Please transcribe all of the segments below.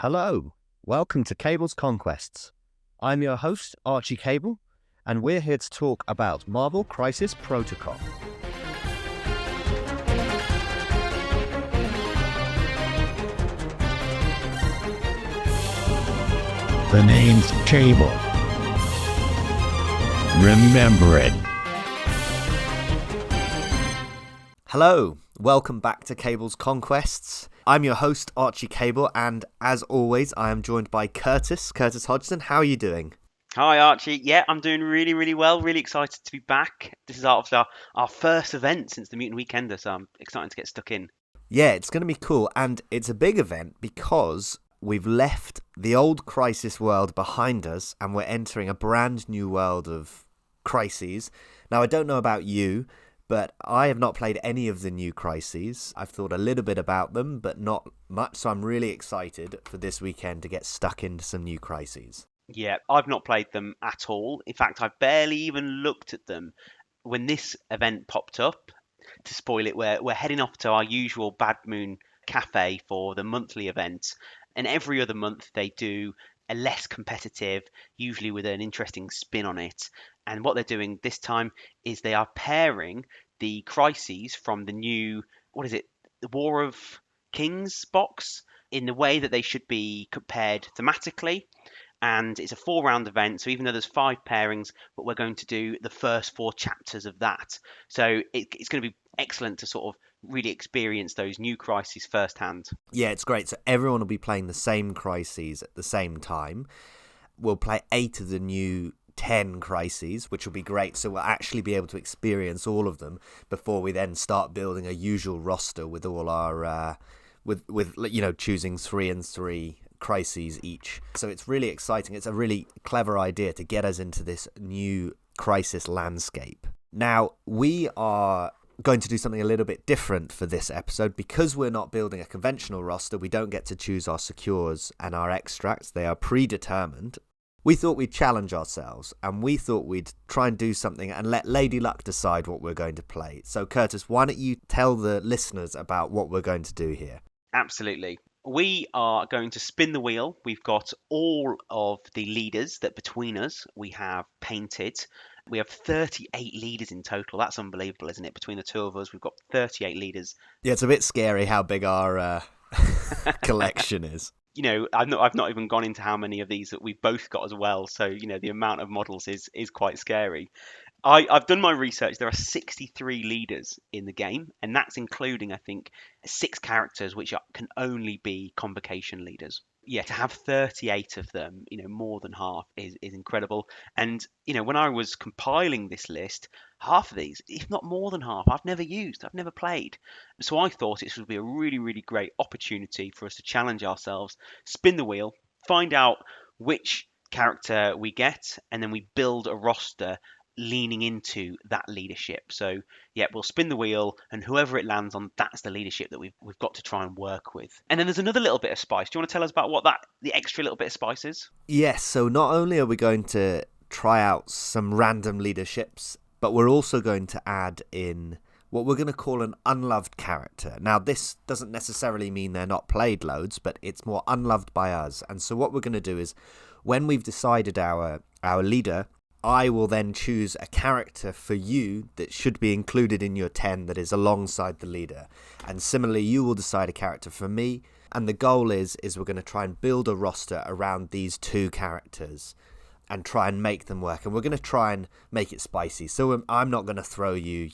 Hello, welcome to Cable's Conquests. I'm your host, Archie Cable, and we're here to talk about Marvel Crisis Protocol. The name's Cable. Remember it. Hello, welcome back to Cable's Conquests. I'm your host, Archie Cable, and as always, I am joined by Curtis Hodgson. How are you doing? Hi Archie, yeah, I'm doing really well, really excited to be back. This is our first event since the Mutant Weekender, so I'm excited to get stuck in. Yeah, it's going to be cool, and it's a big event because we've left the old Crisis world behind us, and we're entering a brand new world of Crises. Now, I don't know about you, but I have not played any of the new Crises. I've thought a little bit about them, but not much, so I'm really excited for this weekend to get stuck into some new Crises. Yeah, I've not played them at all. In fact, I've barely even looked at them. When this event popped up, to spoil it, we're heading off to our usual Bad Moon Cafe for the monthly event, and every other month they do a less competitive, usually with an interesting spin on it. And what they're doing this time is they are pairing the crises from the new, what is it, the War of Kings box, in the way that they should be compared thematically. And it's a 4-round event, so even though there's 5 pairings, but we're going to do the first 4 chapters of that. So it's going to be excellent to sort of really experience those new crises firsthand. Yeah, it's great. So everyone will be playing the same Crises at the same time. We'll play 8 of the new 10 crises, which will be great. So we'll actually be able to experience all of them before we then start building a usual roster with all our with choosing 3 and 3 crises each. So it's really exciting. It's a really clever idea to get us into this new crisis landscape. Now, we are going to do something a little bit different for this episode. Because we're not building a conventional roster, we don't get to choose our secures and our extracts. They are predetermined. We thought we'd challenge ourselves, and we thought we'd try and do something and let Lady Luck decide what we're going to play. So, Curtis, why don't you tell the listeners about what we're going to do here? Absolutely. We are going to spin the wheel. We've got all of the leaders that between us we have painted. We have 38 leaders in total. That's unbelievable, isn't it? Between the two of us, we've got 38 leaders. Yeah, it's a bit scary how big our collection is. You know, I've not even gone into how many of these that we've both got as well. So, you know, the amount of models is quite scary. I've done my research. There are 63 leaders in the game, and that's including, I think, 6 characters which can only be convocation leaders. Yeah, to have 38 of them, you know, more than half is incredible. And, you know, when I was compiling this list, half of these, if not more than half, I've never used, I've never played. So I thought it would be a really great opportunity for us to challenge ourselves, spin the wheel, find out which character we get, and then we build a roster leaning into that leadership. So yeah, we'll spin the wheel, and whoever it lands on, that's the leadership that we've got to try and work with. And then there's another little bit of spice. Do you want to tell us about what the extra little bit of spice is? Yes, so not only are we going to try out some random leaderships, but we're also going to add in what we're going to call an unloved character. Now, this doesn't necessarily mean they're not played loads, but it's more unloved by us. And so what we're going to do is, when we've decided our leader, I will then choose a character for you that should be included in your 10 that is alongside the leader. And similarly, you will decide a character for me. And the goal is we're going to try and build a roster around these 2 characters and try and make them work. And we're going to try and make it spicy. So I'm not going to throw you,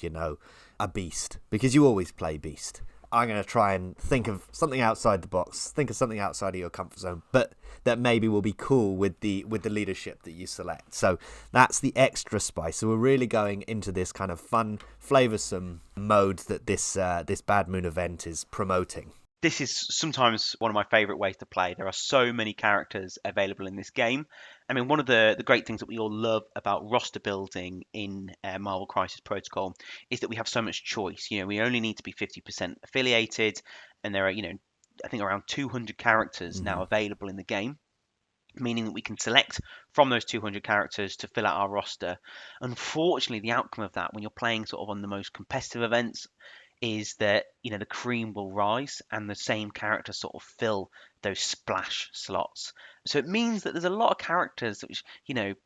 a beast, because you always play beast. I'm going to try and think of something outside the box, think of something outside of your comfort zone, but that maybe will be cool with the leadership that you select. So that's the extra spice. So we're really going into this kind of fun, flavoursome mode that this Bad Moon event is promoting. This is sometimes one of my favourite ways to play. There are so many characters available in this game. I mean, one of the great things that we all love about roster building in Marvel Crisis Protocol is that we have so much choice. You know, we only need to be 50% affiliated, and there are, you know, I think around 200 characters now available in the game, meaning that we can select from those 200 characters to fill out our roster. Unfortunately, the outcome of that, when you're playing sort of on the most competitive events, is that, the cream will rise and the same characters sort of fill those splash slots. So it means that there's a lot of characters which,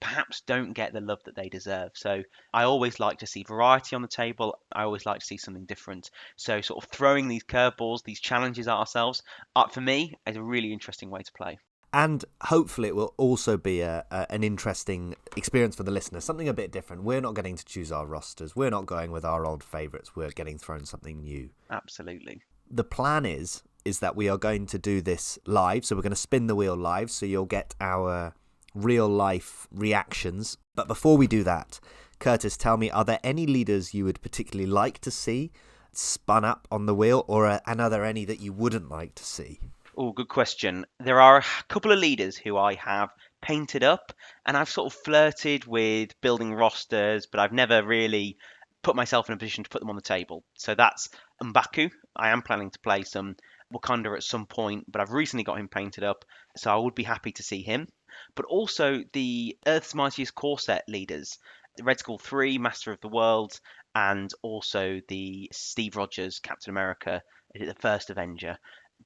perhaps don't get the love that they deserve. So I always like to see variety on the table. I always like to see something different. So sort of throwing these curveballs, these challenges at ourselves, for me, is a really interesting way to play. And hopefully it will also be an interesting experience for the listener, something a bit different. We're not getting to choose our rosters. We're not going with our old favourites. We're getting thrown something new. Absolutely. The plan is that we are going to do this live. So we're going to spin the wheel live. So you'll get our real life reactions. But before we do that, Curtis, tell me, are there any leaders you would particularly like to see spun up on the wheel, or are there any that you wouldn't like to see? Oh, good question. There are a couple of leaders who I have painted up, and I've sort of flirted with building rosters, but I've never really put myself in a position to put them on the table. So that's M'Baku. I am planning to play some Wakanda at some point, but I've recently got him painted up, so I would be happy to see him. But also the Earth's Mightiest Core Set leaders, the Red Skull 3, Master of the World, and also the Steve Rogers, Captain America, the first Avenger.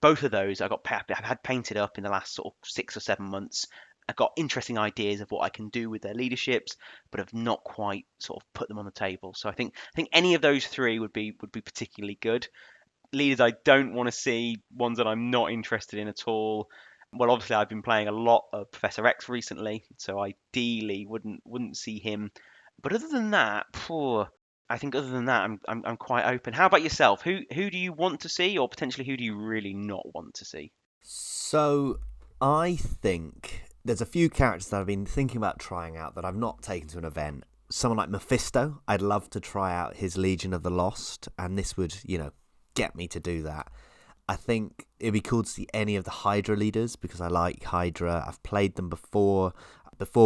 Both of those I've had painted up in the last sort of 6 or 7 months. I've got interesting ideas of what I can do with their leaderships, but have not quite sort of put them on the table. So I think any of those three would be particularly good. Leaders I don't want to see, ones that I'm not interested in at all. Well, obviously I've been playing a lot of Professor X recently, so ideally wouldn't see him. But other than that, I'm quite open. How about yourself? Who do you want to see, or potentially who do you really not want to see? So I think there's a few characters that I've been thinking about trying out that I've not taken to an event. Someone like Mephisto, I'd love to try out his Legion of the Lost, and this would, get me to do that. I think it'd be cool to see any of the Hydra leaders, because I like Hydra. I've played them before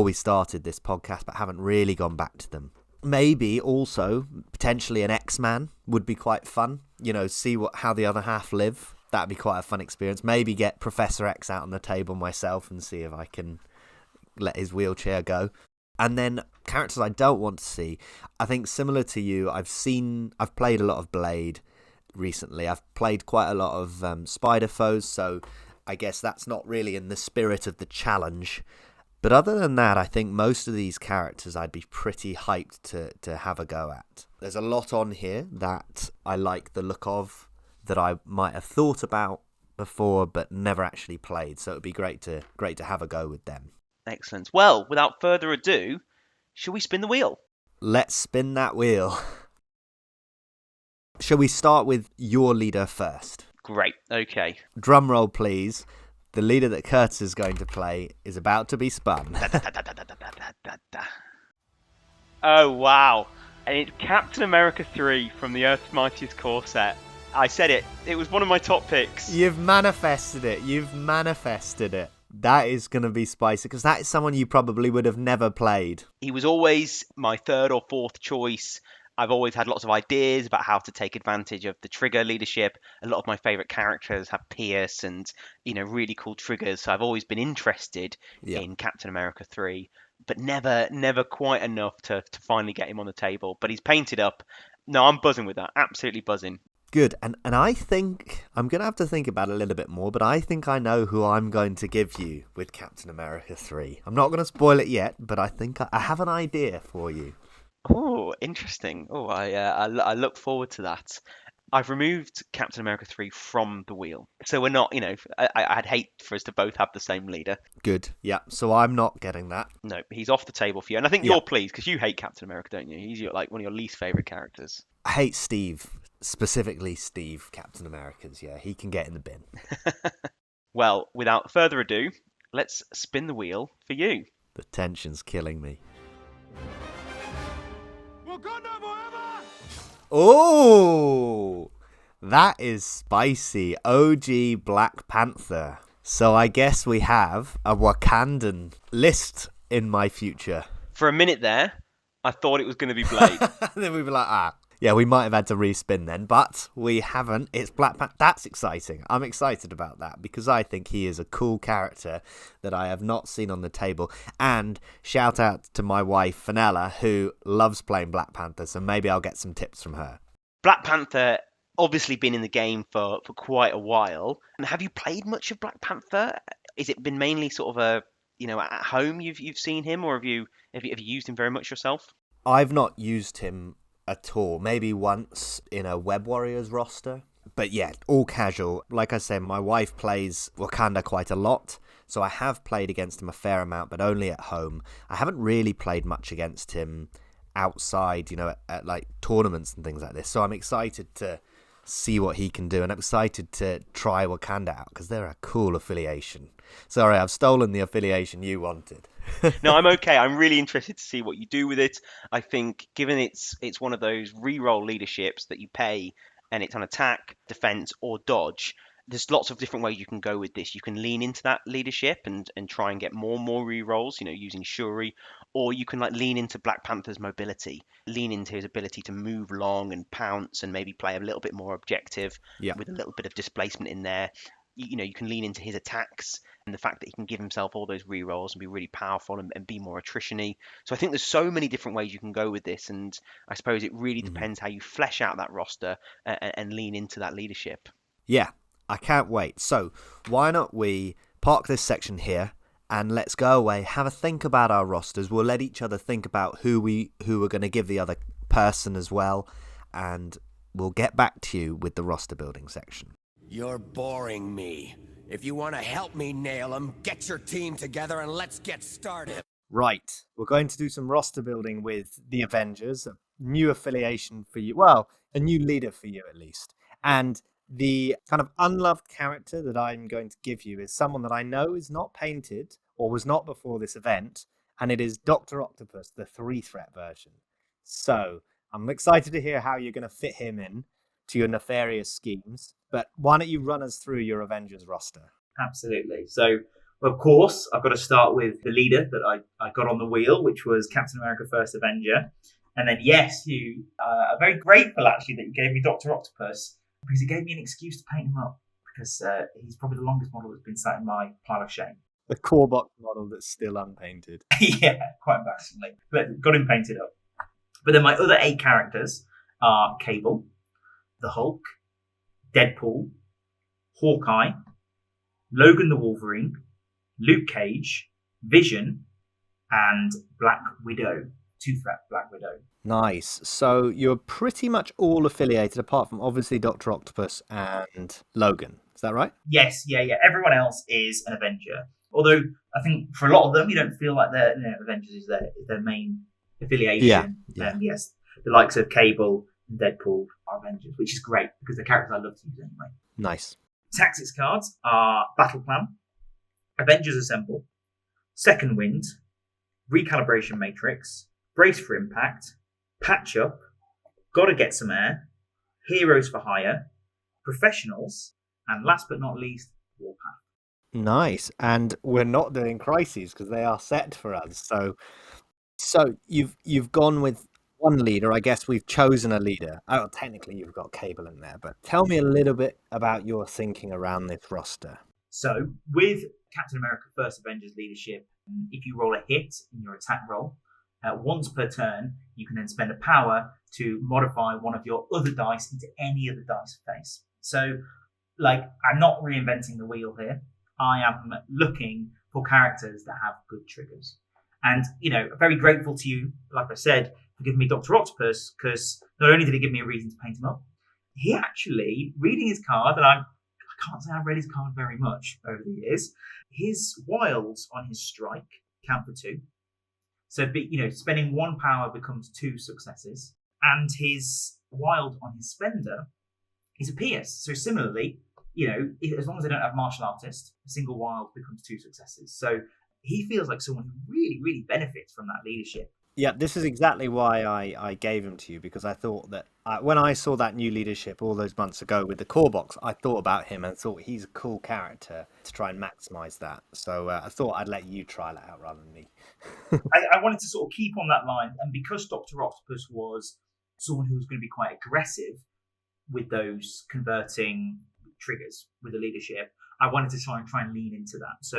we started this podcast, but haven't really gone back to them. Maybe also potentially an X-Man would be quite fun. See how the other half live. That'd be quite a fun experience. Maybe get Professor X out on the table myself and see if I can let his wheelchair go. And then characters I don't want to see. I think similar to you, I've played a lot of Blade recently. I've played quite a lot of Spider Foes, so I guess that's not really in the spirit of the challenge. But other than that, I think most of these characters I'd be pretty hyped to have a go at. There's a lot on here that I like the look of, that I might have thought about before but never actually played. So it'd be great to have a go with them. Excellent. Well, without further ado, shall we spin the wheel? Let's spin that wheel. Shall we start with your leader first? Great. Okay. Drum roll, please. The leader that Curtis is going to play is about to be spun. Oh, wow. And it's Captain America 3 from the Earth's Mightiest Core Set. I said it. It was one of my top picks. You've manifested it. That is going to be spicy, because that is someone you probably would have never played. He was always my third or fourth choice. I've always had lots of ideas about how to take advantage of the trigger leadership. A lot of my favourite characters have Pierce and, really cool triggers. So I've always been interested in Captain America 3, but never quite enough to finally get him on the table. But he's painted up. No, I'm buzzing with that. Absolutely buzzing. Good. And I think I'm going to have to think about it a little bit more, but I think I know who I'm going to give you with Captain America 3. I'm not going to spoil it yet, but I think I have an idea for you. Oh, interesting. Oh, I look forward to that. I've removed Captain America 3 from the wheel. So we're not, I'd hate for us to both have the same leader. Good. Yeah. So I'm not getting that. No, he's off the table for you. And I think you're pleased, because you hate Captain America, don't you? He's one of your least favourite characters. I hate Steve. Specifically Steve, Captain America's. Yeah, he can get in the bin. Well, without further ado, let's spin the wheel for you. The tension's killing me. Oh, that is spicy. OG Black Panther. So I guess we have a Wakandan list in my future. For a minute there, I thought it was going to be Blade. Then we'd be like, yeah, we might have had to respin then, but we haven't. It's Black Panther. That's exciting. I'm excited about that, because I think he is a cool character that I have not seen on the table. And shout out to my wife, Fenella, who loves playing Black Panther, so maybe I'll get some tips from her. Black Panther obviously been in the game for quite a while. And have you played much of Black Panther? Is it been mainly sort of a, at home you've seen him, or have you used him very much yourself? I've not used him at all. Maybe once in a Web Warriors roster. But yeah, all casual. Like I said, my wife plays Wakanda quite a lot, so I have played against him a fair amount, but only at home. I haven't really played much against him outside, at like tournaments and things like this. So I'm excited to see what he can do, and I'm excited to try Wakanda out because they're a cool affiliation. Sorry, I've stolen the affiliation you wanted. No, I'm okay. I'm really interested to see what you do with it. I think given it's one of those re-roll leaderships that you pay and it's on attack, defense, or dodge. There's lots of different ways you can go with this. You can lean into that leadership and try and get more and more re-rolls, using Shuri, or you can like lean into Black Panther's mobility, lean into his ability to move long and pounce and maybe play a little bit more objective Yeah. with a little bit of displacement in there. You can lean into his attacks and the fact that he can give himself all those re-rolls and be really powerful and be more attrition-y. So I think there's so many different ways you can go with this, and I suppose it really depends how you flesh out that roster and lean into that leadership. Yeah, I can't wait. So why not we park this section here and let's go away, have a think about our rosters. We'll let each other think about who we're going to give the other person as well, and we'll get back to you with the roster building section. You're boring me. If you want to help me nail them, get your team together and let's get started. Right, we're going to do some roster building with the Avengers, a new affiliation for you. Well, a new leader for you at least. And the kind of unloved character that I'm going to give you is someone that I know is not painted or was not before this event, and it is Dr. Octopus, the 3-threat version. So I'm excited to hear how you're going to fit him in to your nefarious schemes. But why don't you run us through your Avengers roster? Absolutely. So, of course, I've got to start with the leader that I got on the wheel, which was Captain America First Avenger. And then, yes, you are very grateful, actually, that you gave me Dr. Octopus, because it gave me an excuse to paint him up, because he's probably the longest model that's been sat in my pile of shame. The core box model that's still unpainted. Yeah, quite embarrassingly. But got him painted up. But then my other 8 characters are Cable, the Hulk, Deadpool, Hawkeye, Logan the Wolverine, Luke Cage, Vision, and Black Widow. 2-threat Black Widow. Nice. So you're pretty much all affiliated, apart from obviously Dr. Octopus and Logan. Is that right? Yes, yeah. Everyone else is an Avenger. Although I think for a lot of them, you don't feel like Avengers is their main affiliation. Yeah. And yes, the likes of Cable and Deadpool are Avengers, which is great because they're characters I love to use anyway. Nice. Tactics cards are Battle Plan, Avengers Assemble, Second Wind, Recalibration Matrix, Brace for Impact, Patch Up, Gotta Get Some Air, Heroes for Hire, Professionals, and last but not least, Warpath. Nice. And we're not doing Crises because they are set for us. So you've gone with one leader. I guess we've chosen a leader. Oh, technically you've got Cable in there, but tell me a little bit about your thinking around this roster. So with Captain America First Avengers leadership, if you roll a hit in your attack roll, once per turn, you can then spend a power to modify one of your other dice into any other dice face. So, I'm not reinventing the wheel here. I am looking for characters that have good triggers. And, very grateful to you, like I said, for giving me Dr. Octopus, because not only did he give me a reason to paint him up, he actually, reading his card, and I can't say I've read his card very much over the years, his wilds on his strike count for 2. So, spending 1 power becomes 2 successes, and his wild on his spender is a Pierce. So similarly, as long as they don't have martial artist, a single wild becomes 2 successes. So he feels like someone who really, really benefits from that leadership. Yeah, this is exactly why I gave him to you, because I thought that when I saw that new leadership all those months ago with the core box, I thought about him and thought he's a cool character to try and maximize that. So I thought I'd let you trial it out rather than me. I wanted to sort of keep on that line, and because Dr. Octopus was someone who was going to be quite aggressive with those converting triggers with the leadership, I wanted to try and lean into that. So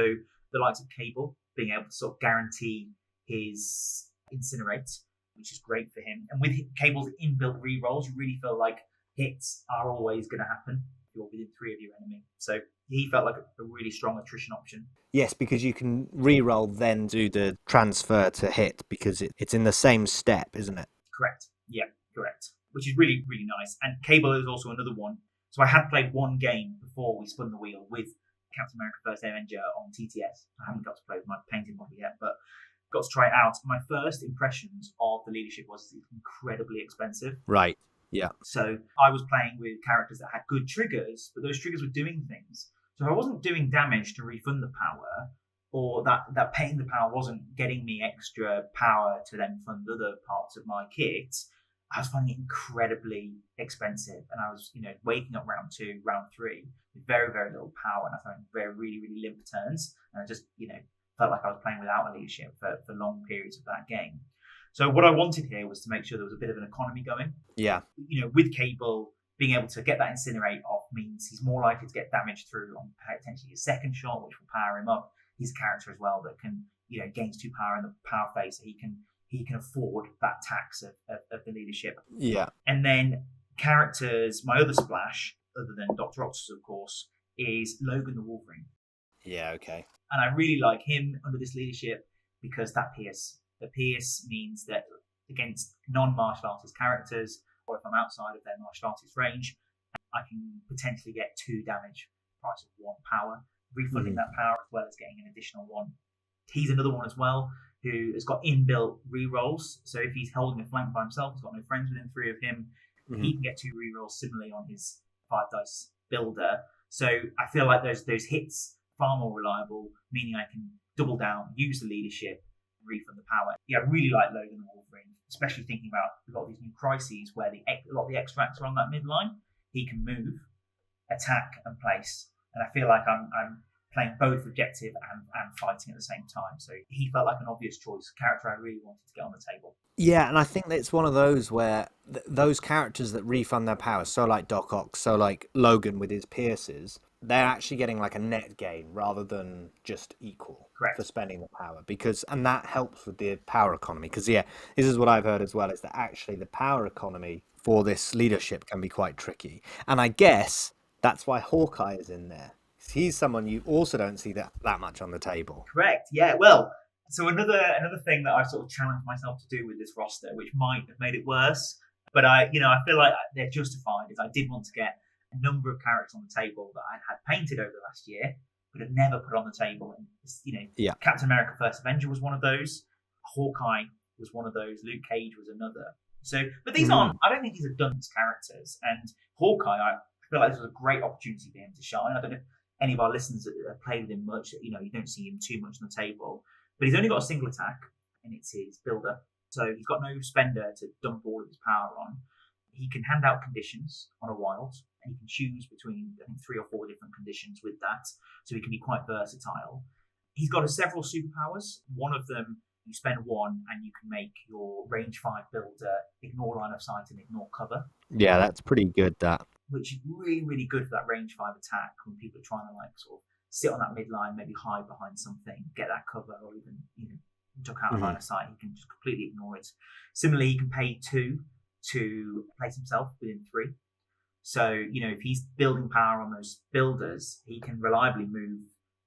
the likes of Cable being able to sort of guarantee his Incinerate, which is great for him. And with Cable's inbuilt rerolls, you really feel like hits are always going to happen if you're within 3 of your enemy. So he felt like a really strong attrition option. Yes, because you can re-roll, then do the transfer to hit, because it's in the same step, isn't it? Correct. Yeah, correct. Which is really, really nice. And Cable is also another one. So I had played one game before we spun the wheel with Captain America First Avenger on TTS. I haven't got to play with my painted model yet, but got to try it out. My first impressions of the leadership was it's incredibly expensive. Right. Yeah. So I was playing with characters that had good triggers, but those triggers were doing things. So I wasn't doing damage to refund the power, or that paying the power wasn't getting me extra power to then fund other parts of my kit. I was finding it incredibly expensive, and I was, waking up round 2, round 3 with very, very little power, and I was having very, really, really limp turns, and I just, felt like I was playing without a leadership for long periods of that game. So what I wanted here was to make sure there was a bit of an economy going. Yeah. With Cable, being able to get that incinerate off means he's more likely to get damage through on potentially his second shot, which will power him up. He's a character as well that can, gains 2 power in the power phase, so he can afford that tax of the leadership. Yeah. And then characters, my other splash, other than Dr. Octopus, of course, is Logan the Wolverine. Yeah, okay. And I really like him under this leadership because that pierce. The pierce means that against non-martial artist characters, or if I'm outside of their martial artist range, I can potentially get 2 damage, price of 1 power, refunding that power as well as getting an additional 1. He's another one as well who has got inbuilt rerolls. So if he's holding a flank by himself, he's got no friends within 3 of him, he can get 2 rerolls similarly on his 5 dice builder. So I feel like those hits far more reliable, meaning I can double down, use the leadership, refund the power. Yeah, I really like Logan the Wolverine, especially thinking about we've got these new crises where a lot of the extracts are on that midline. He can move, attack, and place, and I feel like I'm playing both objective and fighting at the same time. So he felt like an obvious choice, a character I really wanted to get on the table. Yeah, and I think that it's one of those where those characters that refund their powers, so like Doc Ock, so like Logan with his pierces, they're actually getting like a net gain rather than just equal. Correct. For spending the power, and that helps with the power economy, because this is what I've heard as well, is that actually the power economy for this leadership can be quite tricky, and I guess that's why Hawkeye is in there. He's someone you also don't see that much on the table. Correct. Yeah. Well, so another thing that I sort of challenged myself to do with this roster, which might have made it worse, but I feel like they're justified, is I did want to get a number of characters on the table that I had painted over the last year, but had never put on the table. And Captain America First Avenger was one of those. Hawkeye was one of those. Luke Cage was another. So, but these aren't. I don't think these are dunce characters. And Hawkeye, I feel like this was a great opportunity for him to shine. I don't know if any of our listeners that have played with him much, you don't see him too much on the table. But he's only got a single attack, and it's his builder. So he's got no spender to dump all of his power on. He can hand out conditions on a wild, and he can choose between, I think, 3 or 4 different conditions with that. So he can be quite versatile. He's got several superpowers. One of them, you spend 1 and you can make your range 5 builder ignore line of sight and ignore cover. Yeah, that's pretty good, that. Which is really, really good for that range 5 attack when people are trying to sort of sit on that midline, maybe hide behind something, get that cover, or even duck out of line of sight. He can just completely ignore it. Similarly, he can pay 2 to place himself within 3. So, if he's building power on those builders, he can reliably move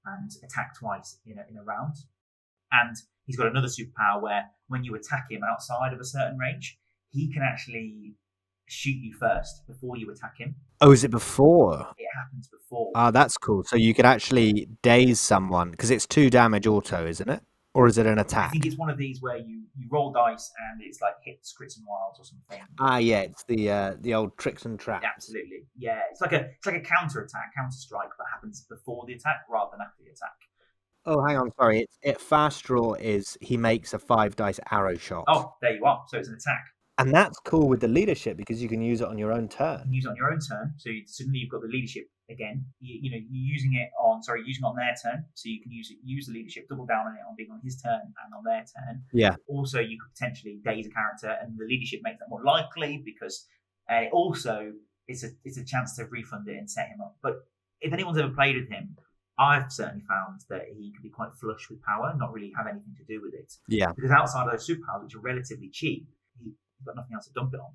and attack twice in a round. And he's got another superpower where when you attack him outside of a certain range, he can actually shoot you first before you attack him. Oh, is it before? It happens before. Oh, that's cool. So you could actually daze someone, because it's 2 damage auto, isn't it? Or is it an attack? I think it's one of these where you roll dice and it's like hits, crits, and wilds or something. Ah, yeah, it's the old tricks and traps. Absolutely, yeah. It's like a counter attack, counter strike that happens before the attack rather than after the attack. Oh, hang on, sorry. Fast draw is he makes a 5 dice arrow shot. Oh, there you are. So it's an attack. And that's cool with the leadership because you can use it on your own turn. You can use it on your own turn. So suddenly you've got the leadership again. You're using it on their turn. So you can use the leadership, double down on it on being on his turn and on their turn. Yeah. Also, you could potentially daze a character, and the leadership makes that more likely because also it's a chance to refund it and set him up. But if anyone's ever played with him, I've certainly found that he can be quite flush with power, not really have anything to do with it. Yeah. Because outside of those superpowers, which are relatively cheap, he's got nothing else to dump it on.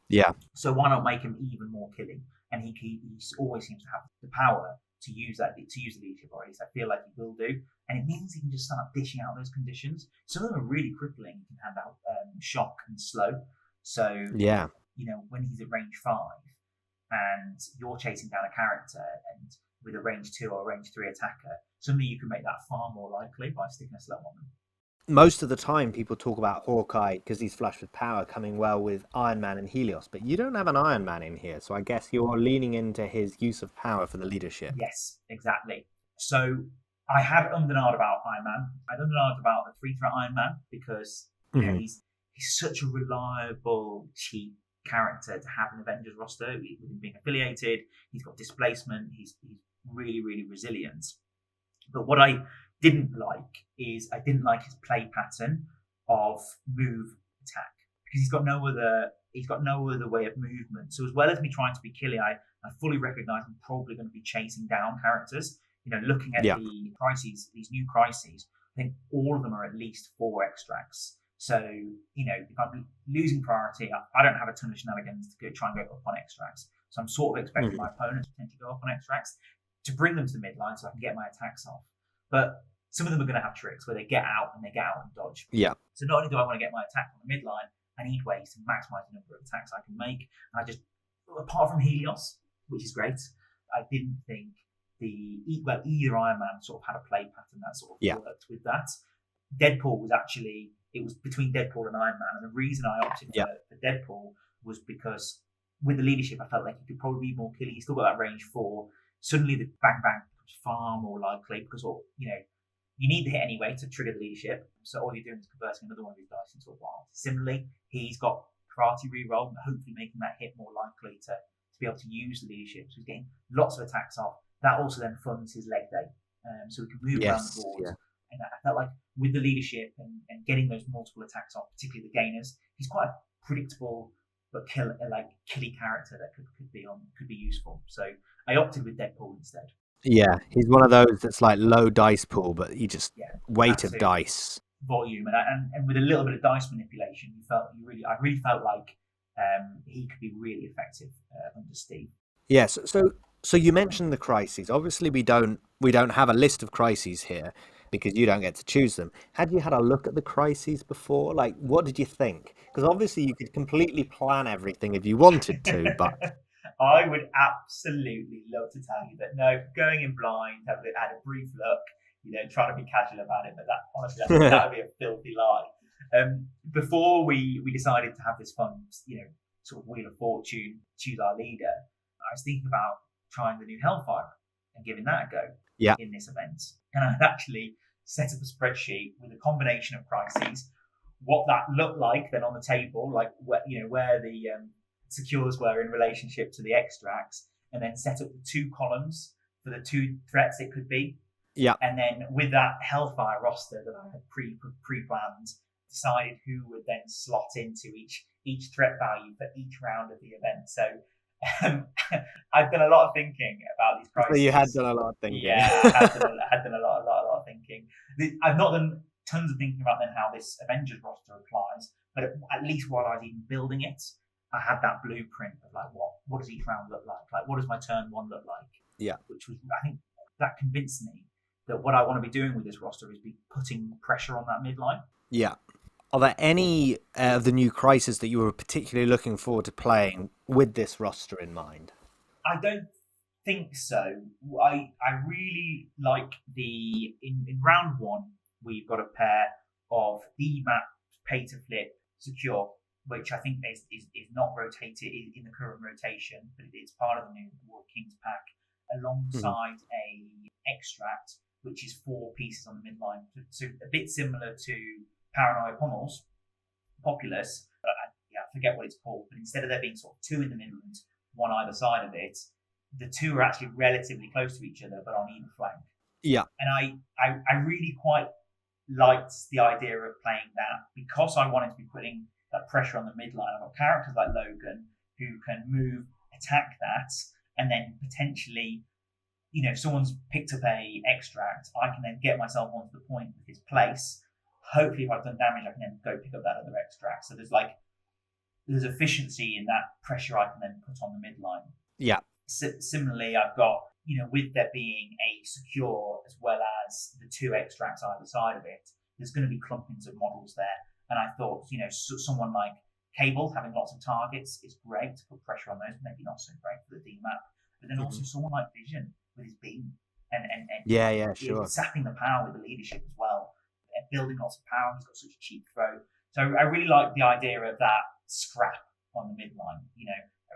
Yeah. So why not make him even more killing? And he always seems to have the power to use the leadership, or at least I feel like he will do. And it means he can just start dishing out those conditions. Some of them are really crippling. He can hand out shock and slow. So Yeah. when he's at range 5 and you're chasing down a character and with a range 2 or range 3 attacker, suddenly you can make that far more likely by sticking a slow on them. Most of the time people talk about Hawkeye, because he's flush with power, coming well with Iron Man and Helios, but you don't have an Iron Man in here, so I guess you're leaning into his use of power for the leadership. Yes, exactly. So I had undenied about Iron Man. I undenied about the 3-threat Iron Man because he's such a reliable, cheap character to have an Avengers roster. With him being affiliated, he's got displacement, he's really, really resilient. But what I didn't like is I didn't like his play pattern of move attack, because he's got no other way of movement. So as well as me trying to be killy, I fully recognise I'm probably going to be chasing down characters. Looking at the crises, these new crises, I think all of them are at least 4 extracts. So if I'm losing priority, I don't have a ton of shenanigans to try and go up on extracts. So I'm sort of expecting my opponents to tend to go up on extracts to bring them to the midline so I can get my attacks off. But some of them are going to have tricks where they get out and dodge. Yeah. So not only do I want to get my attack on the midline, I need ways to maximise the number of attacks I can make. And I just, apart from Helios, which is great, I didn't think either Iron Man sort of had a play pattern that sort of worked with that. Deadpool it was between Deadpool and Iron Man. And the reason I opted for Deadpool was because with the leadership, I felt like he could probably be more killy. He's still got that range 4. Suddenly the bang bang becomes far more likely because, you need the hit anyway to trigger the leadership. So all you're doing is converting another one of these dice into a wild. Similarly, he's got priority reroll, hopefully making that hit more likely to be able to use the leadership. So he's getting lots of attacks off. That also then funds his leg day. So he can move around the board. Yeah. And I felt like with the leadership and getting those multiple attacks off, particularly the gainers, he's quite a predictable but killy character that could be useful. So I opted with Deadpool instead. Yeah, he's one of those that's like low dice pool, but you just weight of dice, volume, and with a little bit of dice manipulation, I really felt like he could be really effective under Steve. Yes. So you mentioned the crises. Obviously, we don't have a list of crises here because you don't get to choose them. Had you had a look at the crises before? Like, what did you think? Because obviously, you could completely plan everything if you wanted to, but. I would absolutely love to tell you that no, going in blind, had a brief look, trying to be casual about it, but that honestly, that would be a filthy lie. Before we decided to have this fun, sort of Wheel of Fortune, choose our leader, I was thinking about trying the new Hellfire and giving that a go in this event. And I actually set up a spreadsheet with a combination of crises, what that looked like then on the table, like where the secures were in relationship to the extracts, and then set up the 2 columns for the 2 threats it could be. Yeah. And then with that Hellfire roster that I had pre-planned, decided who would then slot into each threat value for each round of the event. So I've done a lot of thinking about these crises. So you had done a lot of thinking. Yeah, I had done a lot of thinking. I've not done tons of thinking about then how this Avengers roster applies, but at least while I was even building it, I had that blueprint of like what does each round look like? Like, what does my turn 1 look like? Yeah. Which was, I think, that convinced me that what I want to be doing with this roster is be putting pressure on that midline. Yeah. Are there any of the new crises that you were particularly looking forward to playing with this roster in mind? I don't think so. I really like in round 1, we've got a pair of the map pay to flip secure, which I think is not rotated in the current rotation, but it's part of the new War Kings pack, alongside a extract, which is 4 pieces on the midline. So a bit similar to Paranoia Pummels, Populous, but I forget what it's called, but instead of there being sort of 2 in the middle and 1 either side of it, the 2 are actually relatively close to each other, but on either flank. Yeah. And I really quite liked the idea of playing that because I wanted to be putting that pressure on the midline. I've got characters like Logan who can move, attack that, and then potentially, if someone's picked up a extract, I can then get myself onto the point with his place. Hopefully, if I've done damage, I can then go pick up that other extract. So there's there's efficiency in that pressure I can then put on the midline. Yeah. Similarly, I've got, with there being a secure as well as the 2 extracts either side of it, there's going to be clumpings of models there. And I thought, someone like Cable having lots of targets is great to put pressure on those, maybe not so great for the D-map. But then also someone like Vision with his beam and sure, sapping the power with the leadership as well, and building lots of power. He's got such a cheap throw. So I really like the idea of that scrap on the midline.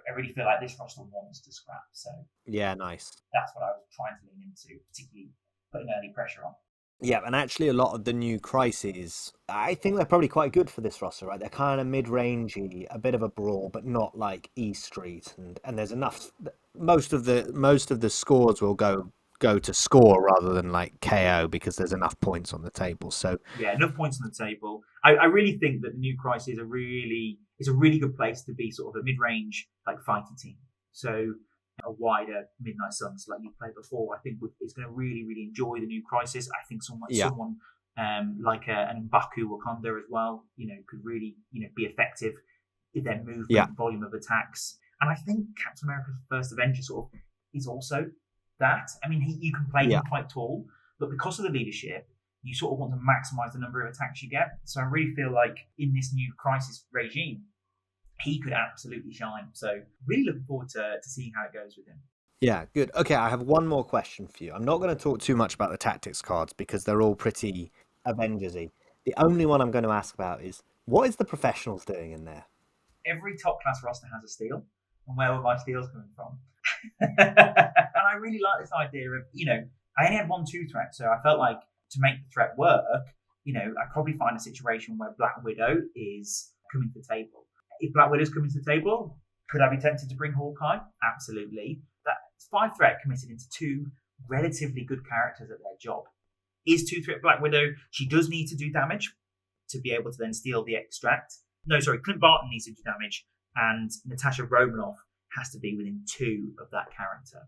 I really feel like this roster wants to scrap. So yeah, nice. That's what I was trying to lean into, particularly putting early pressure on. Yeah, and actually a lot of the new Crises, I think they're probably quite good for this roster, right? They're kind of mid-rangey, a bit of a brawl, but not like E Street, and there's enough. Most of the scores will go to score rather than like KO because there's enough points on the table. So yeah, enough points on the table. I really think that the new Crisis is a really good place to be sort of a mid-range like fighter team. So a wider Midnight Suns like you played before, I think is going to really, really enjoy the new Crisis. I think someone like an M'Baku Wakanda as well, could really, be effective in their movement, volume of attacks. And I think Captain America's First Avenger sort of is also that. I mean, you can play him quite tall, but because of the leadership, you sort of want to maximize the number of attacks you get. So I really feel like in this new Crisis regime, he could absolutely shine. So really looking forward to seeing how it goes with him. Yeah, good. Okay, I have one more question for you. I'm not going to talk too much about the tactics cards because they're all pretty Avengers-y. The only one I'm going to ask about is, what is the professionals doing in there? Every top class roster has a steal. And where were my steals coming from? And I really like this idea of, I only had 1/2 threat, so I felt like to make the threat work, I'd probably find a situation where Black Widow is coming to the table. If Black Widow's coming to the table, could I be tempted to bring Hawkeye? Absolutely. That's 5 threat committed into 2 relatively good characters at their job. Is 2 threat Black Widow? She does need to do damage to be able to then steal the extract. No, sorry, Clint Barton needs to do damage, and Natasha Romanoff has to be within 2 of that character.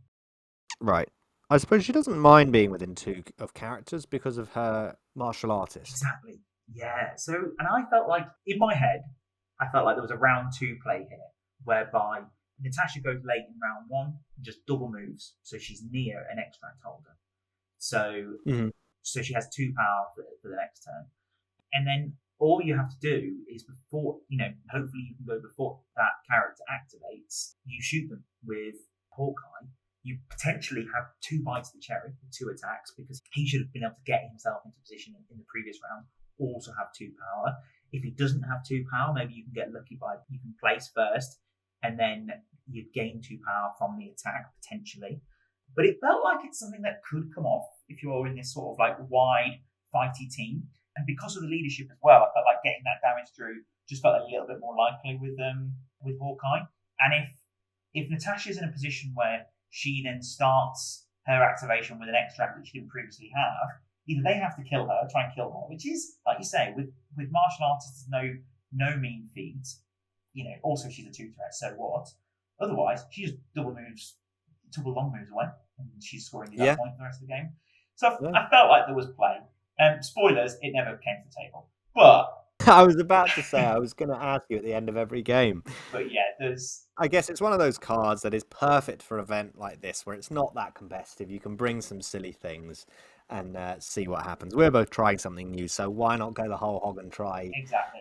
Right. I suppose she doesn't mind being within 2 of characters because of her martial artist. Exactly. Yeah. So, and I felt like, in my head, there was a round 2 play here, whereby Natasha goes late in round 1 and just double moves, so she's near an extract holder. So, so she has 2 power for the next turn. And then all you have to do is before, hopefully you can go before that character activates, you shoot them with Hawkeye. You potentially have 2 bites of the cherry with 2 attacks because he should have been able to get himself into position in the previous round, also have 2 power. If he doesn't have 2 power, maybe you can get lucky by you can place first and then you gain 2 power from the attack potentially. But it felt like it's something that could come off if you're in this sort of like wide fighty team. And because of the leadership as well, I felt like getting that damage through just felt a little bit more likely with Hawkeye. And if Natasha's in a position where she then starts her activation with an extract that she didn't previously have, either they have to kill her, try and kill her, which is, like you say, with martial artists, no mean feat. Also she's a 2 threat, so what? Otherwise, she just double long moves away, and she's scoring at that point for the rest of the game. So I felt like there was play. Spoilers, it never came to the table. But I was about to say, I was going to ask you at the end of every game. But yeah, I guess it's one of those cards that is perfect for an event like this, where it's not that competitive. You can bring some silly things and see what happens. We're both trying something new, so why not go the whole hog and try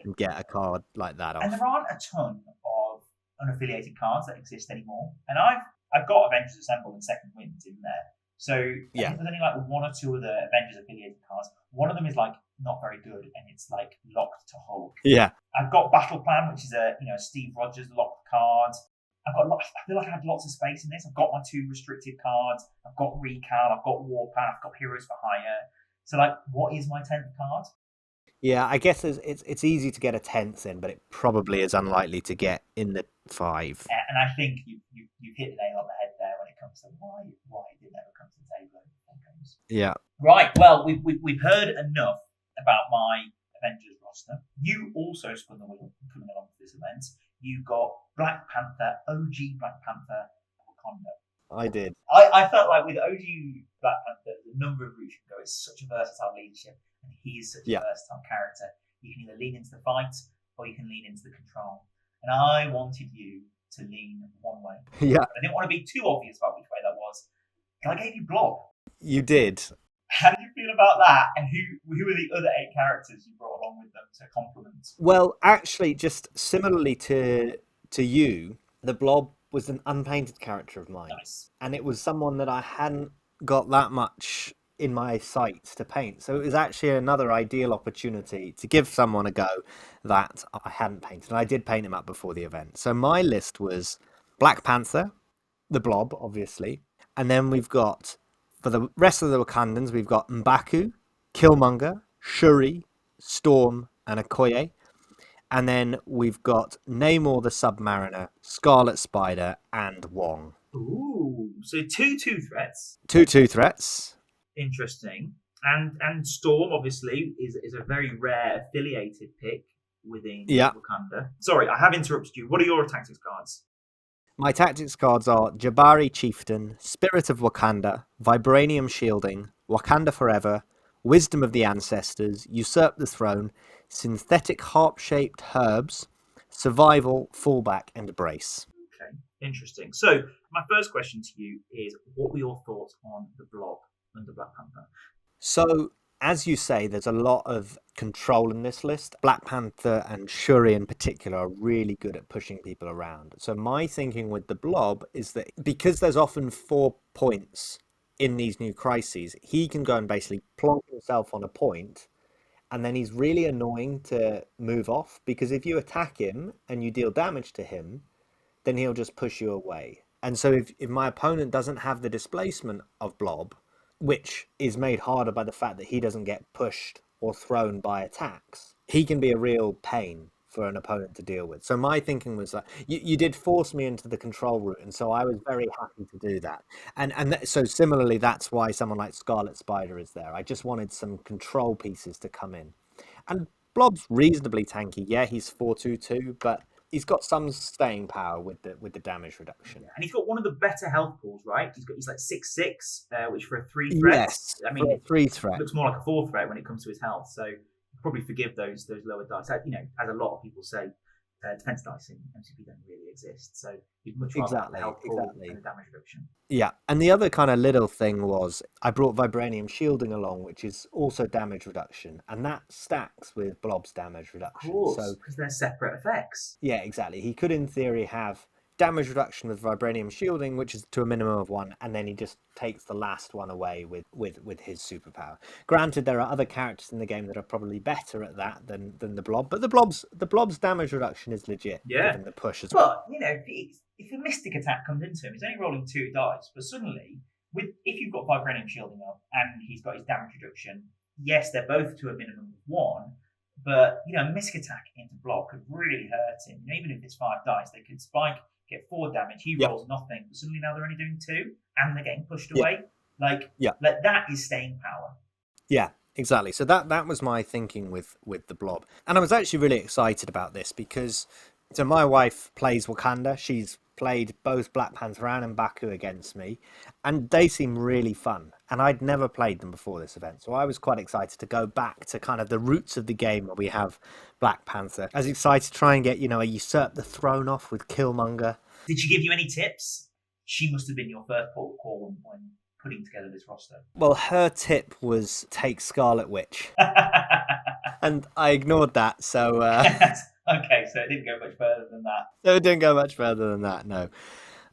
and get a card like that off? And there aren't a ton of unaffiliated cards that exist anymore. And I've got Avengers Assemble and Second Wind in there. So I think there's only like 1 or 2 of the Avengers affiliated cards. One of them is like not very good, and it's like locked to Hulk. Yeah. I've got Battle Plan, which is a Steve Rogers locked card. I feel like I had lots of space in this. I've got my 2 restricted cards. I've got Recal. I've got Warpath. I've got Heroes for Hire. So like, what is my 10th card? Yeah, I guess it's easy to get a 10th in, but it probably is unlikely to get in the 5. And I think you hit the nail on the head there when it comes to why it didn't ever come to the table. Yeah. Right. Well, we've heard enough about my Avengers roster. You also spun the wheel coming along to this event. You got Black Panther, OG Black Panther, Wakanda. I did. I felt like with OG Black Panther, the number of routes you can go is such a versatile leadership, and he is such a versatile character. You can either lean into the fight or you can lean into the control. and I wanted you to lean one way. Yeah, I didn't want to be too obvious about which way that was. And I gave you Blob. you did. How did you feel about that? And who are the other 8 characters you brought along with them to complement? Well, actually, just similarly to you, the Blob was an unpainted character of mine, Nice. and it was someone that I hadn't got that much in my sights to paint. So it was actually another ideal opportunity to give someone a go that I hadn't painted. And I did paint him up before the event. So my list was Black Panther, the Blob, obviously, and then we've got, for the rest of the Wakandans, we've got M'Baku, Killmonger, Shuri, Storm, and Okoye. And then we've got Namor the Submariner, Scarlet Spider, and Wong. Ooh, so 2/2 threats. 2/2 threats. Interesting. And Storm obviously is a very rare affiliated pick within Wakanda. Sorry, I have interrupted you. What are your tactics cards? My tactics cards are Jabari Chieftain, Spirit of Wakanda, Vibranium Shielding, Wakanda Forever, Wisdom of the Ancestors, Usurp the Throne, Synthetic Harp-Shaped Herbs, Survival, Fallback, and Brace. Okay, interesting. So my first question to you is, what were your thoughts on the Blob under Black Panther? So, as you say, there's a lot of control in this list. Black Panther and Shuri in particular are really good at pushing people around. So my thinking with the Blob is that because there's often 4 points in these new crises, he can go and basically plonk himself on a point, and then he's really annoying to move off, because if you attack him and you deal damage to him, then he'll just push you away. And so if my opponent doesn't have the displacement of Blob, which is made harder by the fact that he doesn't get pushed or thrown by attacks, he can be a real pain for an opponent to deal with. So my thinking was that you did force me into the control route, and so I was very happy to do that. So similarly, that's why someone like Scarlet Spider is there. I just wanted some control pieces to come in. And Blob's reasonably tanky. Yeah, he's 4/2/2, but he's got some staying power with the damage reduction. Yeah. And he's got one of the better health pools, right? He's like 6/6, which for a 3 threat. Yes, I mean, 3 threat. Looks more like a 4 threat when it comes to his health. So probably forgive those lower dice. As a lot of people say, defense dice in MCP don't really exist. So you'd much rather have the health pool and the damage reduction. Yeah, and the other kind of little thing was I brought Vibranium Shielding along, which is also damage reduction, and that stacks with Blob's damage reduction. Of course, because they're separate effects. Yeah, exactly. He could, in theory, have damage reduction with Vibranium Shielding, which is to a minimum of 1, and then he just takes the last one away with his superpower. Granted, there are other characters in the game that are probably better at that than the Blob, but the Blob's damage reduction is legit, given the push as well. But if a mystic attack comes into him, he's only rolling 2 dice, but suddenly, if you've got Vibranium Shielding up and he's got his damage reduction, yes, they're both to a minimum of 1. But a mystic attack into Blob could really hurt him. Even if it's 5 dice, they could spike, get 4 damage. He rolls nothing, but suddenly now they're only doing 2, and they're getting pushed away. Like that is staying power. Yeah, exactly. So that was my thinking with the Blob, and I was actually really excited about this because my wife plays Wakanda. She's played both Black Panther and M'Baku against me, and they seem really fun, and I'd never played them before this event, so I was quite excited to go back to kind of the roots of the game where we have Black Panther. I was excited to try and get a Usurp the Throne off with Killmonger. Did she give you any tips? She must have been your first port of call when putting together this roster. Well, her tip was take Scarlet Witch, and I ignored that, so Okay, so it didn't go much further than that. No, it didn't go much further than that, no.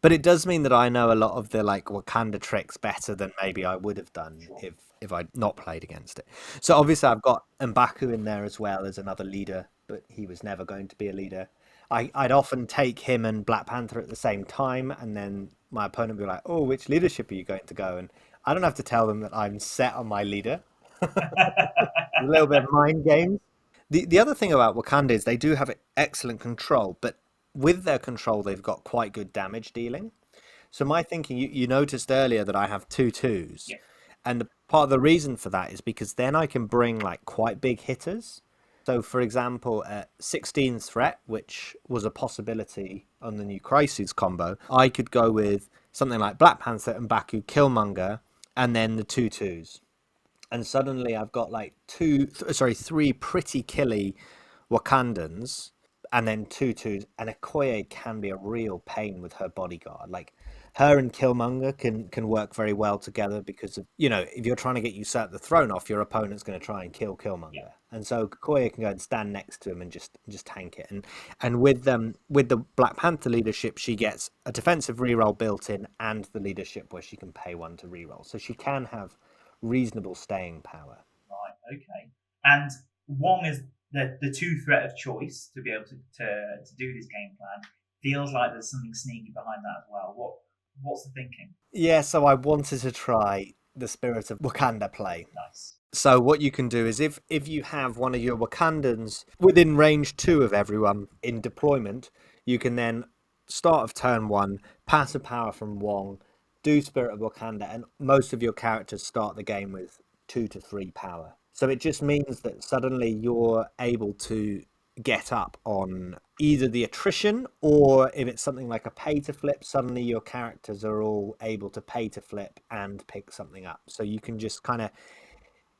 But it does mean that I know a lot of the Wakanda tricks better than maybe I would have done if I'd not played against it. So obviously I've got M'Baku in there as well as another leader, but he was never going to be a leader. I'd often take him and Black Panther at the same time, and then my opponent would be like, oh, which leadership are you going to go? And I don't have to tell them that I'm set on my leader. A little bit of mind games. The other thing about Wakanda is they do have excellent control, but with their control, they've got quite good damage dealing. So my thinking, you noticed earlier that I have 2/2s. Yeah. And part of the reason for that is because then I can bring quite big hitters. So for example, at 16 threat, which was a possibility on the new Crises combo, I could go with something like Black Panther and M'Baku, Killmonger, and then the 2/2s. And suddenly I've got 3 pretty killy Wakandans, and then 2/2s. And Okoye can be a real pain with her bodyguard. Like, her and Killmonger can work very well together because of, if you're trying to get usurp the throne off, your opponent's going to try and kill Killmonger. Yeah. And so Okoye can go and stand next to him and just tank it. And with the Black Panther leadership, she gets a defensive reroll built in and the leadership where she can pay 1 to reroll. So she can have reasonable staying power. Right, okay. And Wong is the 2 threat of choice to be able to do this game plan. Feels like there's something sneaky behind that as well. What's the thinking? Yeah, so I wanted to try the Spirit of Wakanda play. Nice. So what you can do is if you have one of your Wakandans within range 2 of everyone in deployment, you can then start of turn 1, pass a power from Wong, do Spirit of Wakanda, and most of your characters start the game with 2 to 3 power. So it just means that suddenly you're able to get up on either the attrition, or if it's something like a pay to flip, suddenly your characters are all able to pay to flip and pick something up. So you can just kind of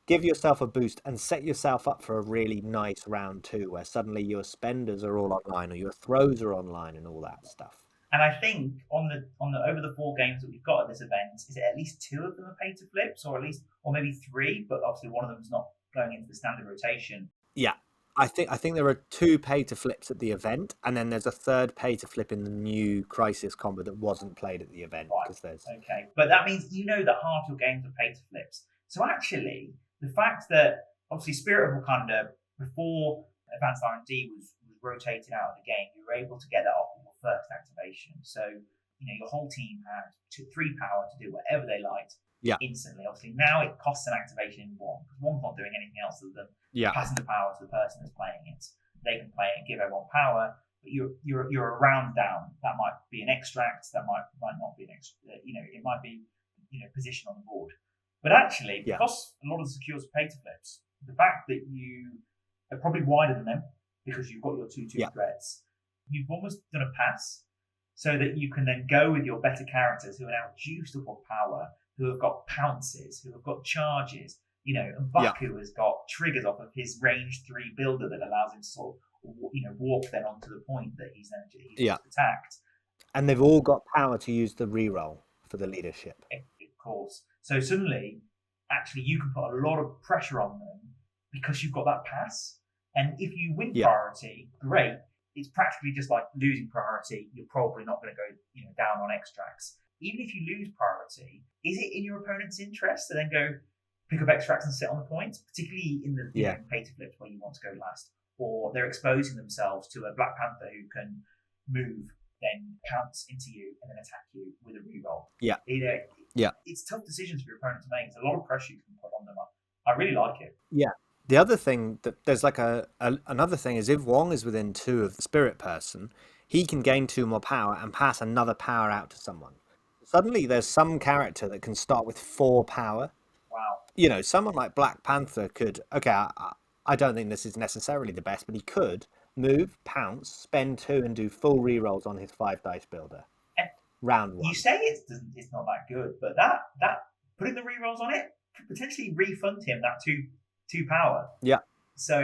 give yourself a boost and set yourself up for a really nice round 2 where suddenly your spenders are all online or your throws are online and all that stuff. And I think on the over the 4 games that we've got at this event, is it at least 2 of them are pay to flips, or maybe 3, but obviously one of them is not going into the standard rotation. Yeah, I think there are 2 pay to flips at the event, and then there's a 3rd pay to flip in the new Crisis combo that wasn't played at the event. Right. Because there's Okay, but that means that half your games are pay to flips. So actually, the fact that obviously Spirit of Wakanda before Advanced R&D was rotated out of the game, you were able to get that off on your first activation. So your whole team had 3 power to do whatever they liked. Yeah. Instantly. Obviously, now it costs an activation in 1 because 1's not doing anything else other than passing the power to the person that's playing it. They can play it and give everyone power, but you're a round down. That might be an extract. That might not be an extra. It might be position on the board. But actually, because a lot of the secures are pay to flips, the fact that you are probably wider than them because you've got your 2/2 threats, you've almost done a pass so that you can then go with your better characters who are now juiced up on power, who have got pounces, who have got charges, and Baku has got triggers off of his range 3 builder that allows him to sort of, walk then onto the point that he's attacked. And they've all got power to use the reroll for the leadership. Of course. So suddenly, actually, you can put a lot of pressure on them because you've got that pass. And if you win priority, great. It's practically just like losing priority. You're probably not going to go, down on extracts. Even if you lose priority, is it in your opponent's interest to then go pick up extracts and sit on the points, particularly in the pay to flips where you want to go last, or they're exposing themselves to a Black Panther who can move, then pounce into you and then attack you with a reroll. It's tough decisions for your opponent to make. There's a lot of pressure you can put on them. I really like it. Yeah. The other thing that there's like another thing is if Wong is within 2 of the Spirit person, he can gain 2 more power and pass another power out to someone. Suddenly there's some character that can start with 4 power. Wow. Someone like Black Panther could, I don't think this is necessarily the best, but he could move, pounce, spend 2 and do full rerolls on his 5 dice builder. And round 1. You say it's not that good, but that putting the rerolls on it could potentially refund him that 2 power. Yeah. So,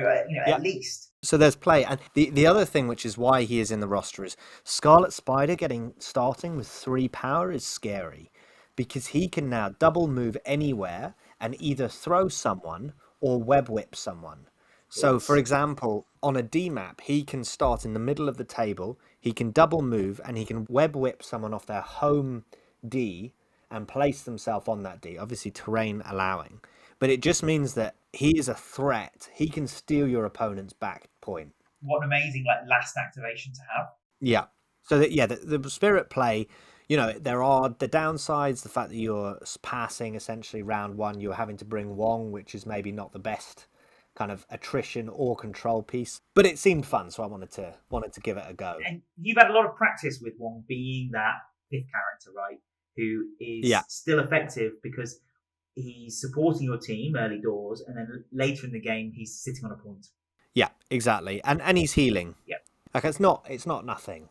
at least. So there's play. And the other thing, which is why he is in the roster, is Scarlet Spider starting with 3 power is scary because he can now double move anywhere and either throw someone or web whip someone. So, for example, on a D map, he can start in the middle of the table, he can double move, and he can web whip someone off their home D and place themselves on that D, obviously terrain allowing. But it just means that he is a threat. He can steal your opponent's back point. What an amazing last activation to have. Yeah. So the Spirit play, there are the downsides, the fact that you're passing essentially round 1, you're having to bring Wong, which is maybe not the best kind of attrition or control piece. But it seemed fun, so I wanted to give it a go. And you've had a lot of practice with Wong being that 5th character, right? Who is still effective because he's supporting your team early doors, and then later in the game he's sitting on a point. Yeah, exactly, and he's healing. Yeah, like it's not nothing.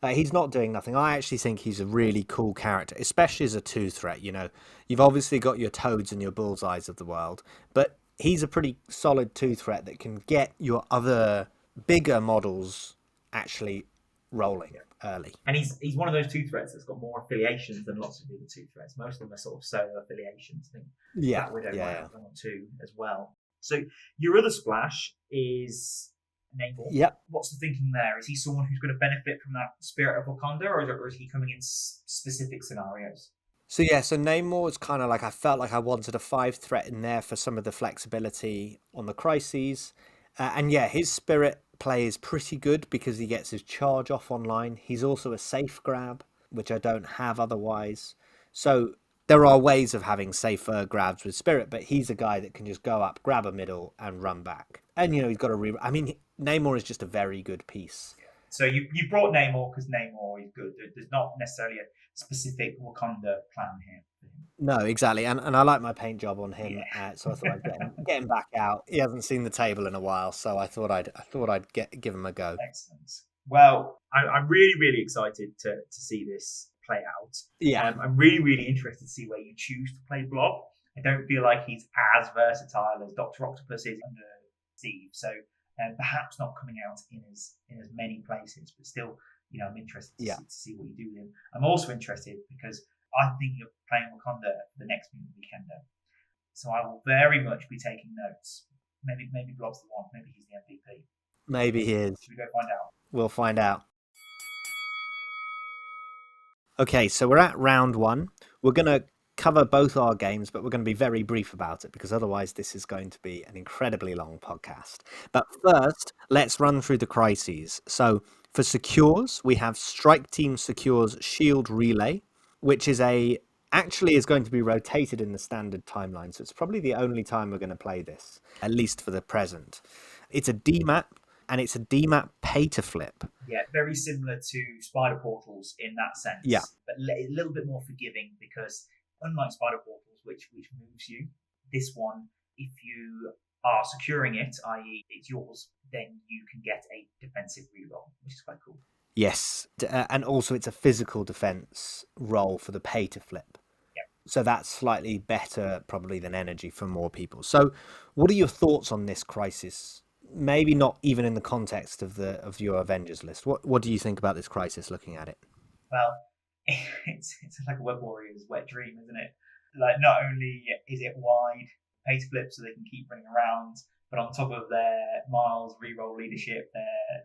He's not doing nothing. I actually think he's a really cool character, especially as a 2 threat. You've obviously got your Toads and your Bullseyes of the world, but he's a pretty solid 2 threat that can get your other bigger models actually rolling early. And he's one of those two threats that's got more affiliations than lots of the other two threats. Most of them are sort of solo affiliations. I think Black Widow might have one or two as well. So your other splash is Namor. Yep. What's the thinking there? Is he someone who's going to benefit from that spirit of Wakanda, or is he coming in specific scenarios? So Namor is kind of like, I felt like I wanted a 5 threat in there for some of the flexibility on the Crises. And his spirit play is pretty good because he gets his charge off online. He's also a safe grab, which I don't have otherwise. So there are ways of having safer grabs with spirit, but he's a guy that can just go up, grab a middle, and run back. And, he's got a Namor is just a very good piece. So you brought Namor because Namor is good. There's not necessarily a specific Wakanda plan here. No, exactly. And I like my paint job on him, so I thought I'd get him back out. He hasn't seen the table in a while, so I thought I'd give him a go. Excellent. Well, I'm really, really excited to see this play out. Yeah. I'm really, really interested to see where you choose to play Blob. I don't feel like he's as versatile as Dr. Octopus is under Steve, so perhaps not coming out in as many places, but still, I'm interested to see what you do with him. I'm also interested because I'm thinking of playing Wakanda for the next Weekender, so I will very much be taking notes. Maybe Blob's the one. Maybe he's the MVP. Maybe he is. Should we go find out? We'll find out. Okay, so we're at round 1. We're going to cover both our games, but we're going to be very brief about it because otherwise this is going to be an incredibly long podcast. But first, let's run through the crises. So for secures, we have Strike Team Secures Shield Relay, which is actually is going to be rotated in the standard timeline. So it's probably the only time we're going to play this, at least for the present. It's a DMAP, and it's a DMAP pay to flip. Yeah, very similar to Spider Portals in that sense. Yeah. But a little bit more forgiving because unlike Spider Portals, which moves you, this one, if you are securing it, i.e. it's yours, then you can get a defensive reroll, which is quite cool. Yes, and also it's a physical defense roll for the pay to flip. Yep. So that's slightly better probably than energy for more people. So what are your thoughts on this crisis? Maybe not even in the context of your Avengers list. What do you think about this crisis looking at it? Well, it's like a Web Warrior's wet dream, isn't it? Like, not only is it wide, pay to flip so they can keep running around, but on top of their Miles reroll leadership,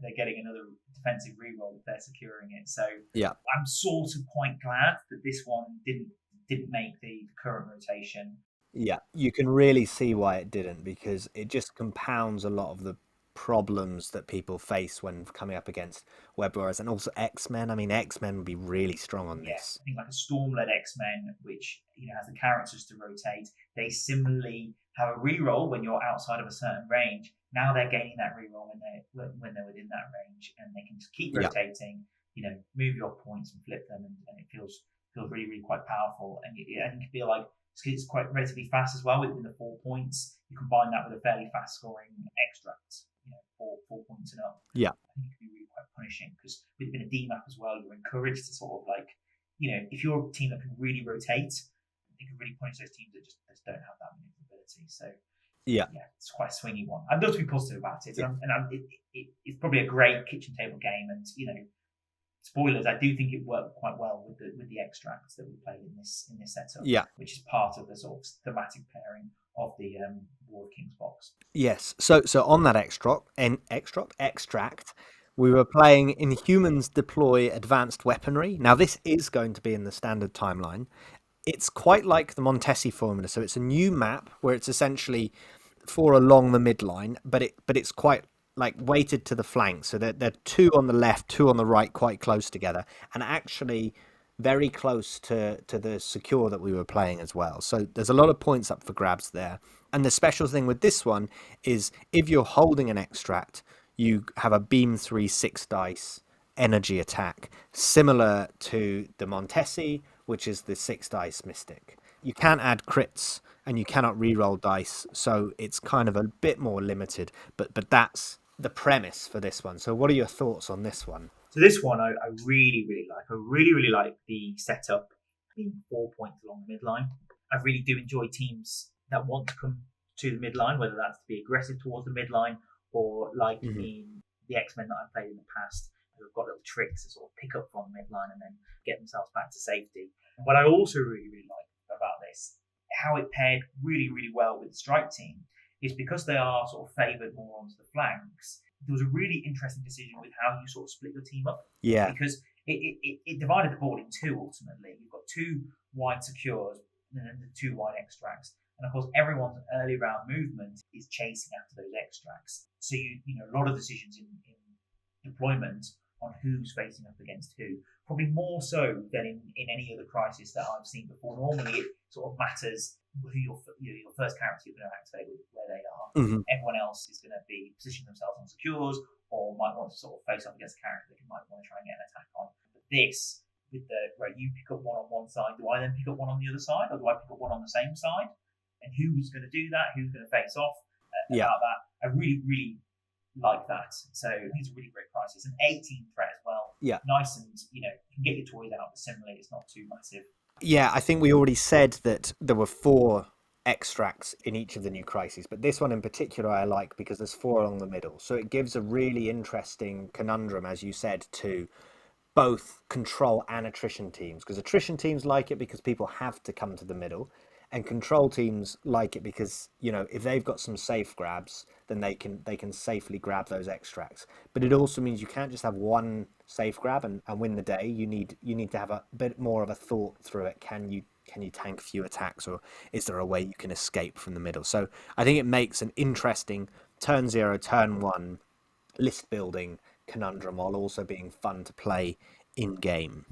they're getting another defensive reroll if they're securing it. So I'm sort of quite glad that this one didn't make the current rotation. Yeah, you can really see why it didn't, because it just compounds a lot of the problems that people face when coming up against Web Warriors and also X-Men. I mean, X-Men would be really strong on this. I think like a Storm-led X-Men, which has the characters to rotate, they similarly have a reroll when you're outside of a certain range. Now they're gaining that reroll when they're within that range, and they can just keep rotating. Move your points and flip them, and it feels really, really quite powerful. And you can feel like it's quite relatively fast as well within the 4 points. You combine that with a fairly fast scoring extract, 4 points and up. Yeah, I think it can be really quite punishing because with a DMAP as well, you're encouraged to sort of if you're a team that can really rotate, you can really punish those teams that just don't have that maneuverability. So it's quite a swingy one. I'd love to be positive about it, it's probably a great kitchen table game. And spoilers, I do think it worked quite well with the extracts that we played in this setup. Yeah, which is part of the sort of thematic pairing of the War of Kings box. Yes. So on that extract, we were playing Inhumans Deploy Advanced Weaponry. Now this is going to be in the standard timeline. It's quite like the Montesi formula. So it's a new map where it's essentially 4 along the midline, but it's quite like weighted to the flanks. So they're 2 on the left, 2 on the right, quite close together, and actually very close to the secure that we were playing as well. So there's a lot of points up for grabs there. And the special thing with this one is if you're holding an extract, you have a beam 3 6 dice energy attack, similar to the Montesi, which is the 6 dice mystic. You can't add crits and you cannot reroll dice, so it's kind of a bit more limited, but that's the premise for this one. So what are your thoughts on this one? So this one I really, really like. I really, really like the setup being 4 points along the midline. I really do enjoy teams that want to come to the midline, whether that's to be aggressive towards the midline or like in the X-Men that I've played in the past, who have got little tricks to sort of pick up from the midline and then get themselves back to safety. What I also really, really like about this, how it paired really, really well with the strike team, is because they are sort of favoured more onto the flanks. There was a really interesting decision with how you sort of split your team up. Yeah. Because it divided the board in two ultimately. You've got two wide secures and then the two wide extracts. And of course, everyone's early round movement is chasing after those extracts. So you know a lot of decisions in deployment on who's facing up against who, probably more so than in any other crisis that I've seen before. Normally, it sort of matters who your first character you're going to activate with, where they are. Mm-hmm. Everyone else is going to be positioning themselves on secures, or might want to sort of face up against a character that you might want to try and get an attack on. But this, with where you pick up one on one side, do I then pick up one on the other side, or do I pick up one on the same side? And who's going to do that? Who's going to face off about that? I really, really like that. So I think it's a really great price. It's an 18 threat as well. Yeah. Nice, and you can get your toys out, but similarly, it's not too massive. Yeah, I think we already said that there were 4 extracts in each of the new crises, but this one in particular I like because there's 4 along the middle. So it gives a really interesting conundrum, as you said, to both control and attrition teams, because attrition teams like it because people have to come to the middle, and control teams like it because if they've got some safe grabs, then they can safely grab those extracts. But it also means you can't just have one safe grab and win the day. You need to have a bit more of a thought through it. Can you tank few attacks, or is there a way you can escape from the middle? So I think it makes an interesting turn 0, turn 1 list building conundrum while also being fun to play in game.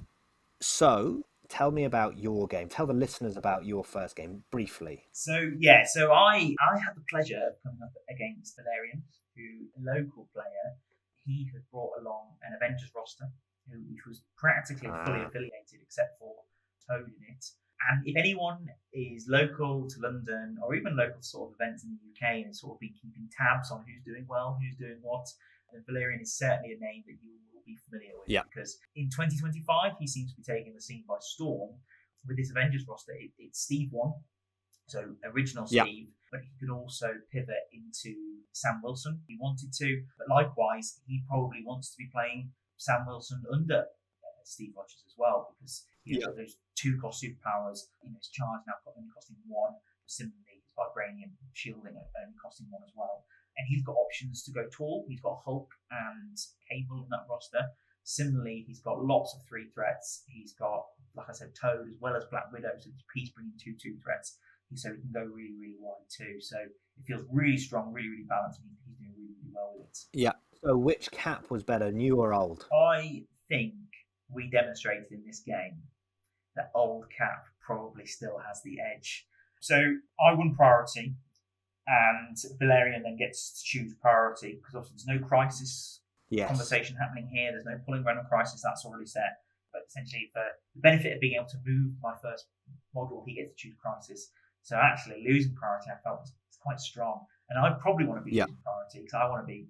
So tell me about your game. Tell the listeners about your first game briefly. So I had the pleasure of coming up against Valerian, who, a local player, he had brought along an Avengers roster, which was practically fully affiliated except for Toad in it. And if anyone is local to London, or even local to sort of events in the UK, and has sort of been keeping tabs on who's doing well, who's doing what, then Valerian is certainly a name that you will be familiar with. Yeah. Because in 2025, he seems to be taking the scene by storm. With this Avengers roster, it's Steve 1, so original Steve, but he could also pivot into Sam Wilson if he wanted to. But likewise, he probably wants to be playing Sam Wilson under Steve Rogers as well, because he's got those 2 cost superpowers. His charge now only costing 1. Similarly, his vibranium shielding only costing 1 as well. And he's got options to go tall. He's got Hulk and Cable in that roster. Similarly, he's got lots of 3 threats. He's got, like I said, Toad as well as Black Widow, so he's bringing 2 threats. So he can go really, really wide too. So it feels really strong, really, really balanced, and he's doing really, really well with it. Yeah. So which cap was better, new or old? I think we demonstrated in this game that old cap probably still has the edge. So I won priority, and Valerian then gets to choose priority, because obviously there's no crisis conversation happening here. There's no pulling random crisis, that's already set. But essentially, for the benefit of being able to move my first model, he gets to choose crisis. So actually, losing priority, I felt was quite strong. And I probably want to be losing priority, because I want to be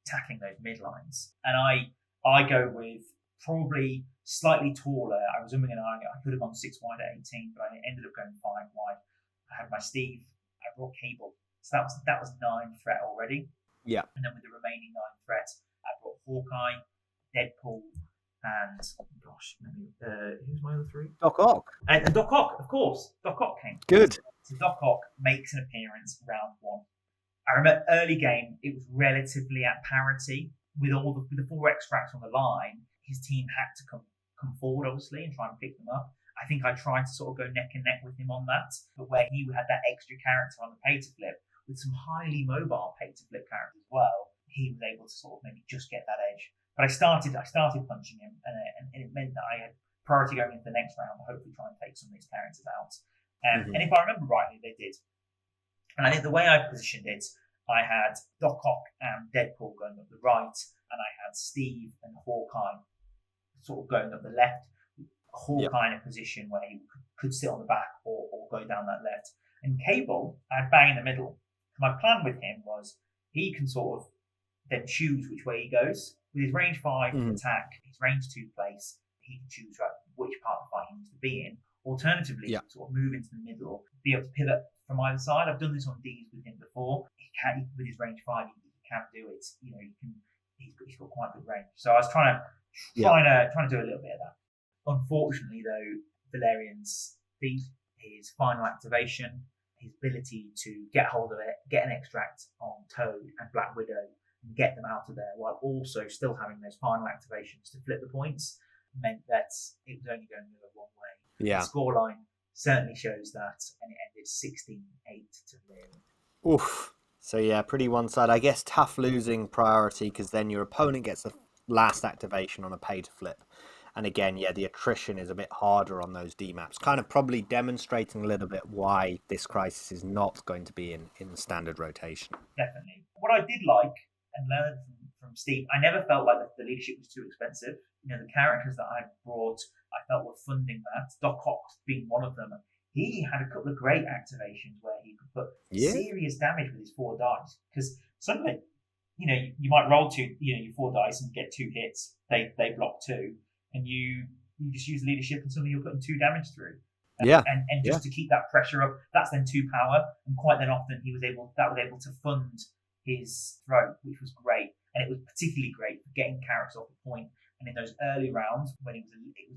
tackling those midlines. And I go with probably slightly taller. I was umming and ahhing. I could have gone 6 wide at 18, but I ended up going 5 wide. I had my Steve. I brought Cable. So that was 9 threat already. Yeah. And then with the remaining 9 threats, I brought Hawkeye, Deadpool, and who's my other 3? Doc Ock. And Doc Ock, of course. Doc Ock came. Good. So Doc Ock makes an appearance round 1. I remember early game, it was relatively at parity with the 4 extracts on the line. His team had to come forward, obviously, and try and pick them up. I think I tried to sort of go neck and neck with him on that, but where he had that extra character on the pay to flip with some highly mobile pay to flip characters as well, he was able to sort of maybe just get that edge. But I started punching him, and it meant that I had priority going into the next round, hopefully try and take some of these characters out. And if I remember rightly, they did. And I think the way I positioned it, I had Doc Ock and Deadpool going up the right, and I had Steve and Hawkeye sort of going up the left. Hawkeye in a position where he could sit on the back or go down that left. And Cable, I had bang in the middle. My plan with him was he can sort of then choose which way he goes. With his range 5 attack, his range 2 place, he can choose which part of the fight he needs to be in. Alternatively, sort of move into the middle, be able to pivot from either side. I've done this on D's with him before. He can, with his range 5, he can do it. You can he's got quite good range. So I was trying to do a little bit of that. Unfortunately, though, Valerian's thief, his final activation, his ability to get hold of it, get an extract on Toad and Black Widow, and get them out of there while also still having those final activations to flip the points, meant that it was only going to go one way. Yeah. The scoreline certainly shows that, and it ended 16-8 to Valerian. Oof. So yeah, pretty one-sided. I guess tough losing priority, because then your opponent gets the last activation on a pay to flip. And again, yeah, the attrition is a bit harder on those D maps, kind of probably demonstrating a little bit why this Crisis is not going to be in the standard rotation. Definitely. What I did like and learn from Steve, I never felt like the leadership was too expensive. You know, the characters that I brought, I felt were funding that. Doc Ock being one of them. He had a couple of great activations where he could put serious damage with his 4 dice. Because suddenly, you know, you might roll your 4 dice and get 2 hits. They block 2. And you just use leadership and suddenly you're putting 2 damage through. And just to keep that pressure up, that's then 2 power. And quite then often that was able to fund his throw, which was great. And it was particularly great for getting characters off the point. And in those early rounds, when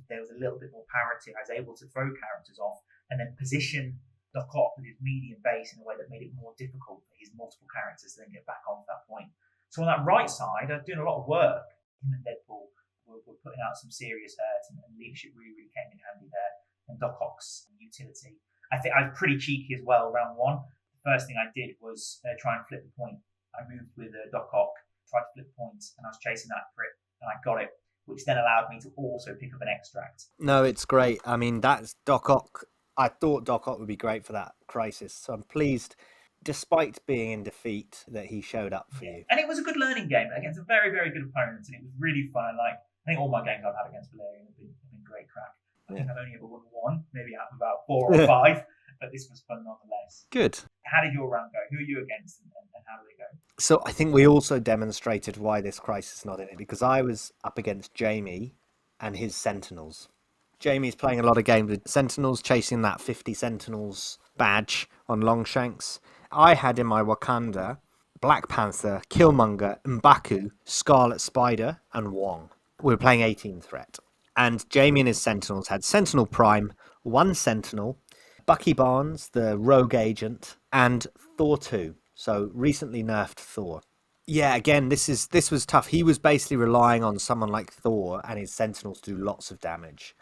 there was a little bit more parity, I was able to throw characters off and then position Doc Ock with his medium base in a way that made it more difficult for his multiple characters to then get back onto that point. So on that right side, I was doing a lot of work. Him and Deadpool were putting out some serious hurt, and leadership really came in handy there. And Doc Ock's utility. I think I was pretty cheeky as well. Round 1, the first thing I did was try and flip the point. I moved with Doc Ock, tried to flip the points, and I was chasing that crit, and I got it, which then allowed me to also pick up an extract. No, it's great. I mean, that's Doc Ock. I thought Doc Ock would be great for that Crisis, so I'm pleased, despite being in defeat, that he showed up for you. And it was a good learning game against a very, very good opponent, and it was really fun. I think all my games I've had against Valerian have been great crack. I think I've only ever won 1, maybe out of about 4 or 5, but this was fun nonetheless. Good. How did your round go? Who are you against, and how did it go? So I think we also demonstrated why this Crisis is not in it, because I was up against Jamie and his Sentinels. Jamie's playing a lot of games with Sentinels, chasing that 50 Sentinels badge on Longshanks. I had in my Wakanda Black Panther, Killmonger, M'Baku, Scarlet Spider, and Wong. We were playing 18 threat. And Jamie and his Sentinels had Sentinel Prime, 1 Sentinel, Bucky Barnes, the rogue agent, and Thor 2. So recently nerfed Thor. Yeah, again, this was tough. He was basically relying on someone like Thor and his Sentinels to do lots of damage.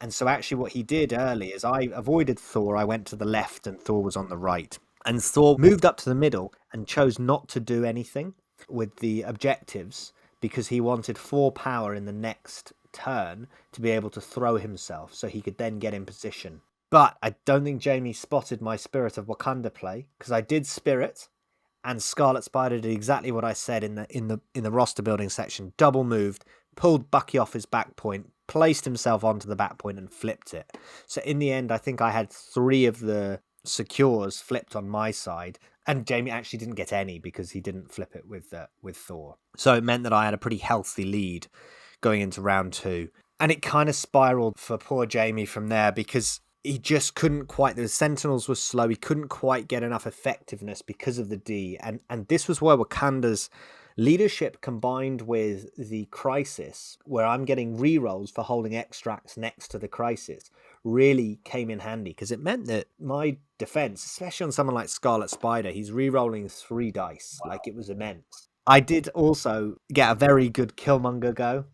And so actually what he did early is I avoided Thor. I went to the left and Thor was on the right. And Thor moved up to the middle and chose not to do anything with the objectives because he wanted 4 power in the next turn to be able to throw himself so he could then get in position. But I don't think Jamie spotted my Spirit of Wakanda play, because I did Spirit and Scarlet Spider did exactly what I said in the roster building section. Double moved, pulled Bucky off his back point, placed himself onto the back point and flipped it. So in the end, I think I had 3 of the secures flipped on my side, and Jamie actually didn't get any because he didn't flip it with Thor. So it meant that I had a pretty healthy lead going into round 2, and it kind of spiraled for poor Jamie from there because he just couldn't quite, the Sentinels were slow, he couldn't quite get enough effectiveness because of the D, and this was where Wakanda's leadership combined with the Crisis, where I'm getting rerolls for holding extracts next to the Crisis, really came in handy, because it meant that my defense, especially on someone like Scarlet Spider, he's rerolling 3 dice. Wow. Like, it was immense. I did also get a very good Killmonger go,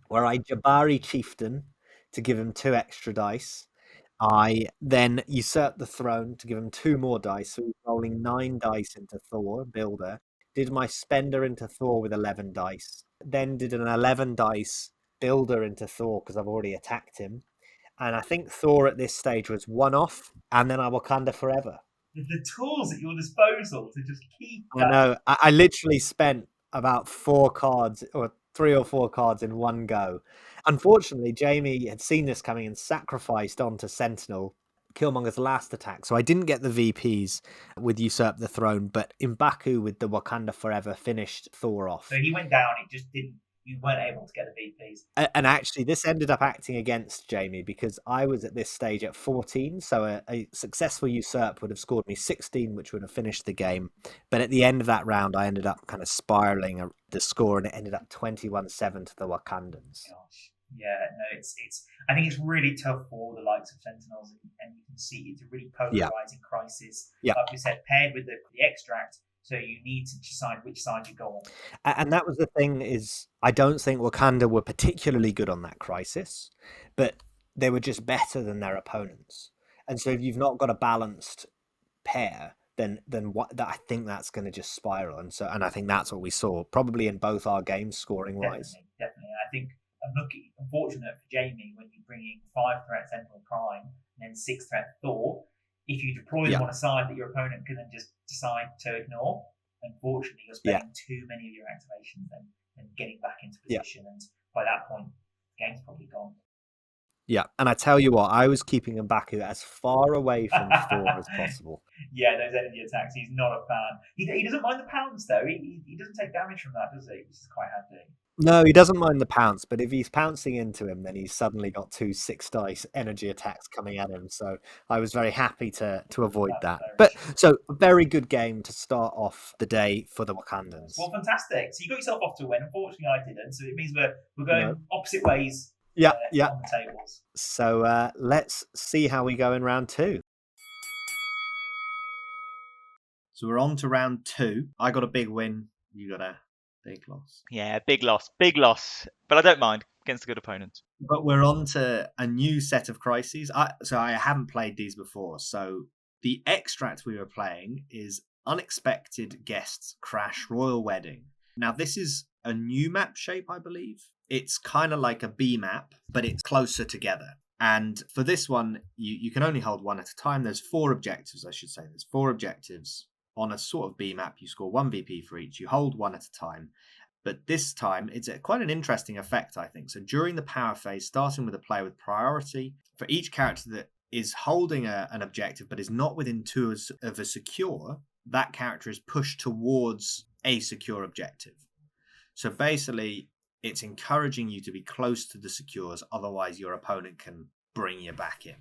where I Jabari Chieftain to give him 2 extra dice. I then usurped the throne to give him 2 more dice, so rolling 9 dice into Thor, Builder. Did my Spender into Thor with 11 dice. Then did an 11 dice Builder into Thor because I've already attacked him. And I think Thor at this stage was 1 off, and then I Wakanda forever. The tools at your disposal to just keep that. I know. I literally spent about 4 cards, or 3 or 4 cards in one go. Unfortunately, Jamie had seen this coming and sacrificed onto Sentinel, Killmonger's last attack. So I didn't get the VPs with Usurp the Throne, but M'Baku with the Wakanda Forever finished Thor off. So he went down, it just didn't, you weren't able to get the VPs. And actually, this ended up acting against Jamie because I was at this stage at 14, so a successful usurp would have scored me 16, which would have finished the game. But at the end of that round, I ended up kind of spiraling the score, and it ended up 21-7 to the Wakandans. Gosh. Yeah, no, it's. I think it's really tough for the likes of Sentinels, and you can see it's a really polarizing crisis. Yeah. Like we said, paired with the extract, so you need to decide which side you go on. And that was the thing, is I don't think Wakanda were particularly good on that crisis, but they were just better than their opponents. And so if you've not got a balanced pair, then what, that I think that's going to just spiral. And I think that's what we saw probably in both our games, scoring wise. Definitely. I think unfortunate for Jamie when you bring in 5 threat Sentinel Prime and then 6 threat Thor. If you deploy them on a side that your opponent can then just decide to ignore, unfortunately you're spending too many of your activations and getting back into position, and by that point the game's probably gone. Yeah, and I tell you what, I was keeping M'Baku as far away from Thor as possible. Yeah, those energy attacks, he's not a fan. He doesn't mind the pounce though. He doesn't take damage from that, does he? Which is quite handy. No, he doesn't mind the pounce, but if he's pouncing into him, then he's suddenly got 2 6-dice energy attacks coming at him. So I was very happy to avoid that. But so a very good game to start off the day for the Wakandans. Well, fantastic. So you got yourself off to a win. Unfortunately, I didn't. So it means we're going opposite ways. On the tables. So let's see how we go in round 2. So we're on to round 2. I got a big win. You got a big loss. Yeah, big loss. But I don't mind against a good opponent. But we're on to a new set of crises. So I haven't played these before. So the extract we were playing is Unexpected Guests Crash Royal Wedding. Now this is a new map shape, I believe. It's kind of like a B map, but it's closer together. And for this one, you can only hold one at a time. There's 4 objectives, I should say. There's 4 objectives on a sort of B map. You score 1 VP for each. You hold one at a time. But this time, it's quite an interesting effect, I think. So during the power phase, starting with a player with priority, for each character that is holding an objective but is not within 2 of a secure, that character is pushed towards a secure objective. So basically, it's encouraging you to be close to the secures, otherwise your opponent can bring you back in.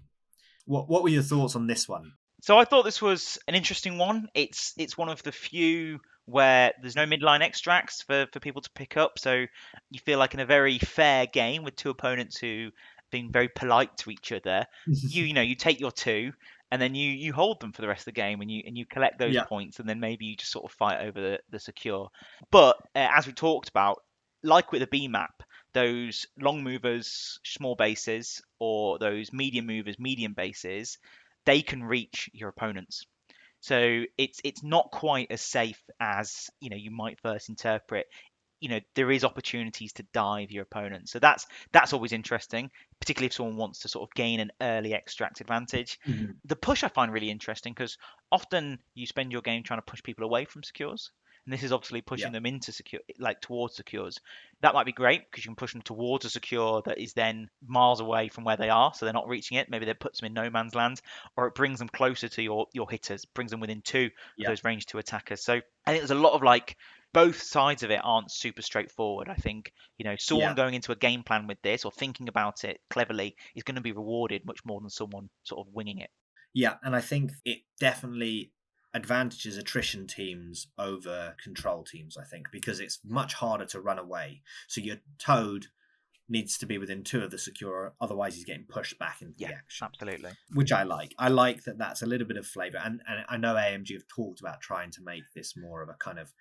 What were your thoughts on this one? So I thought this was an interesting one. It's one of the few where there's no midline extracts for people to pick up. So you feel like in a very fair game with 2 opponents who have been very polite to each other. you take your 2 and then you hold them for the rest of the game, and you collect those points, and then maybe you just sort of fight over the secure. But as we talked about, like with the B map, those long movers, small bases, or those medium movers, medium bases, they can reach your opponents. So it's not quite as safe as you might first interpret. There is opportunities to dive your opponent. So that's always interesting, particularly if someone wants to sort of gain an early extract advantage. Mm-hmm. The push I find really interesting because often you spend your game trying to push people away from secures. And this is obviously pushing them into secure, like towards secures. That might be great because you can push them towards a secure that is then miles away from where they are, so they're not reaching it. Maybe that puts them in no man's land, or it brings them closer to your hitters, brings them within 2 of those range 2 attackers. So I think there's a lot of both sides of it aren't super straightforward. I think someone going into a game plan with this or thinking about it cleverly is going to be rewarded much more than someone sort of winging it. Yeah, and I think it definitely advantages attrition teams over control teams, I think, because it's much harder to run away. So your Toad needs to be within 2 of the secure, otherwise he's getting pushed back into the action. Absolutely. Which I like. I like that that's a little bit of flavour. And I know AMG have talked about trying to make this more of a kind of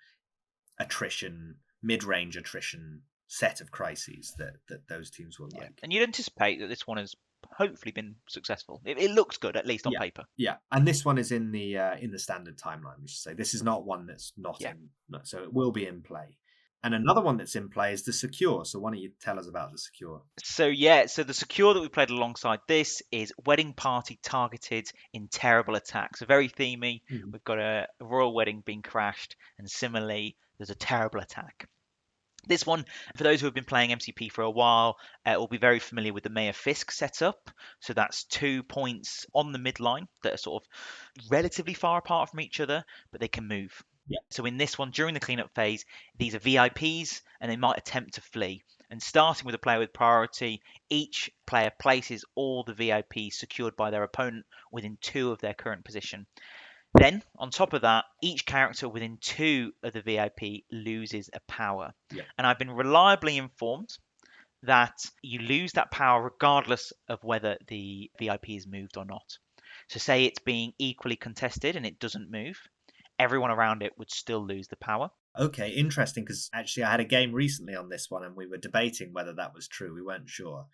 attrition, mid-range attrition set of crises that those teams will like. And you'd anticipate that this one has hopefully been successful. It looks good, at least on paper. Yeah, and this one is in the standard timeline, we should say. This is not one that's not in, so it will be in play. And another one that's in play is the secure. So why don't you tell us about the secure? So the secure that we played alongside this is Wedding Party Targeted in Terrible Attacks. So very themey. Mm-hmm. We've got a royal wedding being crashed, and similarly, there's a terrible attack. This one, for those who have been playing MCP for a while, will be very familiar with the Mayor Fisk setup. So that's 2 points on the midline that are sort of relatively far apart from each other, but they can move. Yeah. So in this one, during the cleanup phase, these are VIPs and they might attempt to flee. And starting with a player with priority, each player places all the VIPs secured by their opponent within 2 of their current position. Then, on top of that, each character within 2 of the VIP loses a power. Yeah. And I've been reliably informed that you lose that power regardless of whether the VIP is moved or not. So, say it's being equally contested and it doesn't move, everyone around it would still lose the power. Okay, interesting, because actually I had a game recently on this one and we were debating whether that was true. We weren't sure.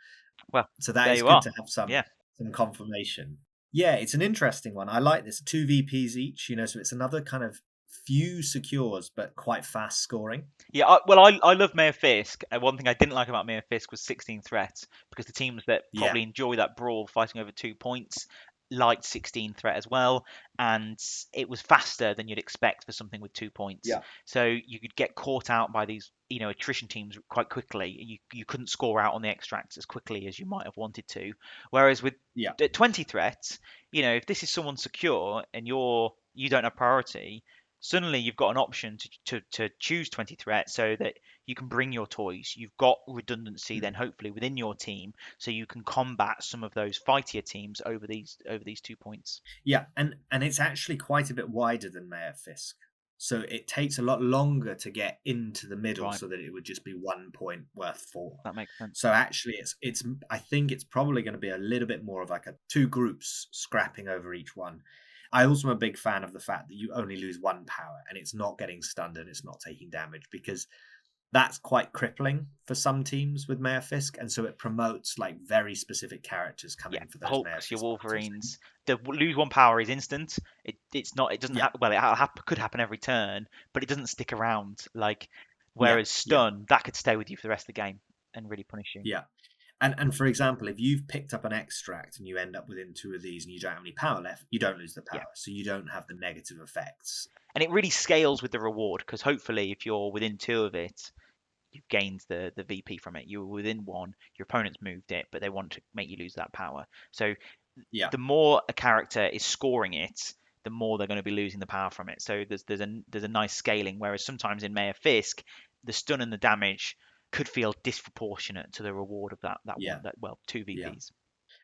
Well, So that there is you good are. to have some Yeah. confirmation. Yeah, it's an interesting one. I like this. 2 VPs each, so it's another kind of few secures, but quite fast scoring. Yeah, I love Mayor Fisk. One thing I didn't like about Mayor Fisk was 16 threats, because the teams that Yeah. probably enjoy that brawl fighting over 2 points liked 16 threat as well, and it was faster than you'd expect for something with 2 points. Yeah. So you could get caught out by these attrition teams quite quickly. You couldn't score out on the extracts as quickly as you might have wanted to. Whereas with 20 threats, if this is someone secure and you don't have priority, suddenly you've got an option to choose 20 threats so that you can bring your toys. You've got redundancy then hopefully within your team, so you can combat some of those fightier teams over these 2 points. Yeah, and it's actually quite a bit wider than Mayor Fisk. So it takes a lot longer to get into the middle, Right. so that it would just be 1 point worth 4. That makes sense. So actually, it's I think it's probably going to be a little bit more of like 2 groups scrapping over each one. I also am a big fan of the fact that you only lose 1 power and it's not getting stunned and it's not taking damage, because that's quite crippling for some teams with Mayor Fisk, and so it promotes like very specific characters coming for those Mayor Hulks, your Fisk Wolverines. The lose 1 power is instant. It's not. It doesn't happen. Well, it could happen every turn, but it doesn't stick around. Whereas stun, that could stay with you for the rest of the game and really punish you. Yeah. And for example, if you've picked up an extract and you end up within 2 of these and you don't have any power left, you don't lose the power. So you don't have the negative effects. And it really scales with the reward, because hopefully if you're within 2 of it, you've gained the VP from it. You were within 1, your opponent's moved it, but they want to make you lose that power. So the more a character is scoring it, the more they're going to be losing the power from it. So there's a nice scaling, whereas sometimes in Mayor Fisk, the stun and the damage could feel disproportionate to the reward of that 2 VPs.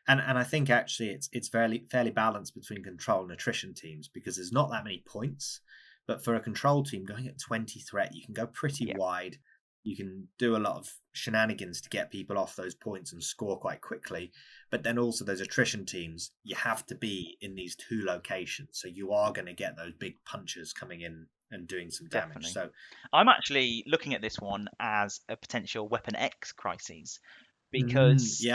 Yeah. And I think actually it's fairly balanced between control and attrition teams, because there's not that many points. But for a control team going at 20 threat, you can go pretty wide. You can do a lot of shenanigans to get people off those points and score quite quickly. But then also those attrition teams, you have to be in these 2 locations. So you are going to get those big punchers coming in and doing some damage. Definitely. So I'm actually looking at this one as a potential Weapon X Crises, because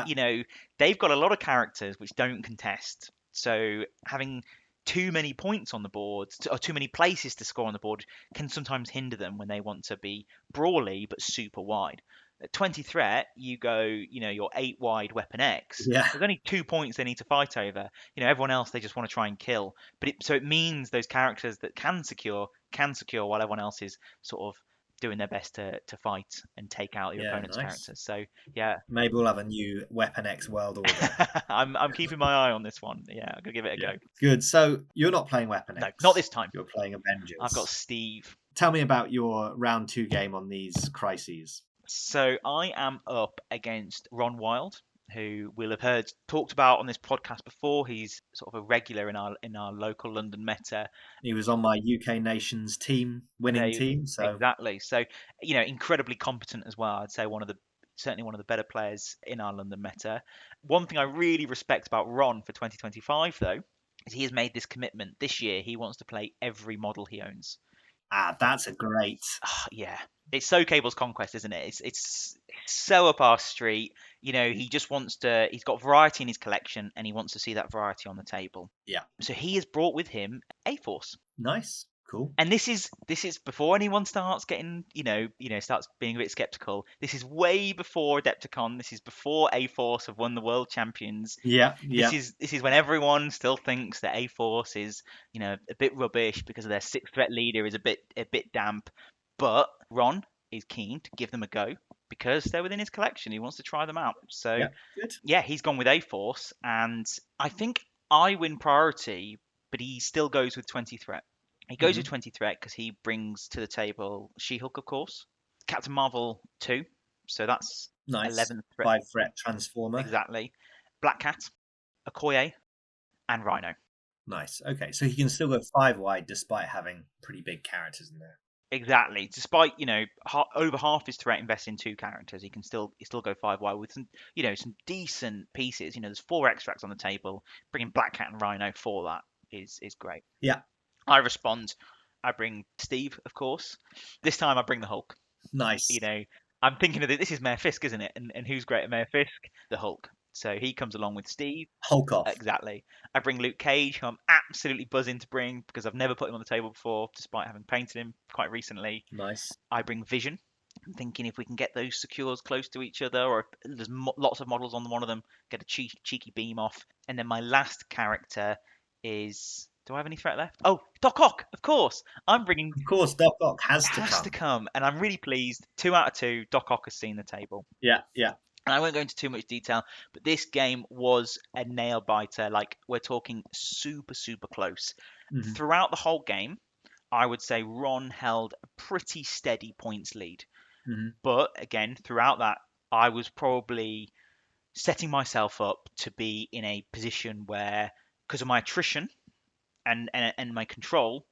they've got a lot of characters which don't contest. So having too many points on the board, or too many places to score on the board, can sometimes hinder them when they want to be brawly but super wide. At 20 threat, you go, your 8 wide Weapon X. Yeah. There's only 2 points they need to fight over. Everyone else they just want to try and kill. But it means those characters that can secure while everyone else is sort of doing their best to fight and take out your opponent's characters. So yeah, maybe we'll have a new Weapon X World Order. I'm keeping my eye on this one. Yeah, I'm gonna give it a go. Good. So you're not playing Weapon X? No, not this time. You're playing Avengers. I've got Steve. Tell me about your round 2 game on these Crises. So I am up against Ron Wild, who we'll have heard talked about on this podcast before. He's sort of a regular in our local London meta. He was on my UK Nations winning team. So exactly. So incredibly competent as well. I'd say certainly one of the better players in our London meta. One thing I really respect about Ron for 2025 though is he has made this commitment this year. He wants to play every model he owns. That's a great. Yeah. It's so Cable's Conquest, isn't it? It's so up our street. He just wants to. He's got variety in his collection, and he wants to see that variety on the table. Yeah. So he has brought with him A-Force. Nice, cool. And this is before anyone starts getting, starts being a bit skeptical. This is way before Adepticon. This is before A-Force have won the World Champions. Yeah. This is when everyone still thinks that A-Force is, a bit rubbish because of their 6th threat leader is a bit damp. But Ron is keen to give them a go because they're within his collection. He wants to try them out. So, he's gone with A-Force. And I think I win priority, but he still goes with 20 threat. He goes with 20 threat because he brings to the table She-Hulk, of course. Captain Marvel 2. So that's nice. 11 threat. 5 threat Transformer. Exactly. Black Cat, Okoye, and Rhino. Nice. Okay, so he can still go 5 wide despite having pretty big characters in there. Exactly. Despite over half his threat invested in 2 characters, he still go 5 wide with some decent pieces. There's 4 extracts on the table. Bringing Black Cat and Rhino for that is great. Yeah. I respond. I bring Steve, of course. This time I bring the Hulk. Nice. I'm thinking of this is Mayor Fisk, isn't it? And who's great at Mayor Fisk? The Hulk. So he comes along with Steve. Hulk off. Exactly. I bring Luke Cage, who I'm absolutely buzzing to bring because I've never put him on the table before, despite having painted him quite recently. Nice. I bring Vision. I'm thinking if we can get those secures close to each other, or if there's lots of models on one of them, get a cheeky beam off. And then my last character is. Do I have any threat left? Oh, Doc Ock, of course. I'm bringing. Of course, Doc Ock has to come, and I'm really pleased. 2 out of 2, Doc Ock has seen the table. Yeah. And I won't go into too much detail, but this game was a nail biter. Like, we're talking super, super close. Mm-hmm. Throughout the whole game, I would say Ron held a pretty steady points lead. Mm-hmm. But again, throughout that, I was probably setting myself up to be in a position where, because of my attrition and my control,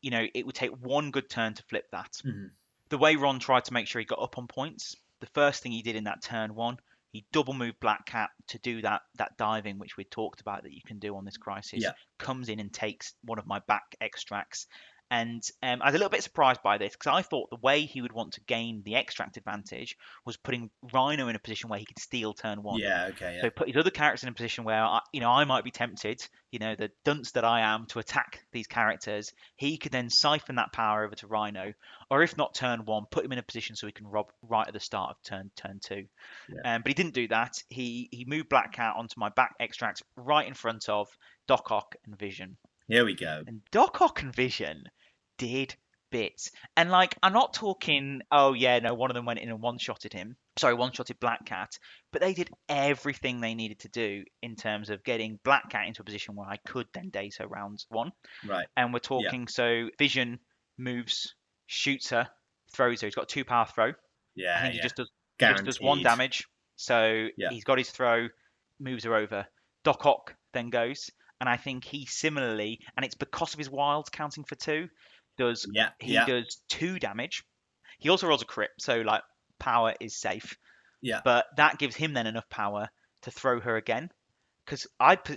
it would take one good turn to flip that. Mm-hmm. The way Ron tried to make sure he got up on points, the first thing he did in that turn 1, he double moved Black Cat to do that diving, which we talked about that you can do on this Crisis. Yeah. Comes in and takes one of my back extracts. And I was a little bit surprised by this because I thought the way he would want to gain the extract advantage was putting Rhino in a position where he could steal turn 1. Yeah, okay, yeah. So put his other characters in a position where I might be tempted, the dunce that I am, to attack these characters. He could then siphon that power over to Rhino, or if not turn 1, put him in a position so he can rob right at the start of turn 2. Yeah. But he didn't do that. He moved Black Cat onto my back extracts right in front of Doc Ock and Vision. Here we go. And Doc Ock and Vision did bits. And I'm not talking, one of them went in and one-shotted him. Sorry, one-shotted Black Cat. But they did everything they needed to do in terms of getting Black Cat into a position where I could then daze her round 1. Right. And we're talking, so Vision moves, shoots her, throws her. He's got a 2-power throw. Yeah, I think he just does Guaranteed. 1 damage. So he's got his throw, moves her over. Doc Ock then goes. And I think he similarly, and it's because of his wilds counting for 2, does 2 damage. He also rolls a crit, so power is safe. Yeah. But that gives him then enough power to throw her again. Because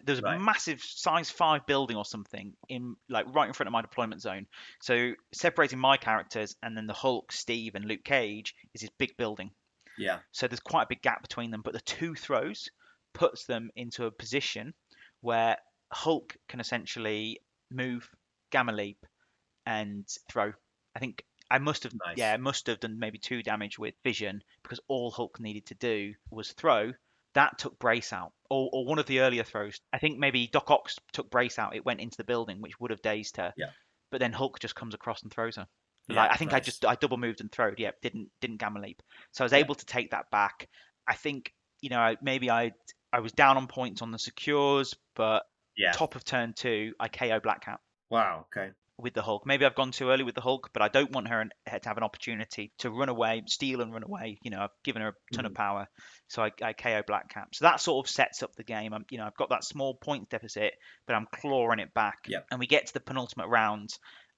there's a massive size 5 building or something in right in front of my deployment zone. So separating my characters and then the Hulk, Steve, and Luke Cage is this big building. Yeah. So there's quite a big gap between them. But the 2 throws puts them into a position where Hulk can essentially move, gamma leap, and throw. I think I must have done maybe 2 damage with Vision because all Hulk needed to do was throw. That took Brace out, or one of the earlier throws. I think maybe Doc Ock took Brace out. It went into the building, which would have dazed her. Yeah. But then Hulk just comes across and throws her. Yeah, I think nice. I double moved and throwed. Yeah, didn't gamma leap. So I was able to take that back. I think maybe I was down on points on the secures, but top of turn 2, I KO Black Cat. Wow. Okay. With the Hulk. Maybe I've gone too early with the Hulk, but I don't want her to have an opportunity to run away, steal and run away. I've given her a ton of power, so I KO Black Cat. So that sort of sets up the game. I've got that small points deficit, but I'm clawing it back. Yep. And we get to the penultimate round,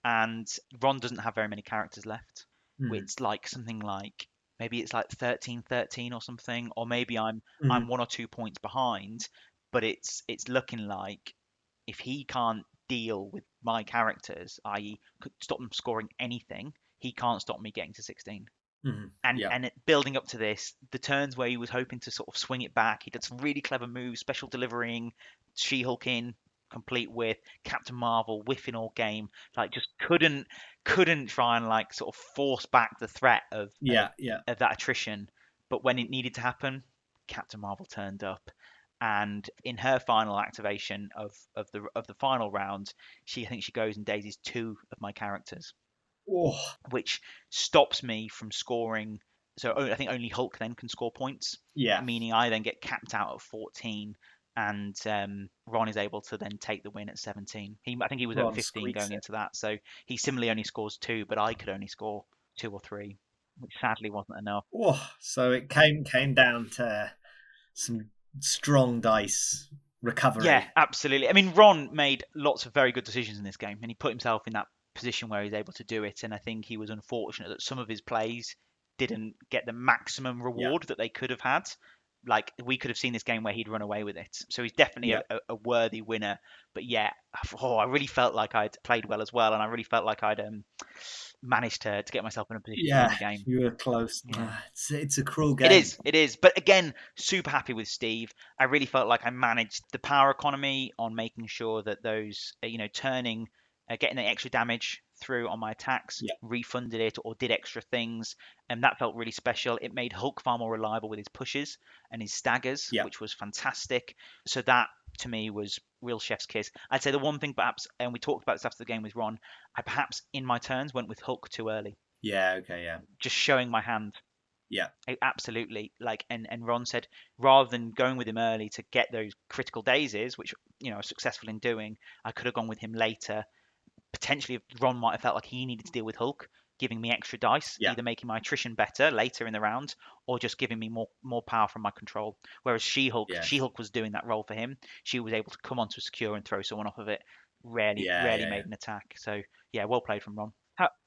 and Ron doesn't have very many characters left. It's something like maybe it's 13-13 or something, or maybe I'm 1 or 2 points behind, but it's looking like if he can't deal with my characters, i.e. could stop them scoring anything, he can't stop me getting to 16. And building up to this, the turns where he was hoping to sort of swing it back, he did some really clever moves, special delivering, She-Hulk in, complete with Captain Marvel, whiffing all game, just couldn't try and sort of force back the threat of that attrition. But when it needed to happen, Captain Marvel turned up. And in her final activation of the final round, I think she goes and dazes 2 of my characters, which stops me from scoring. So I think only Hulk then can score points. Yeah. Meaning I then get capped out at 14, and Ron is able to then take the win at 17. I think he was at 15 going into that, so he similarly only scores 2, but I could only score 2 or 3, which sadly wasn't enough. So it came down to some strong dice recovery. Yeah, absolutely. I mean, Ron made lots of very good decisions in this game, and he put himself in that position where he's able to do it. And I think he was unfortunate that some of his plays didn't get the maximum reward that they could have had. Like, we could have seen this game where he'd run away with it. So he's definitely a worthy winner. But yeah, I really felt like I'd played well as well, and I really felt like I'd managed to get myself in a position to win the game. You were close. Yeah. It's a cruel game. It is. But again, super happy with Steve. I really felt like I managed the power economy on making sure that those, turning, getting the extra damage through on my attacks, refunded it or did extra things. And that felt really special. It made Hulk far more reliable with his pushes and his staggers, which was fantastic. So that, to me, was real chef's kiss. I'd say the one thing perhaps, and we talked about this after the game with Ron, I perhaps in my turns went with Hulk too early. Yeah, okay, yeah. Just showing my hand. Yeah. Absolutely. And Ron said, rather than going with him early to get those critical daisies, which, I was successful in doing, I could have gone with him later. Potentially, Ron might have felt like he needed to deal with Hulk, giving me extra dice, either making my attrition better later in the round, or just giving me more power from my control. Whereas She-Hulk was doing that role for him. She was able to come onto a secure and throw someone off of it. Rarely made an attack. So, yeah, well played from Ron.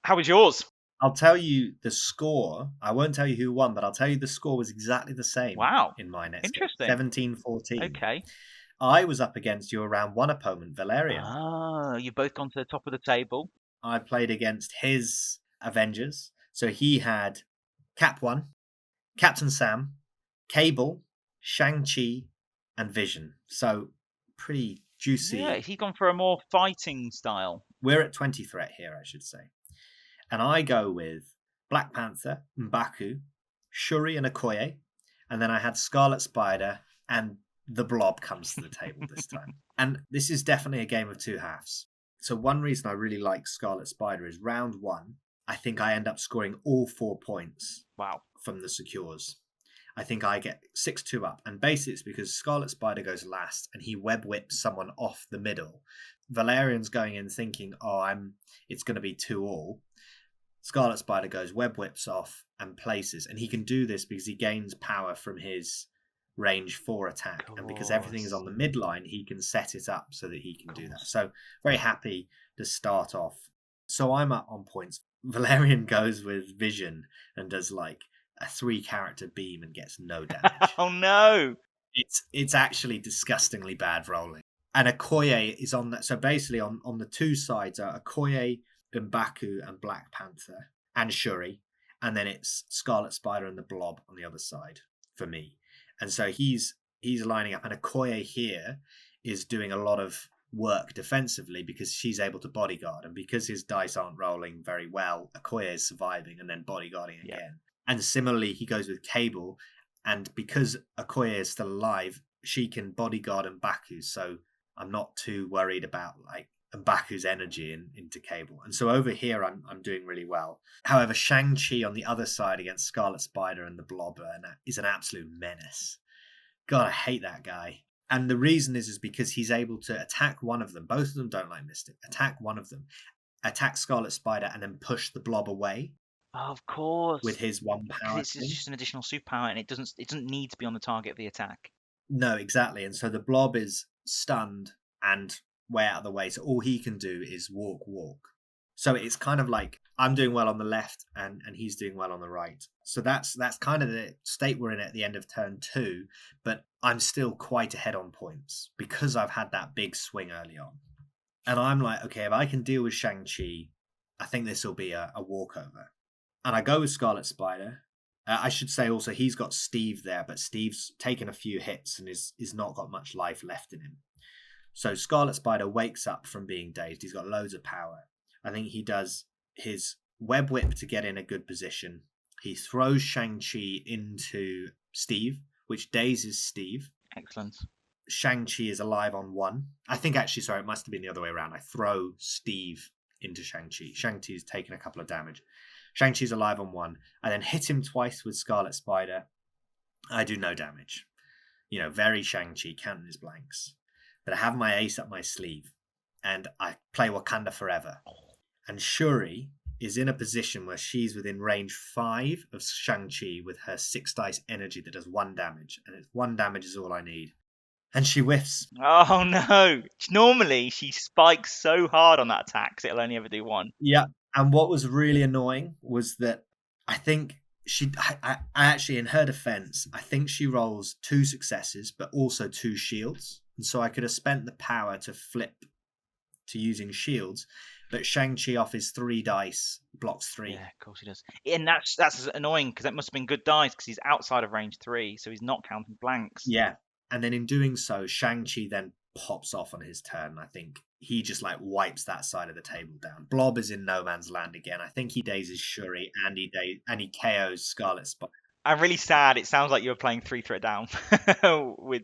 How was yours? I'll tell you the score. I won't tell you who won, but I'll tell you the score was exactly the same. Wow. In my next Interesting. 17-14. Okay. I was up against your round one opponent, Valerian. Ah, you've both gone to the top of the table. I played against his Avengers. So he had Cap 1, Captain Sam, Cable, Shang-Chi, and Vision. So pretty juicy. Yeah, he's gone for a more fighting style. We're at 20 threat here, I should say. And I go with Black Panther, M'Baku, Shuri and Okoye. And then I had Scarlet Spider, and the Blob comes to the table this time. And this is definitely a game of two halves. So one reason I really like Scarlet Spider is round one, I think I end up scoring all 4 points. Wow. From the secures. I think I get 6-2 up. And basically it's because Scarlet Spider goes last and he web whips someone off the middle. Valerian's going in thinking, it's going to be 2-all. Scarlet Spider goes, web whips off and places. And he can do this because he gains power from his range 4 attack. And because everything is on the midline, he can set it up so that he can do that. So very happy to start off. So I'm up on points. Valerian goes with Vision and does like a 3-character beam and gets no damage. Oh no! It's actually disgustingly bad rolling. And Okoye is on that. So basically on the two sides are Okoye, M'Baku and Black Panther and Shuri. And then it's Scarlet Spider and the Blob on the other side for me. And so he's lining up. And Okoye here is doing a lot of work defensively because she's able to bodyguard. And because his dice aren't rolling very well, Okoye is surviving and then bodyguarding again. And similarly, he goes with Cable. And because Okoye is still alive, she can bodyguard M'Baku. So I'm not too worried about like M'Baku's energy into Cable. And so over here, I'm doing really well. However, Shang-Chi on the other side against Scarlet Spider and the Blob is an absolute menace. God, I hate that guy. And the reason is because he's able to attack one of them. Both of them don't like Mystic. Attack one of them. Attack Scarlet Spider and then push the Blob away. Oh, of course. With his 1 power. This is just an additional superpower and it doesn't need to be on the target of the attack. No, exactly. And so the Blob is stunned and way out of the way. So all he can do is walk. So it's kind of like I'm doing well on the left and he's doing well on the right. So that's kind of the state we're in at the end of turn 2. But I'm still quite ahead on points because I've had that big swing early on. And I'm like, okay, if I can deal with Shang-Chi, I think this will be a walkover. And I go with Scarlet Spider. I should say also he's got Steve there, but Steve's taken a few hits and is not got much life left in him. So Scarlet Spider wakes up from being dazed. He's got loads of power. I think he does his web whip to get in a good position. He throws Shang-Chi into Steve, which dazes Steve. Excellent. Shang-Chi is alive on 1. I think actually, sorry, it must have been the other way around. I throw Steve into Shang-Chi. Shang-Chi's taken a couple of damage. Shang-Chi's alive on 1. I then hit him twice with Scarlet Spider. I do no damage. Very Shang-Chi, counting his blanks. But I have my ace up my sleeve. And I play Wakanda Forever. And Shuri is in a position where she's within range 5 of Shang-Chi with her 6 dice energy that does 1 damage. And 1 damage is all I need. And she whiffs. Oh no! Normally she spikes so hard on that attack 'cause it'll only ever do one. Yeah. And what was really annoying was that I think I actually, in her defense, I think she rolls 2 successes, but also 2 shields. And so I could have spent the power to flip to using shields, but Shang-Chi off his 3 dice blocks 3. Yeah, of course he does. And that's annoying because that must have been good dice because he's outside of range 3, so he's not counting blanks. Yeah. And then in doing so, Shang-Chi then pops off on his turn. I think he just like wipes that side of the table down. Blob is in no man's land again. I think he dazes Shuri and he KOs Scarlet Spot. I'm really sad. It sounds like you were playing 3 threat down with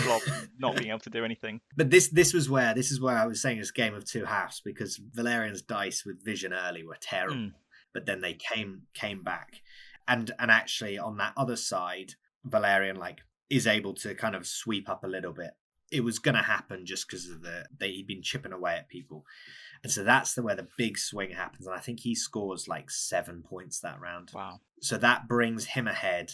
Blob not being able to do anything. But this is where I was saying it's a game of 2 halves, because Valerian's dice with vision early were terrible, but then they came back, and actually on that other side, Valerian like is able to kind of sweep up a little bit. It was going to happen just because of he'd been chipping away at people, and so that's where the big swing happens. And I think he scores like 7 points that round. Wow! So that brings him ahead,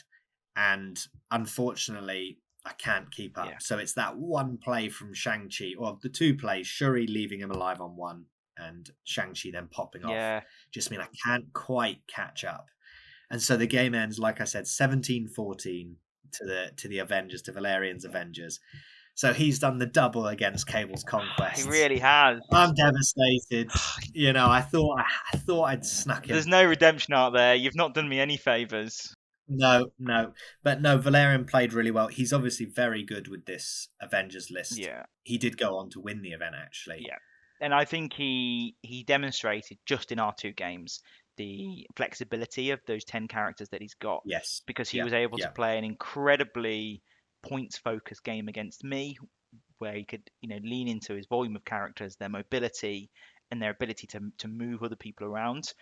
and unfortunately, I can't keep up. Yeah. So it's that one play from Shang-Chi, or the 2 plays, Shuri leaving him alive on 1 and Shang-Chi then popping off. Just mean I can't quite catch up. And so the game ends, like I said, 17-14 to the Avengers, to Valerian's Avengers. So he's done the double against Cable's Conquests. He really has. I'm devastated. I thought I'd snuck him. There's no redemption out there. You've not done me any favors. No. But no, Valerian played really well. He's obviously very good with this Avengers list. Yeah. He did go on to win the event, actually. Yeah. And I think he demonstrated just in our 2 games the flexibility of those 10 characters that he's got. Yes. Because he was able to play an incredibly points-focused game against me, where he could, lean into his volume of characters, their mobility, and their ability to move other people around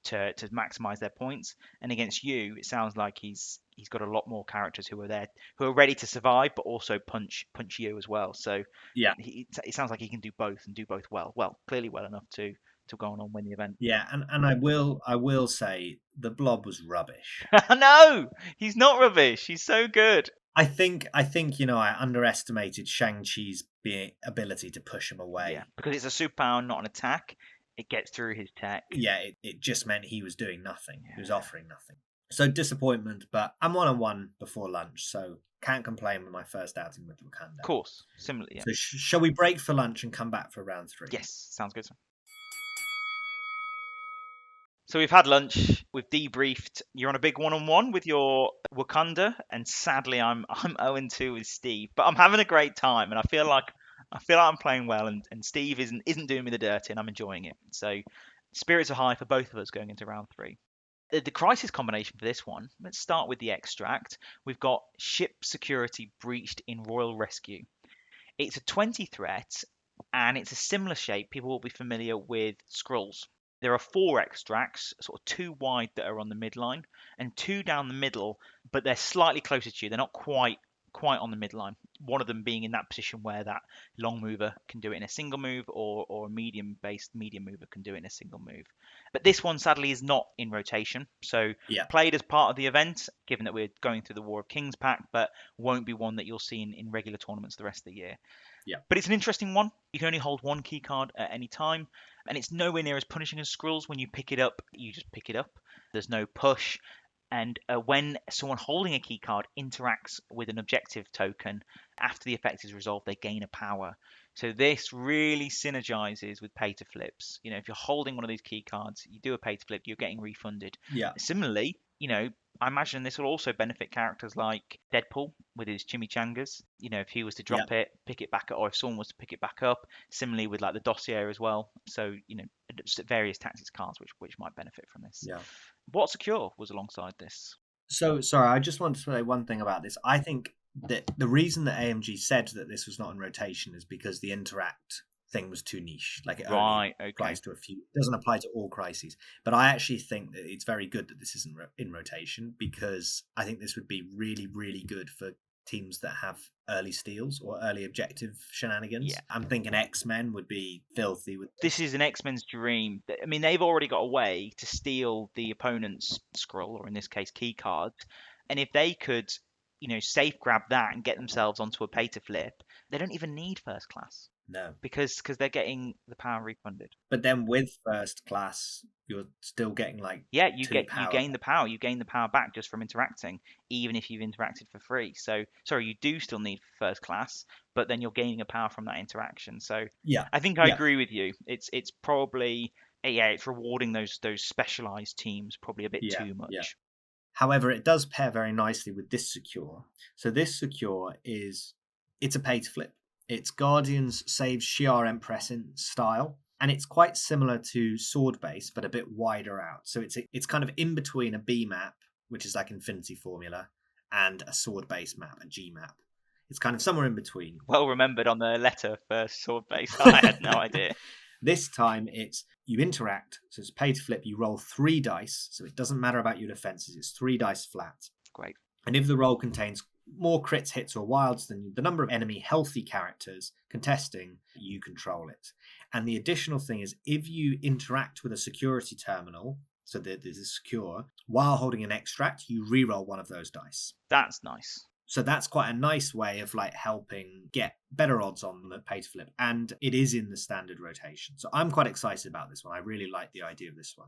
to maximize their points. And against you, it sounds like he's got a lot more characters who are there, who are ready to survive, but also punch you as well. So yeah, it sounds like he can do both and do both well, clearly well enough to go on and win the event. Yeah, and I will say the Blob was rubbish. No, he's not rubbish. He's so good. I think I underestimated Shang-Chi's ability to push him away. Yeah, because it's a superpower, not an attack. It gets through his tech. Yeah, it just meant he was doing nothing. Yeah. He was offering nothing. So disappointment, but I'm 1-1 before lunch, so can't complain with my first outing with Wakanda. Of course, similarly. Yeah. So shall we break for lunch and come back for round 3? Yes, sounds good. So we've had lunch, we've debriefed. You're on a big 1-on-1 with your Wakanda, and sadly I'm 0-2 with Steve. But I'm having a great time, and I feel like I'm playing well, and Steve isn't doing me the dirty, and I'm enjoying it. So spirits are high for both of us going into round 3. The crisis combination for this one, let's start with the extract. We've got ship security breached in Royal Rescue. It's a 20 threat, and it's a similar shape. People will be familiar with Skrulls. There are 4 extracts, sort of 2 wide that are on the midline, and 2 down the middle, but they're slightly closer to you. They're not quite on the midline. One of them being in that position where that long mover can do it in a single move, or a medium mover can do it in a single move. But this one sadly is not in rotation, so played as part of the event, given that we're going through the War of Kings pack, but won't be one that you'll see in regular tournaments the rest of the year. Yeah. But it's an interesting one. You can only hold 1 key card at any time, and it's nowhere near as punishing as Skrulls. When you pick it up, you just pick it up. There's no push. And when someone holding a key card interacts with an objective token, after the effect is resolved, they gain a power. So this really synergizes with pay to flips. If you're holding one of these key cards, you do a pay to flip, you're getting refunded. Yeah. Similarly, I imagine this will also benefit characters like Deadpool with his chimichangas. If he was to drop it, pick it back up, or if someone was to pick it back up. Similarly with like the dossier as well. So, various tactics cards which might benefit from this. Yeah. What Secure was alongside this? So, sorry, I just wanted to say one thing about this. I think that the reason that AMG said that this was not in rotation is because the interact thing was too niche. Like it only applies to a few. It doesn't apply to all crises. But I actually think that it's very good that this isn't in rotation, because I think this would be really, really good for teams that have early steals or early objective shenanigans. Yeah. I'm thinking X-Men would be filthy with this. Is an X-Men's dream. I mean, they've already got a way to steal the opponent's scroll, or in this case, key cards. And if they could, safe grab that and get themselves onto a pay to flip, they don't even need first class No. because they're getting the power refunded. But then with first class, you're still getting like Yeah, two you power. gain the power. You gain the power back just from interacting, even if you've interacted for free. So sorry, you do still need first class, but then you're gaining a power from that interaction. So Yeah. I think I Yeah. agree with you. It's probably it's rewarding those specialized teams probably a bit Yeah, too much. yeah. However, it does pair very nicely with this secure. So this secure it's a pay to flip. It's Guardians saves Shi'ar Empress in style, and it's quite similar to Sword Base, but a bit wider out. So it's kind of in between a B map, which is like Infinity Formula, and a Sword Base map, a G map. It's kind of somewhere in between. Well remembered on the letter for Sword Base. I had no idea. This time it's you interact, so it's pay to flip, you roll 3 dice, so it doesn't matter about your defenses, it's 3 dice flat. Great. And if the roll contains more crits, hits, or wilds than the number of enemy healthy characters contesting, you control it. And the additional thing is if you interact with a security terminal, so that this is secure, while holding an extract, you reroll one of those dice. That's nice. So that's quite a nice way of like helping get better odds on the pay to flip, and it is in the standard rotation. So I'm quite excited about this one. I really like the idea of this one,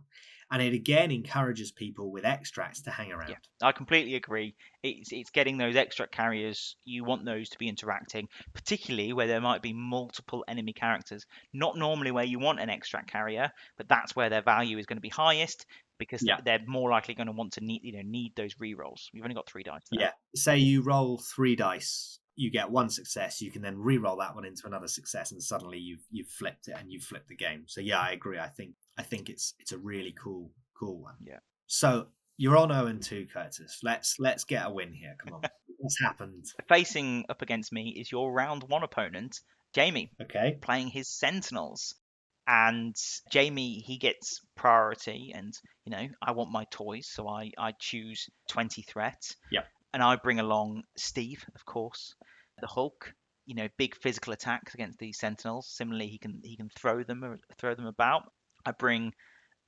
and it again encourages people with extracts to hang around. Yeah, I completely agree. It's getting those extract carriers. You want those to be interacting, particularly where there might be multiple enemy characters. Not normally where you want an extract carrier, but that's where their value is going to be highest because they're more likely going to want to need those rerolls. You've only got 3 dice there. Yeah, say you roll 3 dice, you get 1 success, you can then re-roll that one into another success, and suddenly you've flipped it and you've flipped the game. So yeah, I agree. I think it's a really cool one. Yeah. So you're on 0-2, Curtis. Let's get a win here. Come on. What's happened? Facing up against me is your round 1 opponent, Jamie, Okay. playing his Sentinels. And Jamie, he gets priority, and I want my toys, so I choose 20 threat. Yep. And I bring along Steve, of course, the Hulk. Big physical attacks against these Sentinels. Similarly, he can throw them about. I bring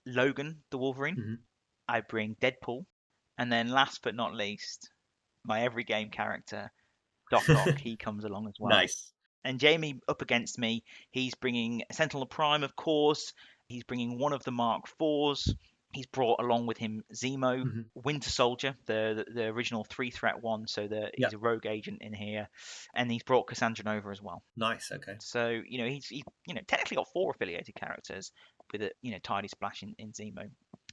Logan, the Wolverine. Mm-hmm. I bring Deadpool, and then last but not least, my every game character, Doc Ock. He comes along as well. Nice. And Jamie up against me, he's bringing Sentinel Prime, of course. He's bringing one of the Mark IVs. He's brought along with him Zemo, Mm-hmm. Winter Soldier, the original 3-threat one. So he's a rogue agent in here, and he's brought Cassandra Nova as well. Nice. Okay. So he's technically got 4 affiliated characters with a tidy splash in Zemo.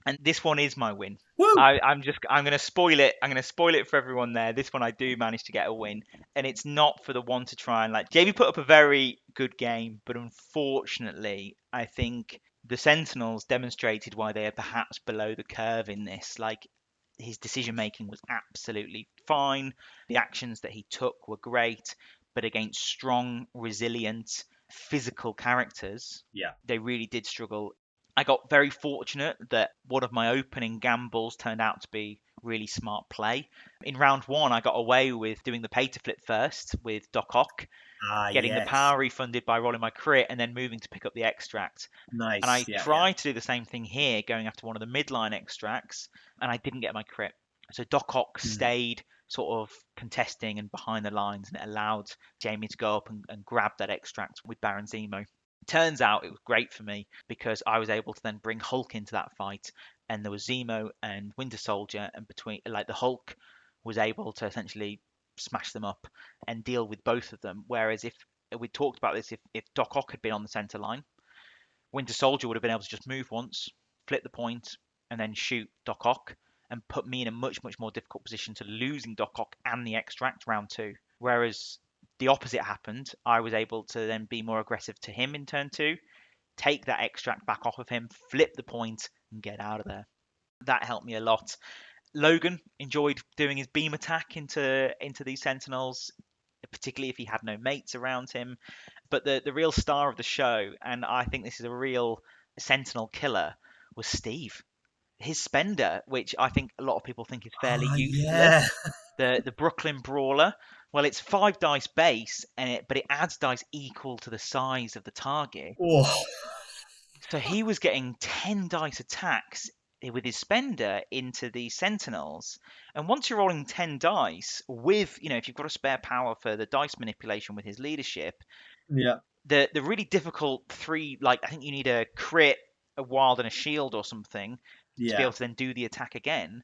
And this one is my win. Woo! I'm going to spoil it. I'm going to spoil it for everyone there. This one I do manage to get a win, and it's not for the one to try and Jamie put up a very good game, but unfortunately, I think the Sentinels demonstrated why they are perhaps below the curve in this. His decision making was absolutely fine. The actions that he took were great, but against strong, resilient, physical characters, they really did struggle. I got very fortunate that one of my opening gambles turned out to be really smart play. In round 1, I got away with doing the pay to flip first with Doc Ock, getting the power refunded by rolling my crit and then moving to pick up the extract. Nice. And I tried to do the same thing here, going after one of the midline extracts, and I didn't get my crit. So Doc Ock stayed sort of contesting and behind the lines, and it allowed Jamie to go up and grab that extract with Baron Zemo. Turns out it was great for me because I was able to then bring Hulk into that fight, and there was Zemo and Winter Soldier, and between the Hulk was able to essentially smash them up and deal with both of them. Whereas if we talked about this, if Doc Ock had been on the center line, Winter Soldier would have been able to just move once, flip the point, and then shoot Doc Ock, and put me in a much more difficult position to losing Doc Ock and the extract round 2. Whereas the opposite happened. I was able to then be more aggressive to him in turn 2, take that extract back off of him, flip the point, and get out of there. That helped me a lot. Logan enjoyed doing his beam attack into these Sentinels, particularly if he had no mates around him. But the real star of the show, and I think this is a real Sentinel killer, was Steve. His spender, which I think a lot of people think is fairly useless. The Brooklyn Brawler. Well, it's 5 dice base, but it adds dice equal to the size of the target. Oh. So he was getting 10 dice attacks with his spender into the sentinels. And once you're rolling 10 dice with, if you've got a spare power for the dice manipulation with his leadership, Yeah. the really difficult three, like I think you need a crit, a wild, and a shield or something to be able to then do the attack again.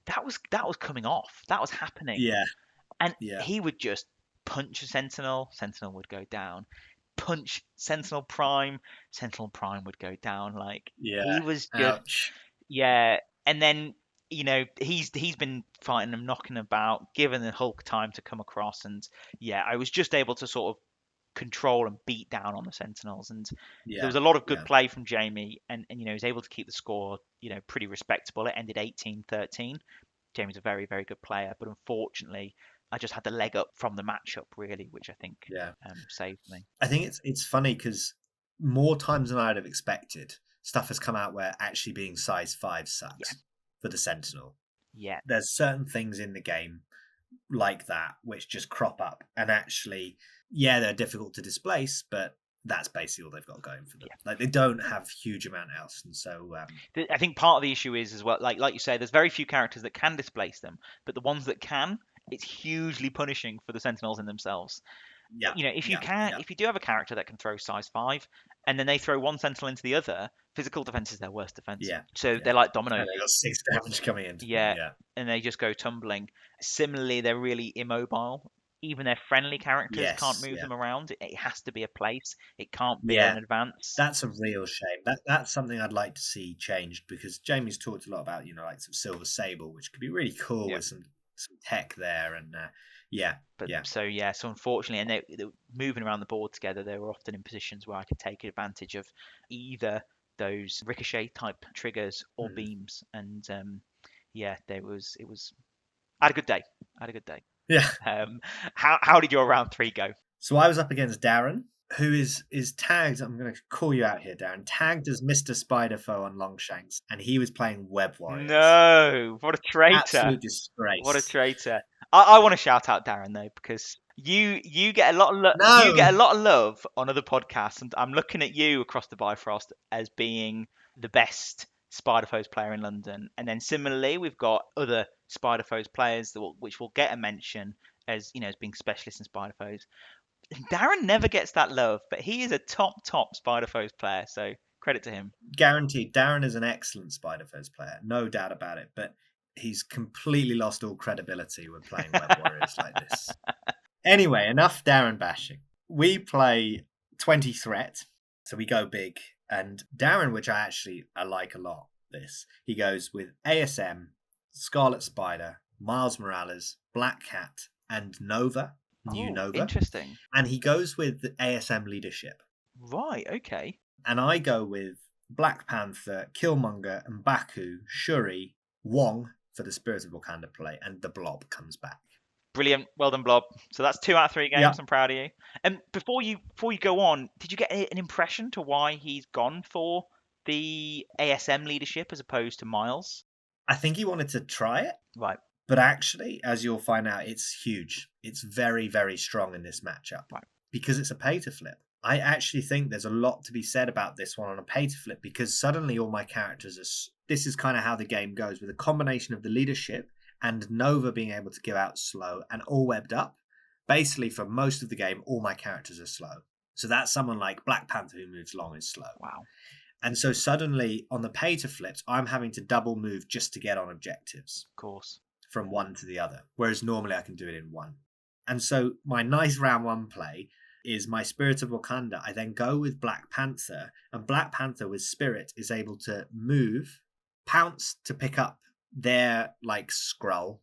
That was coming off. That was happening. Yeah. And Yeah. he would just punch a sentinel would go down. Punch Sentinel Prime would go down. Like Yeah. he was just Ouch. yeah. And then he's been fighting them, knocking about, giving the Hulk time to come across, and yeah, I was just able to sort of control and beat down on the Sentinels, and there was a lot of good play from Jamie, and he was able to keep the score pretty respectable. It ended 18-13. Jamie's a very, very good player, but unfortunately I just had the leg up from the matchup, really, which I think saved me. I think it's funny because more times than I'd have expected, stuff has come out where actually being size 5 sucks for the Sentinel. Yeah. There's certain things in the game like that which just crop up, and actually, they're difficult to displace, but that's basically all they've got going for them. Like they don't have huge amount else, and so I think part of the issue is as well, like you say, there's very few characters that can displace them, but the ones that can, it's hugely punishing for the Sentinels in themselves. Yeah. If you do have a character that can throw size 5, and then they throw one Sentinel into the other, physical defense is their worst defense. Yeah. So they're like dominoes. And they got 6 damage coming in. Yeah. And they just go tumbling. Similarly, they're really immobile. Even their friendly characters can't move them around. It has to be a place. It can't be an advance. That's a real shame. That's something I'd like to see changed, because Jamie's talked a lot about, like some Silver Sable, which could be really cool with some tech there, and so unfortunately, and they were moving around the board together, they were often in positions where I could take advantage of either those ricochet type triggers or beams, and it was I had a good day. Yeah. How did your round 3 go? So I was up against Darren, who is tagged. I'm going to call you out here, Darren. Tagged as Mr. Spider-Foe on Longshanks, and he was playing Web Warriors. No, what a traitor! Absolute disgrace. What a traitor! I want to shout out Darren though, because you get a lot of you get a lot of love on other podcasts, and I'm looking at you across the Bifrost as being the best Spider-Foes player in London, and then similarly we've got other Spider-Foes players which will get a mention as as being specialists in Spider-Foes. Darren never gets that love, but he is a top Spider-Foes player, so credit to him. Guaranteed, Darren is an excellent Spider-Foes player, no doubt about it, but he's completely lost all credibility when playing Web Warriors like this. Anyway, enough Darren bashing. We play 20 threat, so we go big. And Darren, which I like a lot, he goes with ASM, Scarlet Spider, Miles Morales, Black Cat, and Nova. Nova. Interesting. And he goes with the ASM leadership. Right, okay. And I go with Black Panther, Killmonger, M'Baku, Shuri, Wong for the Spirit of Wakanda play, and the Blob comes back. Brilliant. Well done, Blob. So that's 2 out of 3 games. Yep. I'm proud of you. And before you go on, did you get an impression to why he's gone for the ASM leadership as opposed to Miles? I think he wanted to try it. Right. But actually, as you'll find out, it's huge. It's very, very strong in this matchup. Right. Because it's a pay to flip. I actually think there's a lot to be said about this one on a pay to flip, because suddenly all my characters are... This is kind of how the game goes, with a combination of the leadership and Nova being able to give out slow and all webbed up. Basically, for most of the game, all my characters are slow. So that's someone like Black Panther, who moves long, is slow. Wow. And so suddenly, on the pay to flips, I'm having to double move just to get on objectives. Of course. From one to the other, whereas normally I can do it in one. And so my nice round 1 play is my Spirit of Wakanda. I then go with Black Panther, and Black Panther with Spirit is able to move, pounce to pick up their scroll,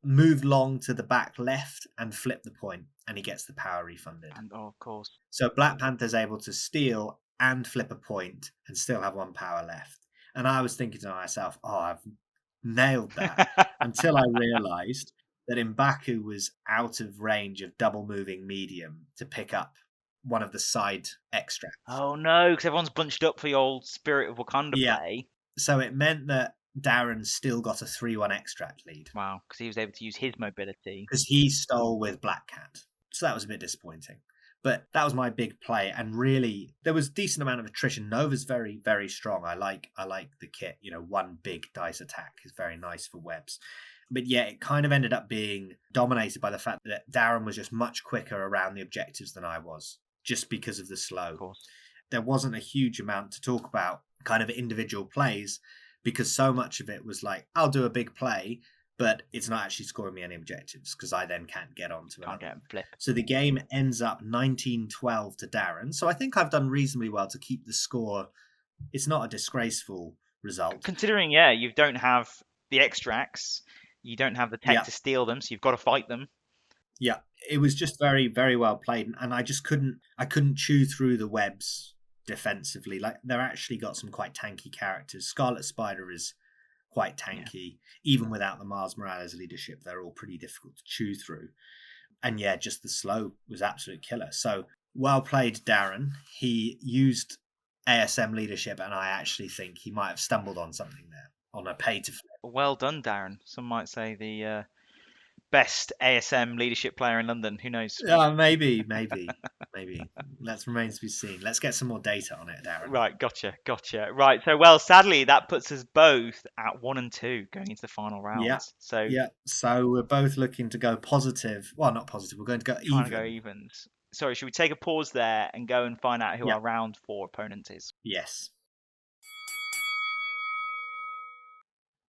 move long to the back left and flip the point, and he gets the power refunded. And of course. So Black Panther's able to steal and flip a point and still have 1 power left. And I was thinking to myself, I've nailed that, until I realised that M'Baku was out of range of double moving medium to pick up one of the side extracts. Oh no, because everyone's bunched up for the old Spirit of Wakanda play. So it meant that Darren still got a 3-1 extract lead. Wow, because he was able to use his mobility. Because he stole with Black Cat. So that was a bit disappointing. But that was my big play, and really there was decent amount of attrition. Nova's very, very strong. I like the kit. One big dice attack is very nice for webs. But yeah, it kind of ended up being dominated by the fact that Darren was just much quicker around the objectives than I was, just because of the slow. Of course. There wasn't a huge amount to talk about kind of individual plays, because so much of it was like, I'll do a big play, but it's not actually scoring me any objectives because I then can't get onto Can't it. get flip. So the game ends up 19-12 to Darren. So I think I've done reasonably well to keep the score. It's not a disgraceful result. Considering, yeah, you don't have the extracts, you don't have the tech to steal them, so you've got to fight them. Yeah, it was just very, very well played, and I just couldn't chew through the webs defensively. Like, they're actually got some quite tanky characters. Scarlet Spider is quite tanky. Even without the Mars Morales leadership, they're all pretty difficult to chew through. And yeah, just the slow was absolute killer. So well played, Darren. He used ASM leadership, and I actually think he might have stumbled on something there, on a pay to flip. Well done, Darren. Some might say the best ASM leadership player in London. Who knows? Maybe. That remains to be seen. Let's get some more data on it, Darren. Right, gotcha. Right, so well, sadly, that puts us both at 1 and 2 going into the final round. So we're both looking to go positive. Well, not positive. We're going to go trying even. to go evens. Sorry, should we take a pause there and go and find out who our round 4 opponent is? Yes.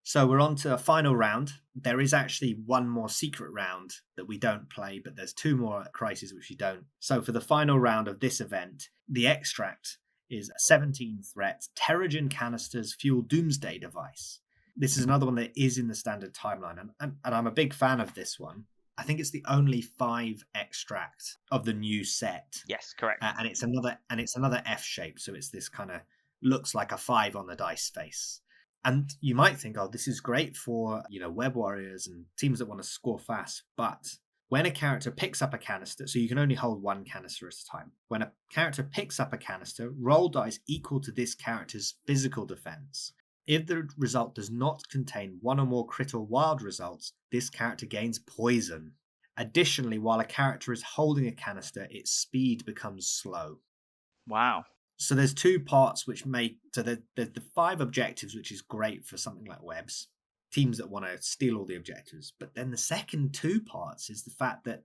So we're on to a final round. There is actually one more secret round that we don't play, but there's 2 more Crises which we don't. So for the final round of this event, the extract is a 17 threat Terrigen Canisters Fuel Doomsday device. This is another one that is in the standard timeline, and I'm a big fan of this one. I think it's the only 5 extract of the new set. Yes, correct. And it's another F shape, so it's this kind of looks like a 5 on the dice face. And you might think, oh, this is great for, web warriors and teams that want to score fast. But when a character picks up a canister, so you can only hold 1 canister at a time. When a character picks up a canister, roll dice equal to this character's physical defense. If the result does not contain 1 or more crit or wild results, this character gains poison. Additionally, while a character is holding a canister, its speed becomes slow. Wow. So there's 2 parts which make... So there's the 5 objectives, which is great for something like webs. Teams that want to steal all the objectives. But then the second 2 parts is the fact that,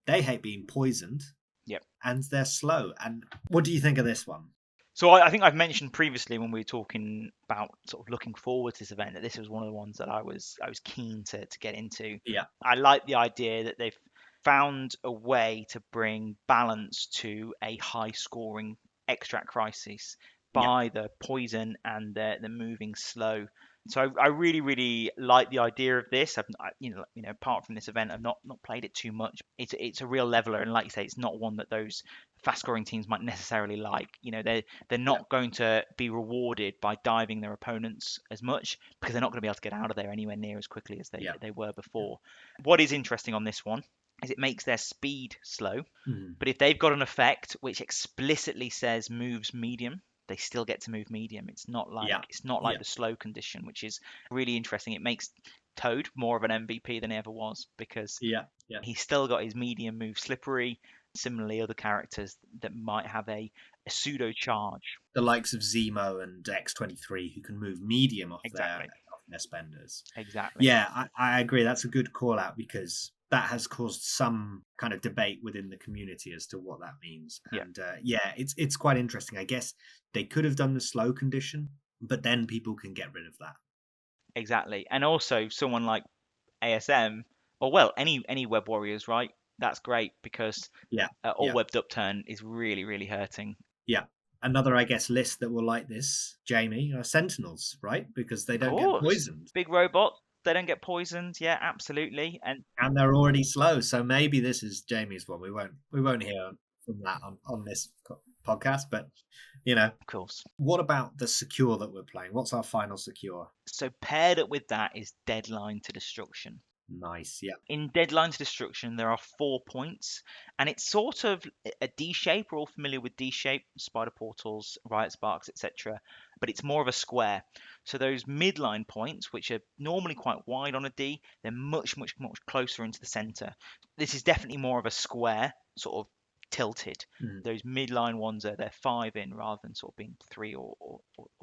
they hate being poisoned. Yep. And they're slow. And what do you think of this one? So I think I've mentioned previously when we were talking about sort of looking forward to this event that this was one of the ones that I was keen to get into. Yeah. I like the idea that they've found a way to bring balance to a high scoring extract crisis by the poison and the moving slow. So I really, really like the idea of this. Apart from this event, I've not played it too much. It's a real leveler, and like you say, it's not one that those fast scoring teams might necessarily like. They're not going to be rewarded by diving their opponents as much because they're not going to be able to get out of there anywhere near as quickly as they were before. What is interesting on this one is it makes their speed slow, but if they've got an effect which explicitly says moves medium, they still get to move medium. It's not like the slow condition, which is really interesting. It makes Toad more of an MVP than he ever was because he's still got his medium move slippery. Similarly, other characters that might have a pseudo charge, the likes of Zemo and X23, who can move medium off their spenders. Exactly. Yeah, I agree. That's a good call out because that has caused some kind of debate within the community as to what that means. And it's quite interesting. I guess they could have done the slow condition, but then people can get rid of that. Exactly. And also someone like ASM, or any web warriors, right? That's great because all webbed up turn is really, really hurting. Yeah. Another, I guess, list that will like this, Jamie, are Sentinels, right? Because they don't get poisoned. Big robots. They don't get poisoned, yeah, absolutely, and they're already slow. So maybe this is Jamie's one. We won't hear from that on this podcast, but of course. What about the secure that we're playing? What's our final secure? So paired up with that is Deadline to Destruction. Nice, yeah. In Deadline to Destruction, there are 4 points, and it's sort of a D shape. We're all familiar with D shape, spider portals, riot sparks, etc. But it's more of a square. So those midline points, which are normally quite wide on a D, they're much, much, much closer into the center. This is definitely more of a square, sort of tilted. Those midline ones they're 5 in rather than sort of being 3 or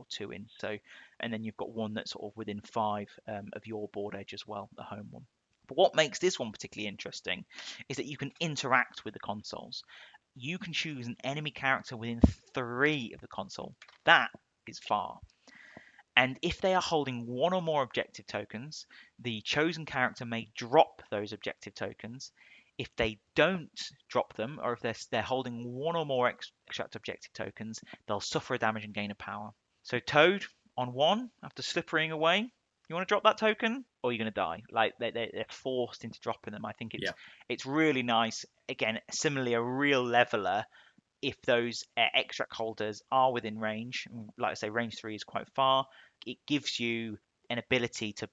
2 in. So, and then you've got one that's sort of within 5 of your board edge as well, the home one. But what makes this one particularly interesting is that you can interact with the consoles. You can choose an enemy character within 3 of the console. That is far. And if they are holding 1 or more objective tokens, the chosen character may drop those objective tokens. If they don't drop them, or if they're holding 1 or more extract objective tokens, they'll suffer a damage and gain a power. So Toad on 1, after slippering away, you want to drop that token, or you're going to die. Like they're forced into dropping them. I think it's really nice. Again, similarly, a real leveler. If those extract holders are within range, like I say, range 3 is quite far, it gives you an ability to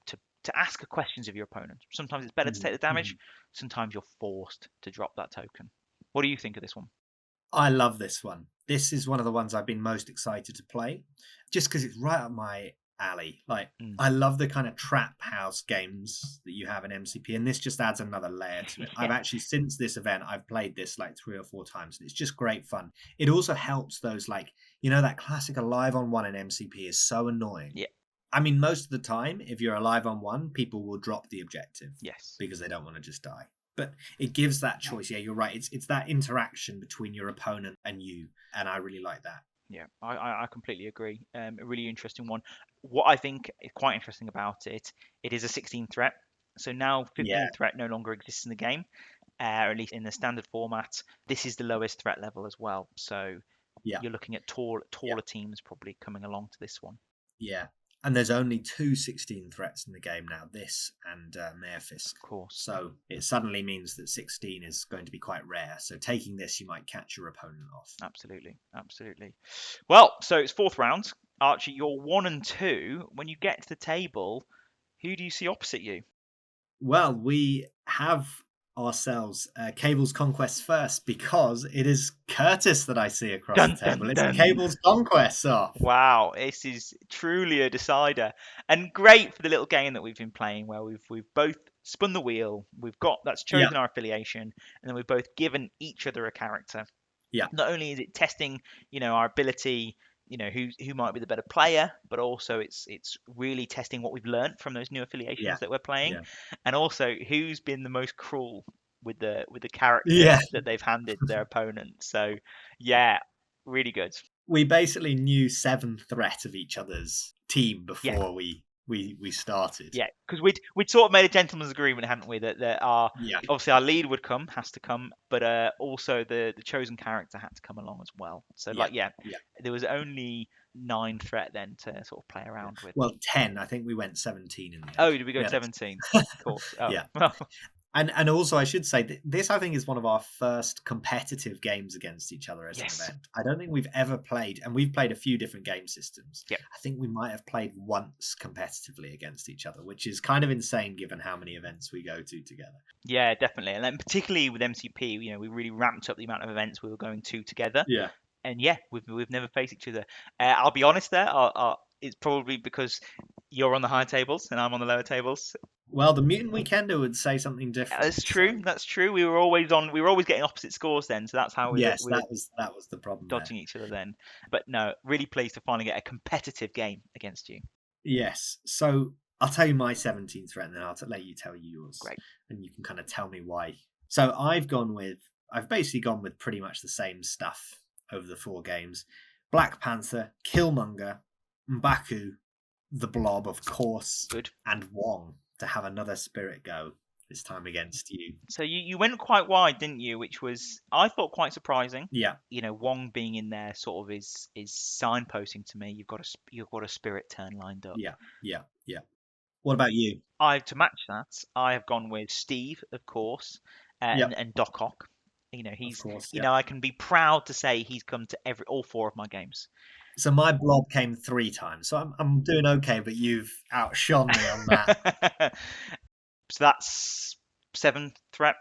ask questions of your opponent. Sometimes it's better to take the damage, sometimes you're forced to drop that token. What do you think of this one? I love this one. This is one of the ones I've been most excited to play, just because it's right up my alley. Like, I love the kind of trap house games that you have in MCP, and this just adds another layer to it. I've actually, since this event, I've played this like 3 or 4 times, and it's just great fun. It also helps those, like, you know, that classic alive on 1 in MCP is so annoying. Yeah. I mean, most of the time, if you're alive on 1, people will drop the objective. Yes. Because they don't want to just die. But it gives that choice. Yeah, you're right. It's that interaction between your opponent and you, and I really like that. Yeah, I completely agree. A really interesting one. What I think is quite interesting about it, it is a 16 threat. So now 15 threat no longer exists in the game, or at least in the standard format. This is the lowest threat level as well. So you're looking at taller teams probably coming along to this one. Yeah. And there's only 2 16 threats in the game now, this and Marefisk. Of course. So it suddenly means that 16 is going to be quite rare. So taking this, you might catch your opponent off. Absolutely. Well, so it's 4th round. Archie, you're 1 and 2. When you get to the table, who do you see opposite you? Well, we have ourselves Cable's Conquests first, because it is Curtis that I see across the table. It's Cable's Conquests off. Wow, this is truly a decider, and great for the little game that we've been playing, where we've both spun the wheel, that's chosen our affiliation, and then we've both given each other a character. Yeah. Not only is it testing, our ability, who might be the better player, but also it's really testing what we've learned from those new affiliations that we're playing, and also who's been the most cruel with the characters that they've handed their opponent. So really good. We basically knew 7 threat of each other's team before we started. Yeah, because we'd sort of made a gentleman's agreement, hadn't we? That obviously our lead has to come, but also the chosen character had to come along as well. So there was only 9 threat then to sort of play around with. Well, 10. I think we went 17 in the end. Oh, did we go 17? Of course. Oh. Yeah. And also, I should say that this, I think, is one of our first competitive games against each other as an event. I don't think we've ever played, and we've played a few different game systems. Yep. I think we might have played once competitively against each other, which is kind of insane given how many events we go to together. Yeah, definitely. And then particularly with MCP, we really ramped up the amount of events we were going to together. Yeah. And we've never faced each other. I'll be honest there. It's probably because you're on the higher tables and I'm on the lower tables. Well, the Mutant Weekender would say something different. That's true. That's true. We were always getting opposite scores then, so that's how we that was the problem. Dodging each other then. But no, really pleased to finally get a competitive game against you. Yes. So I'll tell you my 17th threat, and then I'll let you tell yours. Great. And you can kind of tell me why. So I've basically gone with pretty much the same stuff over the 4 games: Black Panther, Killmonger, M'Baku, the Blob, of course, good, and Wong, to have another spirit go this time against you. So you went quite wide, didn't you? Which was, I thought, quite surprising. Yeah. Wong being in there sort of is signposting to me. You've got a spirit turn lined up. Yeah. What about you? To match that, I have gone with Steve, of course, and Doc Ock. He's, I can be proud to say he's come to all 4 of my games. So my Blob came 3 times, so I'm doing okay, but you've outshone me on that. So that's 7 threat.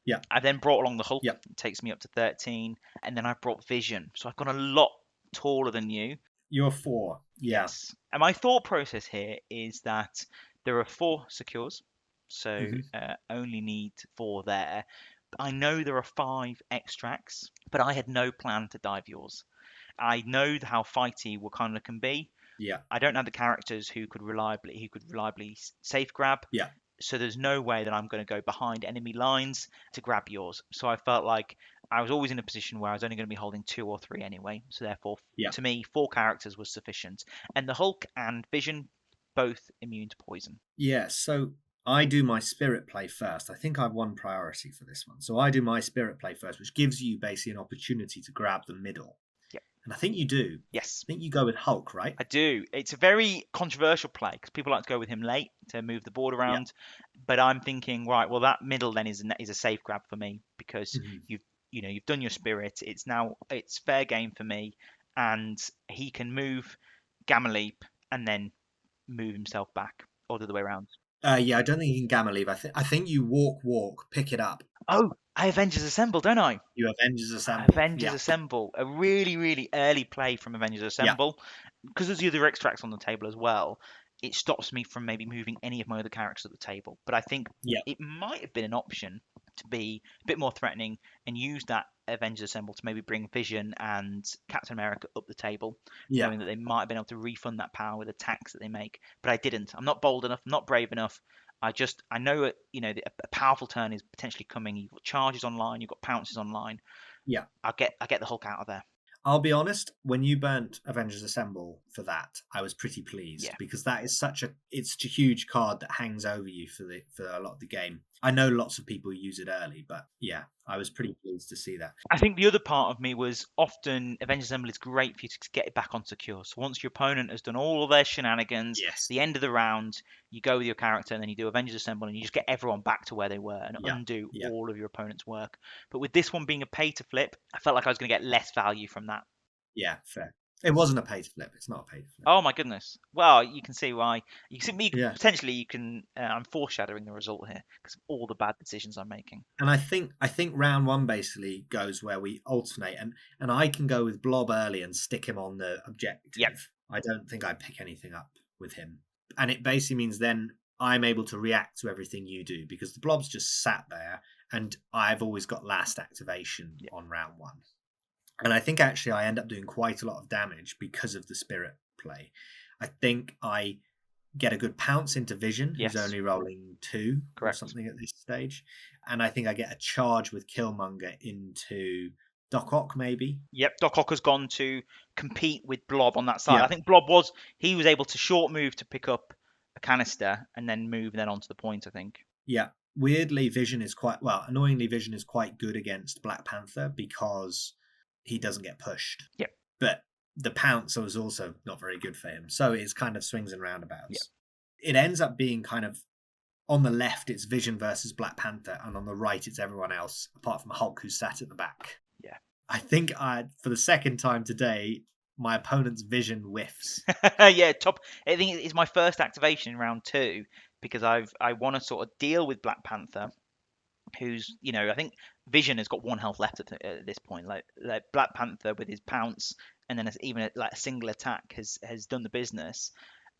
Yeah. I then brought along the Hulk. Yeah. It takes me up to 13, and then I brought Vision. So I've gone a lot taller than you. You're 4. Yes. And my thought process here is that there are 4 secures, so only need 4 there. I know there are 5 extracts, but I had no plan to dive yours. I know how fighty Wakanda can be. Yeah. I don't have the characters who could reliably safe grab. Yeah. So there's no way that I'm going to go behind enemy lines to grab yours. So I felt like I was always in a position where I was only going to be holding 2 or 3 anyway. So therefore, Yeah. to me, 4 characters was sufficient. And the Hulk and Vision, both immune to poison. Yeah, so I do my spirit play first. I think I've one priority for this one. So I do my spirit play first, which gives you basically an opportunity to grab the middle. Yep. And I think you do. Yes. I think you go with Hulk, right? I do. It's a very controversial play because people like to go with him late to move the board around. But I'm thinking, right, well, that middle then is a safe grab for me because you've done your spirit. It's fair game for me, and he can move Gamma Leap and then move himself back or the other way around. Yeah, I don't think you can gamma leave. I think you walk, pick it up. Oh, I Avengers Assemble, don't I? You Avengers Assemble. Avengers Assemble. A really, really early play from Avengers Assemble. Because there's the other extracts on the table as well, it stops me from maybe moving any of my other characters at the table. But I think it might have been an option to be a bit more threatening and use that Avengers Assemble to maybe bring Vision and Captain America up the table, knowing that they might have been able to refund that power with attacks that they make. But I didn't. I'm not bold enough. I'm not brave enough. I know a powerful turn is potentially coming. You've got charges online. You've got pounces online. Yeah. I get the Hulk out of there. I'll be honest, when you burnt Avengers Assemble for that, I was pretty pleased because that is such a huge card that hangs over you for a lot of the game. I know lots of people use it early, but yeah, I was pretty pleased to see that. I think the other part of me was often Avengers Assemble is great for you to get it back on secure. So once your opponent has done all of their shenanigans, the end of the round, you go with your character and then you do Avengers Assemble and you just get everyone back to where they were and undo all of your opponent's work. But with this one being a pay to flip, I felt like I was going to get less value from that. Yeah, fair. It wasn't a pay to flip. It's not a pay to flip. Oh my goodness! Well, you can see why. You can see potentially. You can. I'm foreshadowing the result here because of all the bad decisions I'm making. And I think round 1 basically goes where we alternate, and I can go with Blob early and stick him on the objective. Yep. I don't think I pick anything up with him, and it basically means then I'm able to react to everything you do because the Blob's just sat there, and I've always got last activation on round 1. And I think actually I end up doing quite a lot of damage because of the spirit play. I think I get a good pounce into Vision, who's only rolling 2 or something at this stage. And I think I get a charge with Killmonger into Doc Ock, maybe. Yep, Doc Ock has gone to compete with Blob on that side. I think Blob was able to short move to pick up a canister and then move onto the point, I think. Yeah. Weirdly, annoyingly, Vision is quite good against Black Panther because he doesn't get pushed. Yep. But the pounce was also not very good for him. So it's kind of swings and roundabouts. Yep. It ends up being kind of on the left, it's Vision versus Black Panther. And on the right, it's everyone else, apart from Hulk, who's sat at the back. Yeah. I think for the second time today, my opponent's Vision whiffs. Yeah, top. I think it's my first activation in round 2 because I want to sort of deal with Black Panther, who's, I think Vision has got 1 health left at this point. Like Black Panther with his pounce and then even a single attack has done the business.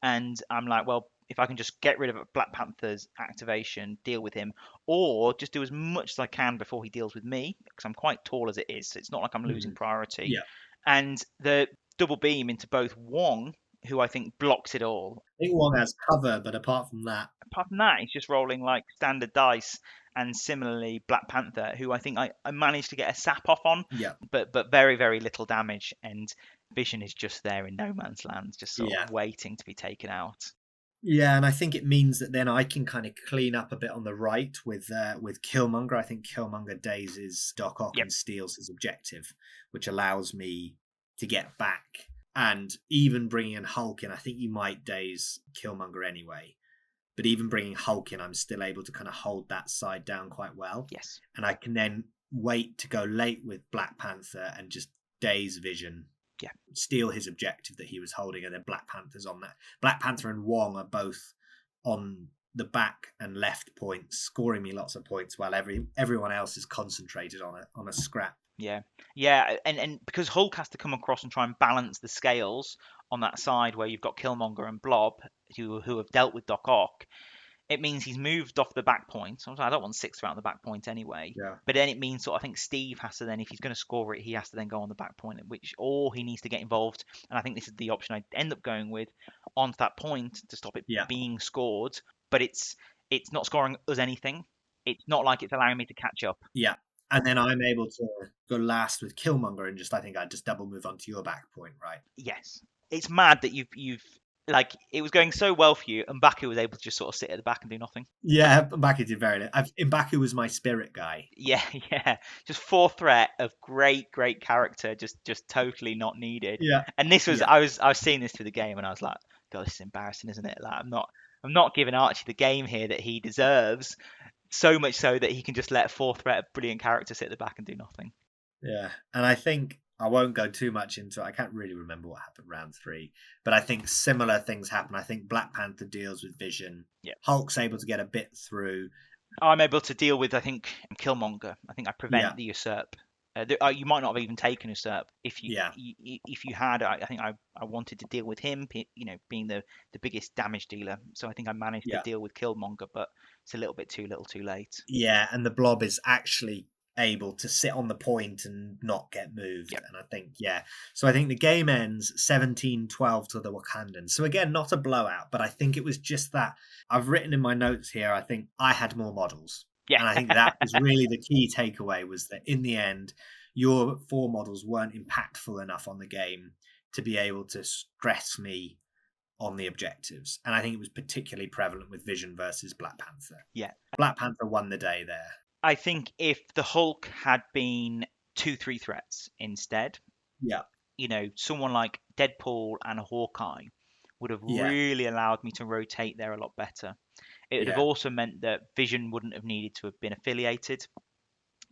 And I'm like, well, if I can just get rid of Black Panther's activation, deal with him, or just do as much as I can before he deals with me, because I'm quite tall as it is, so it's not like I'm losing priority. Yeah. And the double beam into both Wong, who I think blocks it all. I think Wong has cover, but apart from that, he's just rolling like standard dice. And similarly, Black Panther, who I think I managed to get a sap off on, but very, very little damage. And Vision is just there in no man's land, just sort of waiting to be taken out. Yeah, and I think it means that then I can kind of clean up a bit on the right with Killmonger. I think Killmonger dazes Doc Ock and steals his objective, which allows me to get back. And even bringing in Hulk in, I think you might daze Killmonger anyway. But even bringing Hulk in, I'm still able to kind of hold that side down quite well. Yes. And I can then wait to go late with Black Panther and just daze Vision. Yeah. Steal his objective that he was holding, and then Black Panther's on that. Black Panther and Wong are both on the back and left points, scoring me lots of points while everyone else is concentrated on a scrap. Yeah. And because Hulk has to come across and try and balance the scales on that side where you've got Killmonger and Blob who have dealt with Doc Ock, it means he's moved off the back point. So I don't want 6 threat on the back point anyway. Yeah. But then it means I think Steve has to then, if he's going to score it, he has to then go on the back point, or he needs to get involved. And I think this is the option I end up going with onto that point to stop it being scored. But it's not scoring us anything. It's not like it's allowing me to catch up. Yeah. And then I'm able to go last with Killmonger and I think I just double move onto your back point, right? Yes. It's mad that you've like, it was going so well for you, and M'Baku was able to just sort of sit at the back and do nothing. Yeah, M'Baku did very little. M'Baku was my spirit guy. Yeah. Just 4 threat of great character, just totally not needed. Yeah. And this was, I was seeing this through the game, and I was like, God, this is embarrassing, isn't it? Like, I'm not giving Archie the game here that he deserves. So much so that he can just let 4 threat of brilliant character sit at the back and do nothing. Yeah, and I think I won't go too much into it. I can't really remember what happened round 3, but I think similar things happen. I think Black Panther deals with Vision. Yeah. Hulk's able to get a bit through. I'm able to deal with, I think, Killmonger. I think I prevent the usurp. You might not have even taken usurp if you had. I think I wanted to deal with him, being the biggest damage dealer. So I think I managed to deal with Killmonger, but it's a little bit too little, too late. Yeah, and the Blob is actually able to sit on the point and not get moved. And I think, so I think the game ends 17-12 to the Wakandans. So again, not a blowout, but I think it was just that I've written in my notes here, I think I had more models. Yeah. And I think that was really the key takeaway, was that in the end, your 4 models weren't impactful enough on the game to be able to stress me on the objectives. And I think it was particularly prevalent with Vision versus Black Panther. Yeah. Black Panther won the day there. I think if the Hulk had been 2-3 threats instead, someone like Deadpool and Hawkeye would have really allowed me to rotate there a lot better. It would have also meant that Vision wouldn't have needed to have been affiliated.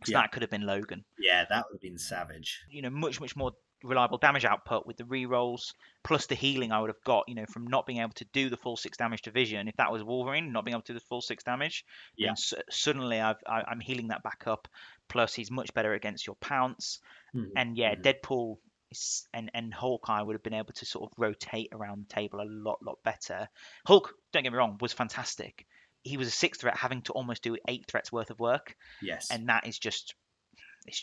So that could have been Logan. Yeah, that would have been savage. Much more reliable damage output with the rerolls, plus the healing I would have got, from not being able to do the full 6 damage to Vision. If that was Wolverine, not being able to do the full 6 damage, then suddenly I'm healing that back up. Plus, he's much better against your pounce. And Deadpool and Hawkeye would have been able to sort of rotate around the table a lot better. Hulk, don't get me wrong, was fantastic. He was a 6 threat, having to almost do 8 threats worth of work. Yes. And that is just...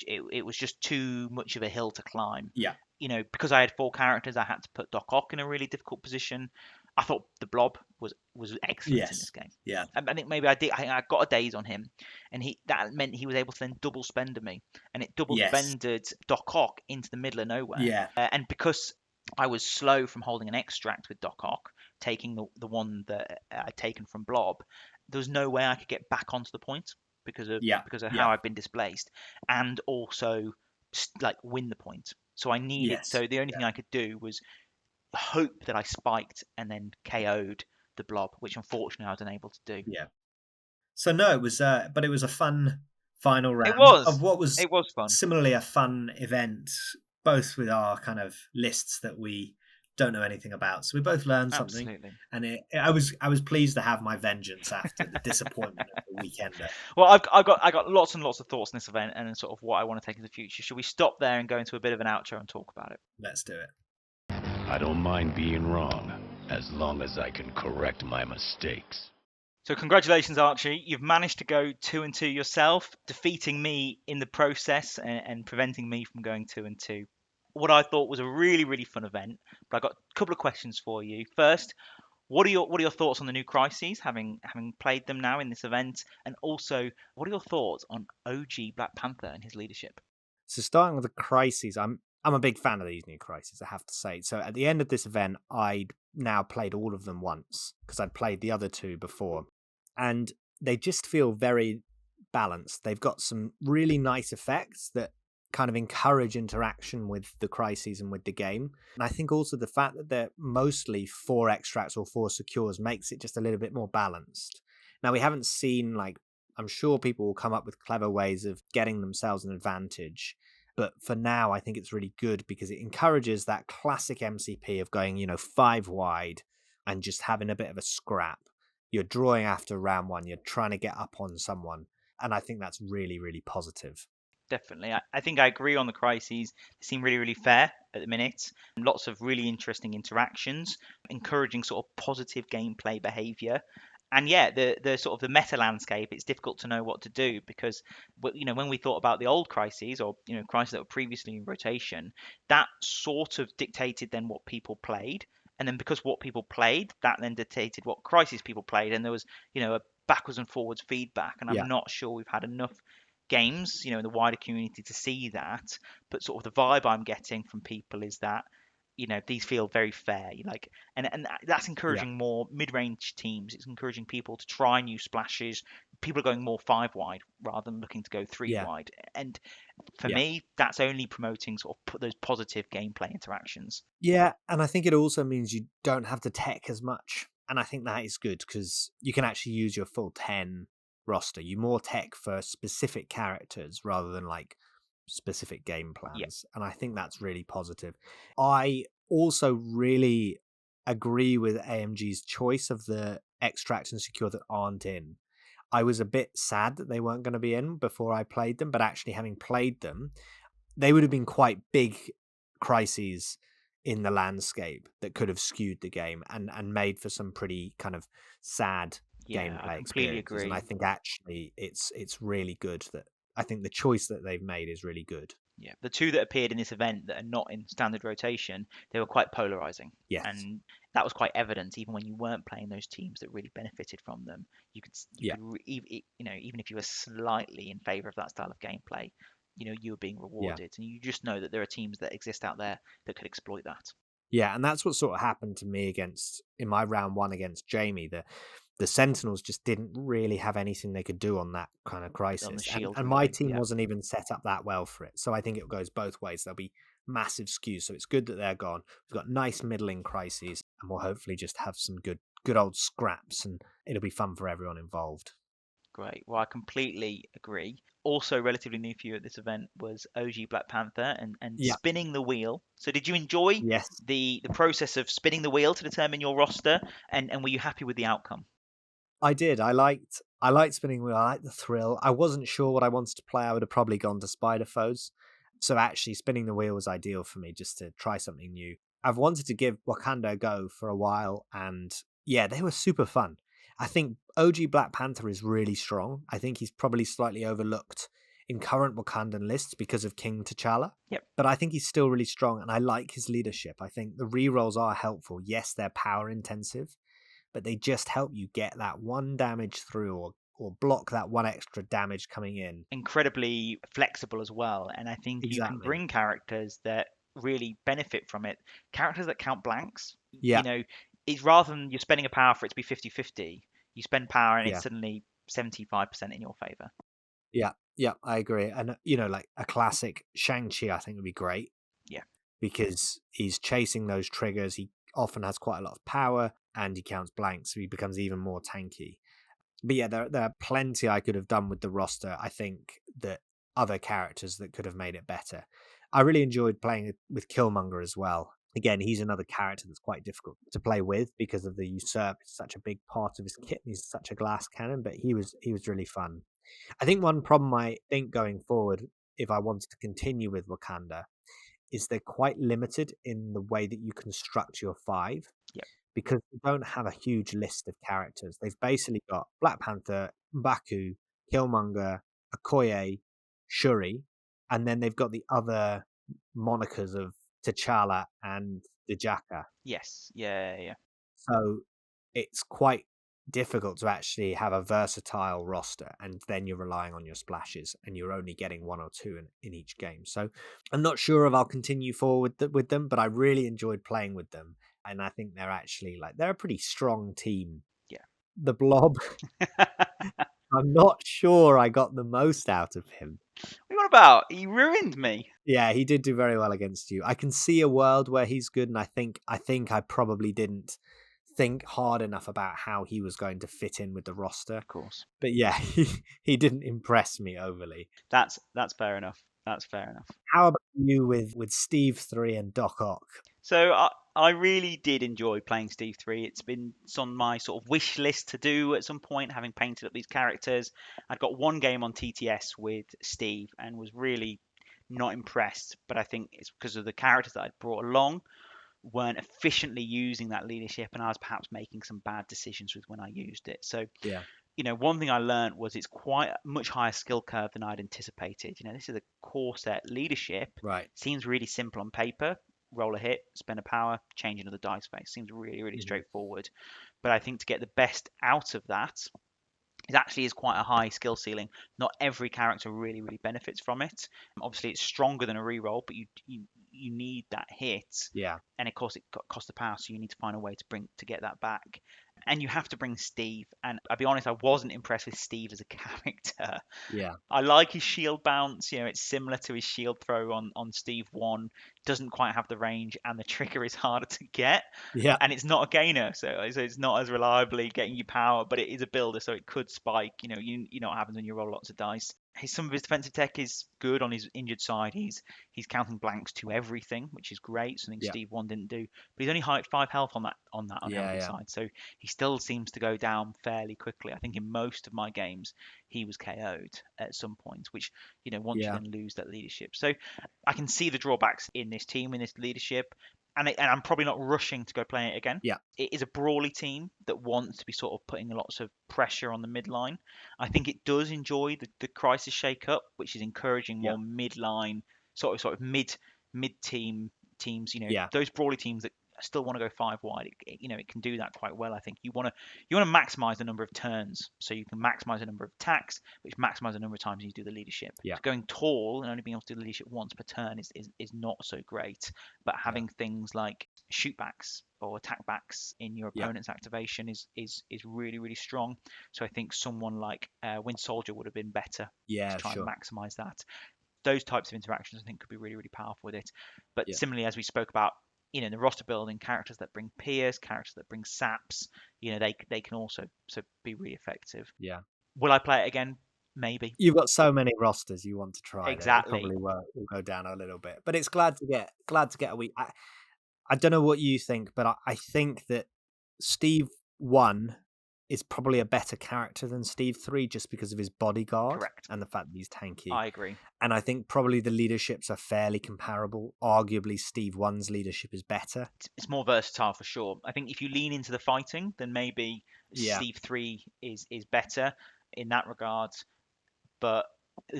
It was just too much of a hill to climb. Yeah. Because I had 4 characters, I had to put Doc Ock in a really difficult position. I thought the Blob was excellent in this game. Yeah. I think maybe I got a daze on him, and that meant he was able to then double spender me, and it double spended Doc Ock into the middle of nowhere. Yeah. And because I was slow from holding an extract with Doc Ock, taking the one that I'd taken from Blob, there was no way I could get back onto the point because of how I've been displaced, and also win the point. So I needed. So the only thing I could do was hope that I spiked and then KO'd the Blob, which unfortunately I was unable to do. Yeah. So no, it was, but it was a fun final round. It was. Of what was. It was fun. Similarly, a fun event, both with our kind of lists that we don't know anything about. So we both learned something. Absolutely. And I was pleased to have my vengeance after the disappointment of the weekender. Well, I got lots and lots of thoughts on this event and sort of what I want to take in the future. Should we stop there and go into a bit of an outro and talk about it? Let's do it. I don't mind being wrong, as long as I can correct my mistakes. So congratulations, Archie. You've managed to go 2-2 yourself, defeating me in the process and preventing me from going 2-2. What I thought was a really, really fun event, but I got a couple of questions for you. First, what are your thoughts on the new Crises, having played them now in this event? And also, what are your thoughts on OG Black Panther and his leadership? So starting with the Crises, I'm a big fan of these new Crises, I have to say. So at the end of this event, I'd now played all of them once, because I'd played the other 2 before. And they just feel very balanced. They've got some really nice effects that kind of encourage interaction with the Crises and with the game. And I think also the fact that they're mostly 4 extracts or 4 secures makes it just a little bit more balanced. Now, we haven't seen, I'm sure people will come up with clever ways of getting themselves an advantage. But for now, I think it's really good because it encourages that classic MCP of going, 5 wide and just having a bit of a scrap. You're drawing after round 1. You're trying to get up on someone. And I think that's really, really positive. Definitely. I think I agree on the Crises. They seem really, really fair at the minute. Lots of really interesting interactions, encouraging sort of positive gameplay behaviour. And yeah, the sort of the meta landscape, it's difficult to know what to do because when we thought about the old crises, or crises that were previously in rotation, that sort of dictated then what people played, and then because what people played, that then dictated what crises people played, and there was a backwards and forwards feedback, and Yeah. I'm not sure we've had enough games in the wider community to see that. But sort of the vibe I'm getting from people is that these feel very fair, like, and that's Yeah. encouraging more mid-range teams. It's encouraging people to try new splashes. People are going more 5 wide rather than looking to go 3 Yeah. wide, and for Yeah. me that's only promoting sort of those positive gameplay interactions. Yeah, and I think it also means you don't have to tech as much. And I think that is good because you can actually use your full 10 roster. You more tech for specific characters rather than like specific game plans. And I think that's really positive. I also really agree with AMG's choice of the extract and secure that aren't in. I was a bit sad that they weren't going to be in before I played them, but actually having played them, they would have been quite big crises in the landscape that could have skewed the game and made for some pretty kind of sad Yeah, I gameplay completely experiences. And agree. I think actually it's really good that I think the choice that they've made is really good. Yeah, the two that appeared in this event that are not in standard rotation, they were quite polarizing. Yes. And that was quite evident even when you weren't playing those teams that really benefited from them. You could, Yeah. even if you were slightly in favor of that style of gameplay, you were being rewarded. And you just know that there are teams that exist out there that could exploit that. Yeah, and that's what sort of happened to me in my round 1 against Jamie. The Sentinels just didn't really have anything they could do on that kind of crisis. shield And my relay, team yeah. wasn't even set up that well for it. So I think it goes both ways. There'll be massive skews. So it's good that they're gone. We've got nice middling crises, and we'll hopefully just have some good old scraps, and it'll be fun for everyone involved. Great. Well, I completely agree. Also, relatively new for you at this event was OG Black Panther and Yeah. spinning the wheel. So, did you enjoy Yes. the process of spinning the wheel to determine your roster, and were you happy with the outcome? I did. I liked spinning wheel. I liked the thrill. I wasn't sure what I wanted to play. I would have probably gone to Spider Foes. So actually spinning the wheel was ideal for me just to try something new. I've wanted to give Wakanda a go for a while, and yeah, they were super fun. I think OG Black Panther is really strong. I think he's probably slightly overlooked in current Wakandan lists because of King T'Challa. Yep. But I think he's still really strong, and I like his leadership. I think the rerolls are helpful. Yes, they're power intensive, but they just help you get that one damage through or block that one extra damage coming in. Incredibly flexible as well, and I think you can Exactly. bring characters that really benefit from it. Characters that count blanks. Yeah. It's rather than you're spending a power for it to be 50-50, you spend power and Yeah. it's suddenly 75% in your favor. Yeah, I agree. And like a classic Shang-Chi, I think would be great. Yeah. Because he's chasing those triggers. He often has quite a lot of power and he counts blanks, so he becomes even more tanky. But yeah, there are plenty I could have done with the roster. I think that other characters that could have made it better. I really enjoyed playing with Killmonger as well. Again, he's another character that's quite difficult to play with because of the usurp. It's such a big part of his kit. He's such a glass cannon, but he was really fun. I think one problem I think going forward, if I wanted to continue with Wakanda, is they're quite limited in the way that you construct your 5. Yep. Because they don't have a huge list of characters. They've basically got Black Panther, M'Baku, Killmonger, Okoye, Shuri, and then they've got the other monikers of T'Challa and Dejaka. Yes. Yeah. So it's quite difficult to actually have a versatile roster, and then you're relying on your splashes and you're only getting 1 or 2 in each game. So I'm not sure if I'll continue forward with them, but I really enjoyed playing with them, and I think they're actually they're a pretty strong team. Yeah. The Blob, I'm not sure I got the most out of him. What about? He ruined me. Yeah, he did do very well against you. I can see a world where he's good, and I think I probably didn't think hard enough about how he was going to fit in with the roster. Of course. But yeah, he didn't impress me overly. That's fair enough. That's fair enough. How about you with Steve 3 and Doc Ock? So I really did enjoy playing Steve 3. It's on my sort of wish list to do at some point, having painted up these characters. I'd got one game on TTS with Steve and was really not impressed, but I think it's because of the characters that I'd brought along. weren't efficiently using that leadership, and I was perhaps making some bad decisions with when I used it. So, Yeah. one thing I learned was it's quite a much higher skill curve than I'd anticipated. This is a core set leadership. Right. Seems really simple on paper. Roll a hit, spend a power, change another dice face. Seems really, really straightforward. But I think to get the best out of that, it actually is quite a high skill ceiling. Not every character really, really benefits from it. Obviously, it's stronger than a reroll, but you need that hit, Yeah. and of course it costs the power, so you need to find a way to get that back. And you have to bring Steve. And I'll be honest, I wasn't impressed with Steve as a character. Yeah. I like his shield bounce. It's similar to his shield throw on Steve 1. Doesn't quite have the range, and the trigger is harder to get. Yeah. And it's not a gainer, so it's not as reliably getting you power, but it is a builder, so it could spike. You know what happens when you roll lots of dice. Some of his defensive tech is good on his injured side. He's counting blanks to everything, which is great. Something Yeah. Steve 1 didn't do. But he's only 5 health on every side, so he still seems to go down fairly quickly. I think in most of my games he was KO'd at some point, which once you then lose that leadership. So I can see the drawbacks in this team, in this leadership. And I'm probably not rushing to go play it again. Yeah. It is a brawly team that wants to be sort of putting lots of pressure on the midline. I think it does enjoy the crisis shake-up, which is encouraging more midline, sort of mid team teams. Those brawly teams that still want to go 5 wide. It can do that quite well. I think you want to maximize the number of turns, so you can maximize the number of attacks, which maximize the number of times you do the leadership. Yeah. So going tall and only being able to do the leadership once per turn is not so great. But having things like shootbacks or attackbacks in your opponent's activation is really, really strong. So I think someone like Wind Soldier would have been better to try and maximize that. Those types of interactions I think could be really, really powerful with it. But similarly, as we spoke about, in the roster building, characters that bring Pierce, characters that bring Saps, they can also be really effective. Yeah. Will I play it again? Maybe. You've got so many rosters you want to try. Exactly. It probably will go down a little bit, but it's glad to get a week. I don't know what you think, but I think that Steve 1 is probably a better character than Steve 3 just because of his bodyguard. Correct. And the fact that he's tanky. I agree. And I think probably the leaderships are fairly comparable. Arguably, Steve 1's leadership is better. It's more versatile for sure. I think if you lean into the fighting, then maybe Steve 3 is better in that regard. But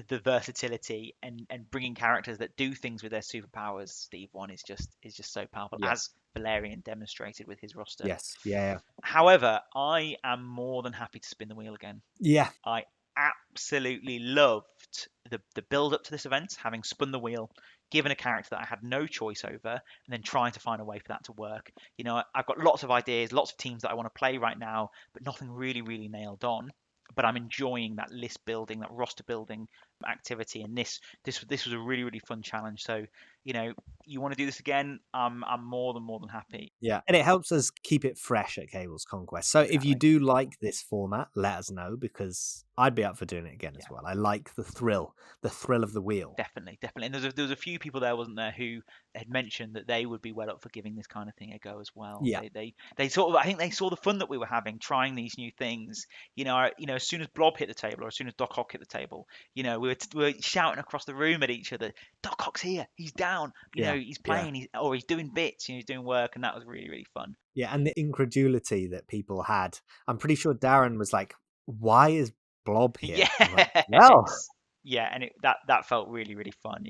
the versatility and bringing characters that do things with their superpowers, Steve 1 is just so powerful, as Valerian demonstrated with his roster. Yes. Yeah. However, I am more than happy to spin the wheel again. Yeah. I absolutely loved the build up to this event, having spun the wheel, given a character that I had no choice over, and then trying to find a way for that to work. I've got lots of ideas, lots of teams that I want to play right now, but nothing really, really nailed on. But I'm enjoying that list building, that roster building activity, and this was a really, really fun challenge. So you want to do this again, I'm more than happy. Yeah, and it helps us keep it fresh at Cable's Conquest. So if you do like this format, let us know, because I'd be up for doing it again as well. I like the thrill of the wheel. Definitely. And there was a few people there, wasn't there, who had mentioned that they would be well up for giving this kind of thing a go as well. Yeah. They sort of, I think they saw the fun that we were having, trying these new things. As soon as Blob hit the table, or as soon as Doc Ock hit the table, we were shouting across the room at each other, Doc Ock's here, he's down, he's playing, he's doing bits, he's doing work, and that was really, really fun. Yeah, and the incredulity that people had. I'm pretty sure Darren was like, why is Blob here? Yes. Well. Yeah, and that felt really, really fun.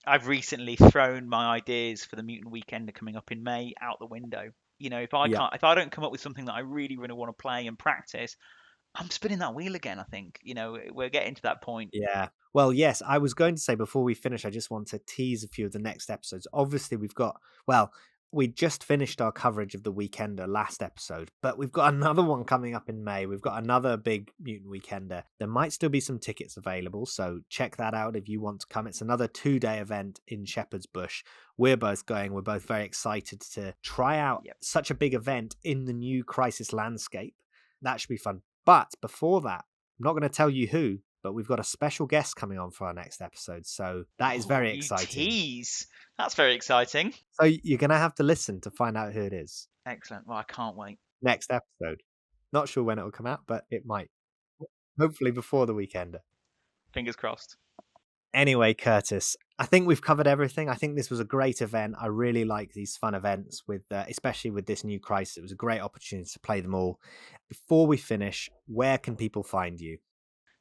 I've recently thrown my ideas for the Mutant Weekender coming up in May out the window. If I don't come up with something that I really, really want to play and practice, I'm spinning that wheel again, I think. We're getting to that point. Yeah. Well, yes, I was going to say before we finish, I just want to tease a few of the next episodes. Obviously, we just finished our coverage of the Weekender last episode, but we've got another one coming up in May. We've got another big Mutant Weekender. There might still be some tickets available, so check that out if you want to come. It's another 2-day event in Shepherd's Bush. We're both going. We're both very excited to try out such a big event in the new Crisis landscape. That should be fun. But before that, I'm not going to tell you who, but we've got a special guest coming on for our next episode. So that is very exciting. Tease. That's very exciting. So you're going to have to listen to find out who it is. Excellent. Well, I can't wait. Next episode. Not sure when it will come out, but it might. Hopefully before the Weekender. Fingers crossed. Anyway, Curtis, I think we've covered everything. I think this was a great event. I really like these fun events, with especially with this new Crisis. It was a great opportunity to play them all. Before we finish, where can people find you?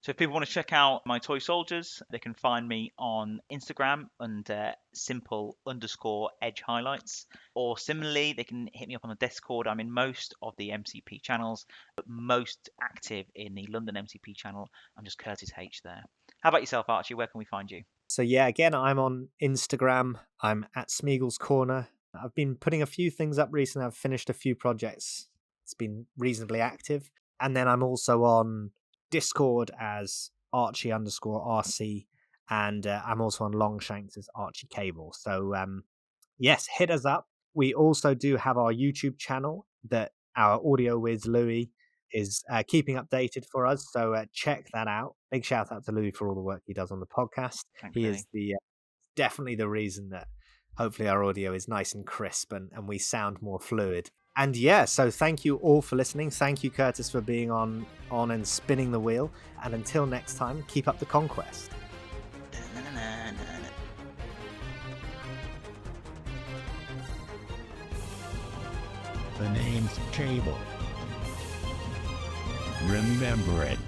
So if people want to check out my toy soldiers, they can find me on Instagram under simple_edge highlights. Or similarly, they can hit me up on the Discord. I'm in most of the MCP channels, but most active in the London MCP channel. I'm just Curtis H there. How about yourself, Archie? Where can we find you? So yeah, again, I'm on Instagram. I'm at Smeagol's Corner. I've been putting a few things up recently. I've finished a few projects. It's been reasonably active. And then I'm also on Discord as Archie_RC. And I'm also on Longshanks as Archie Cable. So yes, hit us up. We also do have our YouTube channel that our audio whiz Louis is keeping updated for us. So check that out. Big shout out to Louis for all the work he does on the podcast. Thanks, He Louis. is the definitely the reason that hopefully our audio is nice and crisp and we sound more fluid. And yeah, so thank you all for listening. Thank you, Curtis, for being on and spinning the wheel. And until next time, keep up the conquest. The name's Cable. Remember it.